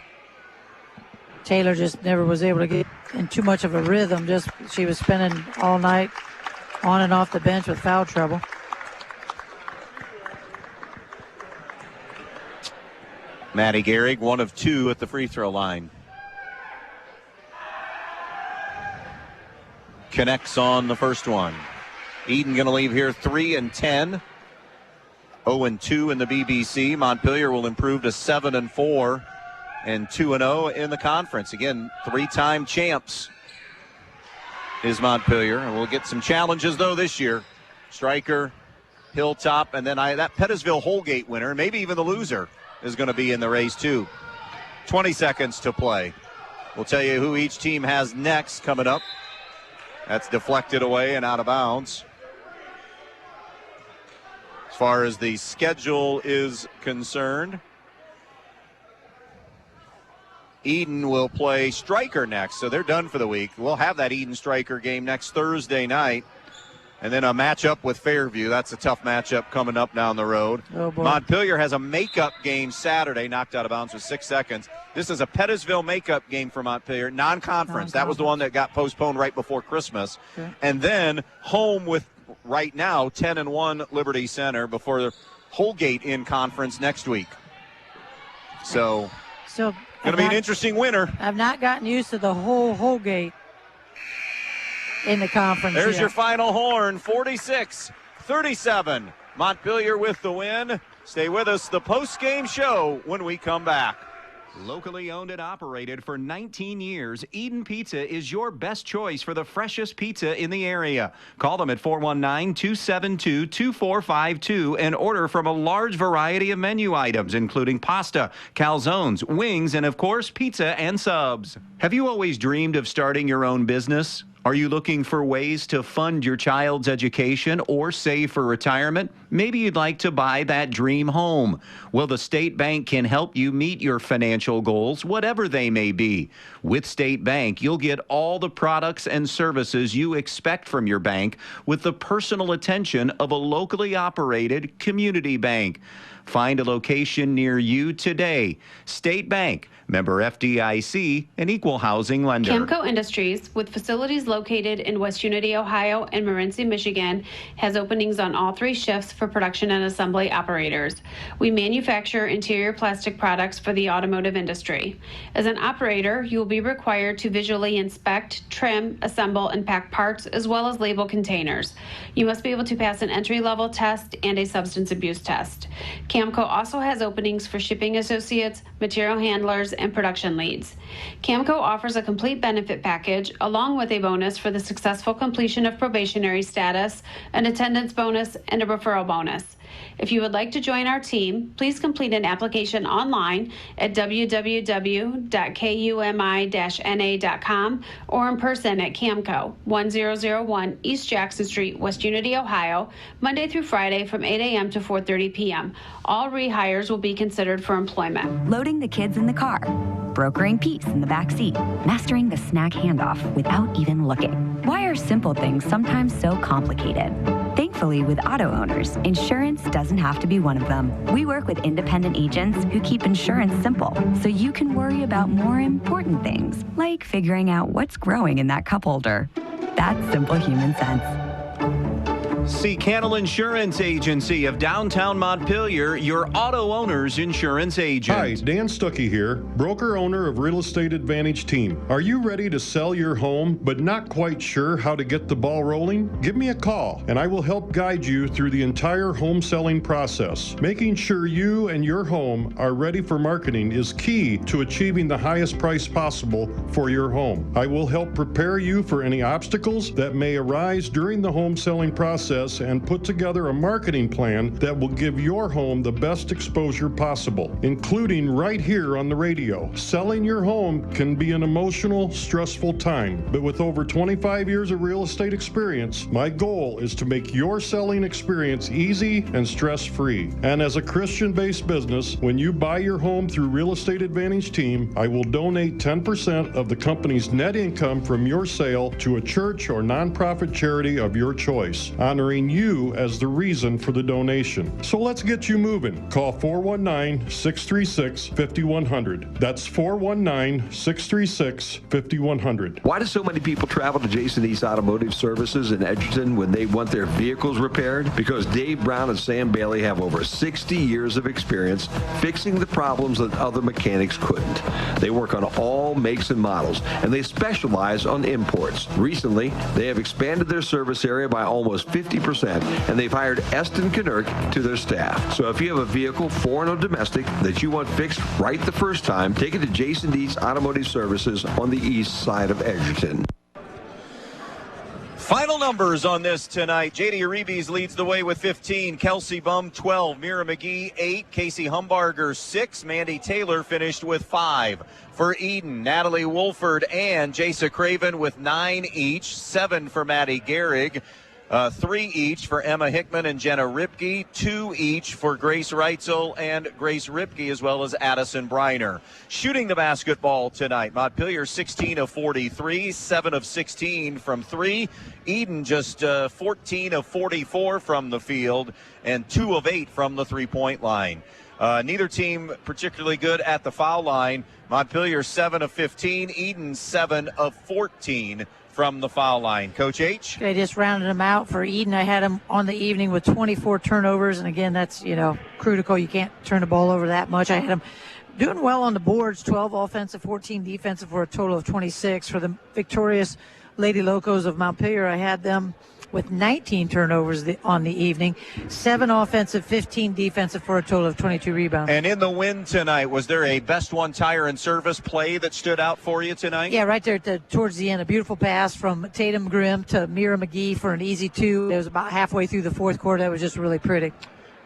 Taylor just never was able to get in too much of a rhythm. Just she was spending all night on and off the bench with foul trouble. Maddie Gehrig, 1 of 2 at the free throw line. Connects on the first one. Edon going to leave here 3-10. 0-2 in the BBC. Montpelier will improve to 7-4 and 2-0 in the conference. Again, 3-time champs is Montpelier. And we'll get some challenges, though, this year. Stryker, Hilltop, and then that Pettisville-Holgate winner, maybe even the loser, is going to be in the race too. 20 seconds to play. We'll tell you who each team has next coming up. That's deflected away and out of bounds. As far as the schedule is concerned, Edon will play Stryker next, so they're done for the week. We'll have that Edon Stryker game next Thursday night And then a matchup with Fairview. That's a tough matchup coming up down the road. Oh, boy. Montpelier has a makeup game Saturday, knocked out of bounds with 6 seconds. This is a Pettisville makeup game for Montpelier, non-conference. That was the one that got postponed right before Christmas. Okay. And then home with, right now, 10-1 Liberty Center before Holgate in conference next week. So going to be an interesting winter. I've not gotten used to the whole Holgate in the conference. There's your final horn, 46-37. Montpelier with the win. Stay with us, the post-game show when we come back. Locally owned and operated for 19 years, Edon Pizza is your best choice for the freshest pizza in the area. Call them at 419-272-2452 and order from a large variety of menu items, including pasta, calzones, wings, and of course, pizza and subs. Have you always dreamed of starting your own business? Are you looking for ways to fund your child's education or save for retirement? Maybe you'd like to buy that dream home. Well, the State Bank can help you meet your financial goals, whatever they may be. With State Bank, you'll get all the products and services you expect from your bank with the personal attention of a locally operated community bank. Find a location near you today. State Bank, member FDIC, an equal housing lender. Camco Industries, with facilities located in West Unity, Ohio and Montpelier, Michigan, has openings on all 3 shifts for production and assembly operators. We manufacture interior plastic products for the automotive industry. As an operator, you will be required to visually inspect, trim, assemble, and pack parts, as well as label containers. You must be able to pass an entry-level test and a substance abuse test. Camco also has openings for shipping associates, material handlers, and production leads. Camco offers a complete benefit package along with a bonus for the successful completion of probationary status, an attendance bonus, and a referral bonus. If you would like to join our team, please complete an application online at www.kumi-na.com or in person at Camco, 1001 East Jackson Street, West Unity, Ohio, Monday through Friday from 8 a.m. to 4:30 p.m. All rehires will be considered for employment. Loading the kids in the car, brokering peace in the back seat, mastering the snack handoff without even looking. Why are simple things sometimes so complicated? Thankfully, with auto owners, insurance doesn't have to be one of them. We work with independent agents who keep insurance simple, so you can worry about more important things, like figuring out what's growing in that cup holder. That's simple human sense. See Cannell Insurance Agency of downtown Montpelier, your auto owner's insurance agent. Hi, Dan Stuckey here, broker-owner of Real Estate Advantage Team. Are you ready to sell your home but not quite sure how to get the ball rolling? Give me a call and I will help guide you through the entire home selling process. Making sure you and your home are ready for marketing is key to achieving the highest price possible for your home. I will help prepare you for any obstacles that may arise during the home selling process and put together a marketing plan that will give your home the best exposure possible, including right here on the radio. Selling your home can be an emotional, stressful time, but with over 25 years of real estate experience, my goal is to make your selling experience easy and stress-free. And as a Christian-based business, when you buy your home through Real Estate Advantage Team, I will donate 10% of the company's net income from your sale to a church or nonprofit charity of your choice, honoring you as the reason for the donation. So let's get you moving. Call 419-636-5100. That's 419-636-5100. Why do so many people travel to Jason East Automotive Services in Edgerton when they want their vehicles repaired? Because Dave Brown and Sam Bailey have over 60 years of experience fixing the problems that other mechanics couldn't. They work on all makes and models, and they specialize on imports. Recently, they have expanded their service area by almost 50%, and they've hired Eston Knurk to their staff. So if you have a vehicle, foreign or domestic, that you want fixed right the first time, take it to Jason Deets Automotive Services on the east side of Edgerton. Final numbers on this tonight. J.D. Uribe leads the way with 15. Kelsey Bum, 12. Mira McGee, 8. Casey Humbarger, 6. Mandy Taylor finished with 5. For Edon, Natalie Wolford and Jasa Craven with 9 each. 7 for Maddie Gehrig. 3 each for Emma Hickman and Jenna Ripke, 2 each for Grace Reitzel and Grace Ripke, as well as Addison Briner. Shooting the basketball tonight, Montpelier 16 of 43, 7 of 16 from 3. Edon just 14 of 44 from the field and 2 of 8 from the three-point line. Neither team particularly good at the foul line. Montpelier 7 of 15, Edon 7 of 14 from the foul line. Coach H? They just rounded them out for Edon. I had them on the evening with 24 turnovers, and again, that's, critical. You can't turn the ball over that much. I had them doing well on the boards, 12 offensive, 14 defensive, for a total of 26. For the victorious Lady Locos of Montpelier, I had them with 19 turnovers on the evening, 7 offensive, 15 defensive, for a total of 22 rebounds. And in the win tonight, was there a best one tire and service play that stood out for you tonight? Yeah, right there towards the end, a beautiful pass from Tatum Grimm to Mira McGee for an easy 2. It was about halfway through the fourth quarter. That was just really pretty.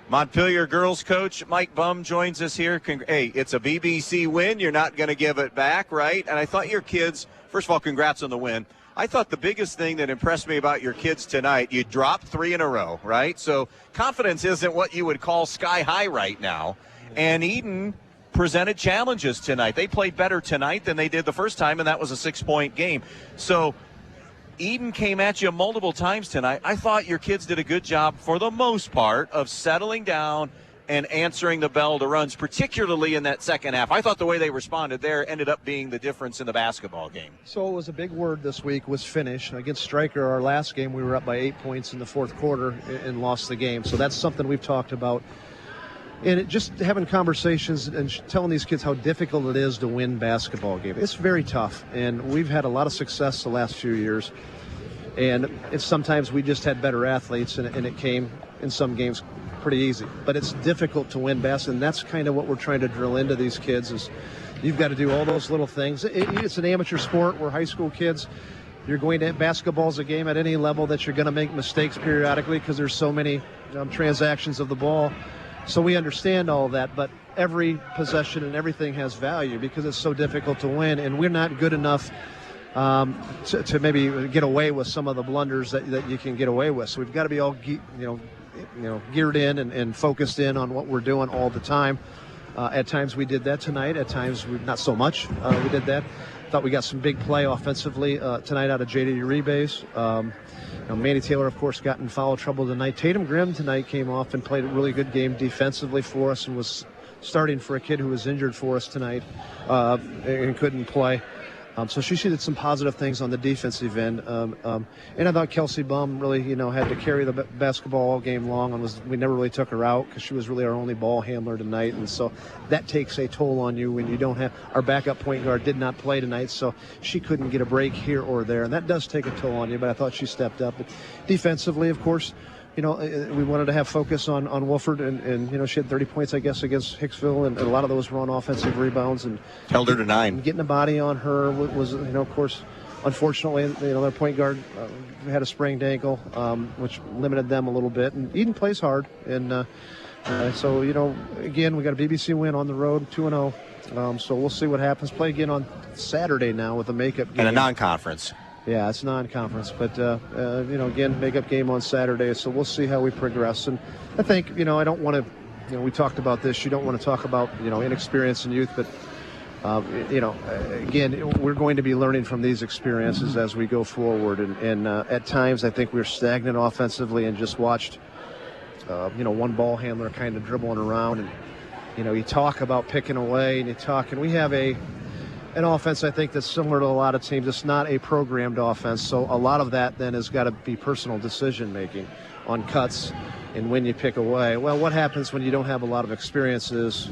Montpelier girls coach Mike Bum joins us here. Hey, it's a BBC win. You're not going to give it back, right? And I thought your kids, first of all, congrats on the win. I thought the biggest thing that impressed me about your kids tonight, you dropped 3 in a row, right? So confidence isn't what you would call sky high right now. And Edon presented challenges tonight. They played better tonight than they did the first time, and that was a 6-point game. So Edon came at you multiple times tonight. I thought your kids did a good job, for the most part, of settling down and answering the bell to runs, particularly in that second half. I thought the way they responded there ended up being the difference in the basketball game. So it was a big word this week, was finish. Against Stryker, our last game, we were up by 8 points in the fourth quarter and lost the game. So that's something we've talked about. And just having conversations and telling these kids how difficult it is to win basketball games. It's very tough, and we've had a lot of success the last few years. And sometimes we just had better athletes, and it came in some games pretty easy. But it's difficult to win basketball, and that's kind of what we're trying to drill into these kids is you've got to do all those little things. It's an amateur sport. We're high school kids. You're going to basketball's a game at any level that you're going to make mistakes periodically because there's so many transactions of the ball. So we understand all of that, but every possession and everything has value because it's so difficult to win, and we're not good enough to maybe get away with some of the blunders that you can get away with. So we've got to be all geared in and focused in on what we're doing all the time. At times we did that tonight. At times not so much. We did that. Thought we got some big play offensively tonight out of J.D. Uribe's. Manny Taylor, of course, got in foul trouble tonight. Tatum Grimm tonight came off and played a really good game defensively for us and was starting for a kid who was injured for us tonight and couldn't play. So she did some positive things on the defensive end. And I thought Kelsey Bum really, had to carry the basketball all game long. And we never really took her out because she was really our only ball handler tonight. And so that takes a toll on you when you don't have – our backup point guard did not play tonight, so she couldn't get a break here or there. And that does take a toll on you, but I thought she stepped up. But defensively, of course, we wanted to have focus on Wolford, and she had 30 points, I guess, against Hicksville, and a lot of those were on offensive rebounds. And held her to 9. Getting a body on her was, of course, unfortunately, their point guard had a sprained ankle, which limited them a little bit. And Edon plays hard, and so, again, we got a BBC win on the road, 2-0. So we'll see what happens. Play again on Saturday now with a makeup game. And a non-conference. Yeah, it's non-conference, but, again, makeup game on Saturday, so we'll see how we progress. And I think, I don't want to, we talked about this, you don't want to talk about, inexperience in youth, but, again, we're going to be learning from these experiences as we go forward. And at times, I think we're stagnant offensively and just watched, one ball handler kind of dribbling around. And, you talk about picking away, and we have an offense, I think, that's similar to a lot of teams. It's not a programmed offense, so a lot of that then has got to be personal decision-making on cuts and when you pick away. Well, what happens when you don't have a lot of experiences?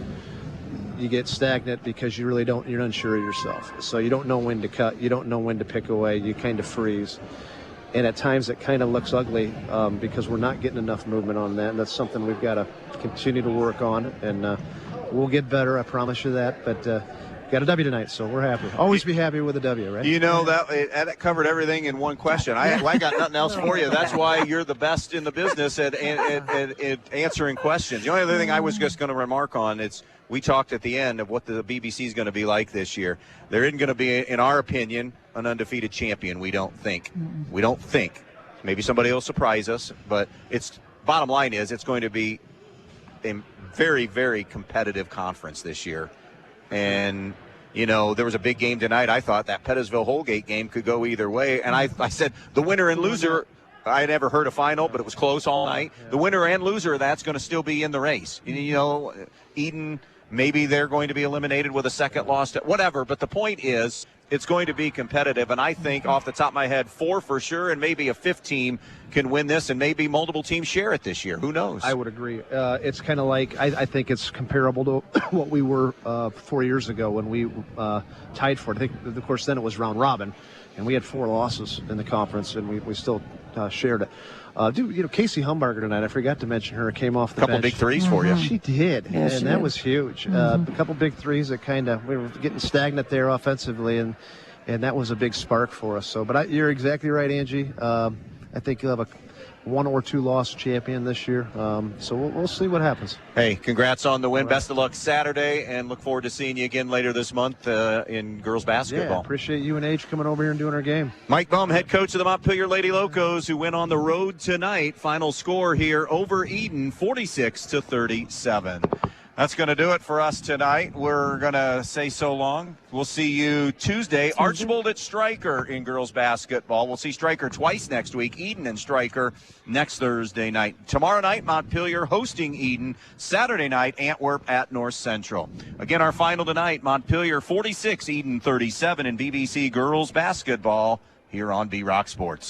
You get stagnant because you're unsure of yourself. So you don't know when to cut. You don't know when to pick away. You kind of freeze. And at times it kind of looks ugly because we're not getting enough movement on that, and that's something we've got to continue to work on. And we'll get better, I promise you that, but got a W tonight, so we're happy. Always be happy with a W, right? That covered everything in one question. I got nothing else for you. That's why you're the best in the business at answering questions. The only other thing I was just going to remark on, we talked at the end of what the BBC is going to be like this year. There isn't going to be, in our opinion, an undefeated champion. We don't think. We don't think. Maybe somebody will surprise us, but bottom line is it's going to be a very, very competitive conference this year. And, there was a big game tonight. I thought that Pettisville-Holgate game could go either way. And I said the winner and loser, I never heard a final, but it was close all night. The winner and loser, that's going to still be in the race. Edon, maybe they're going to be eliminated with a second loss, whatever. But the point is, it's going to be competitive. And I think off the top of my head, 4 for sure, and maybe a 5th team can win this, and maybe multiple teams share it this year. Who knows? I would agree. It's kind of like, I think it's comparable to what we were 4 years ago when we tied for it. I think, of course, then it was round robin, and we had 4 losses in the conference, and we still shared it. Casey Humbarger tonight, I forgot to mention her, came off the bench. A couple big threes for you. She did, Yeah, and that was huge. A couple big threes that we were getting stagnant there offensively, and that was a big spark for us. So, but you're exactly right, Angie. I think you'll have a 1 or 2 loss champion this year. So we'll see what happens. Hey, congrats on the win. Best of luck Saturday, and look forward to seeing you again later this month in girls basketball. Yeah, appreciate you and H coming over here and doing our game. Mike Baum, head coach of the Montpelier Lady Locos, who went on the road tonight. Final score here over Edon, 46-37. That's going to do it for us tonight. We're going to say so long. We'll see you Tuesday. Archibald at Stryker in girls basketball. We'll see Stryker twice next week. Edon and Stryker next Thursday night. Tomorrow night, Montpelier hosting Edon. Saturday night, Antwerp at North Central. Again, our final tonight, Montpelier 46, Edon 37 in BBC girls basketball here on B-Rock Sports.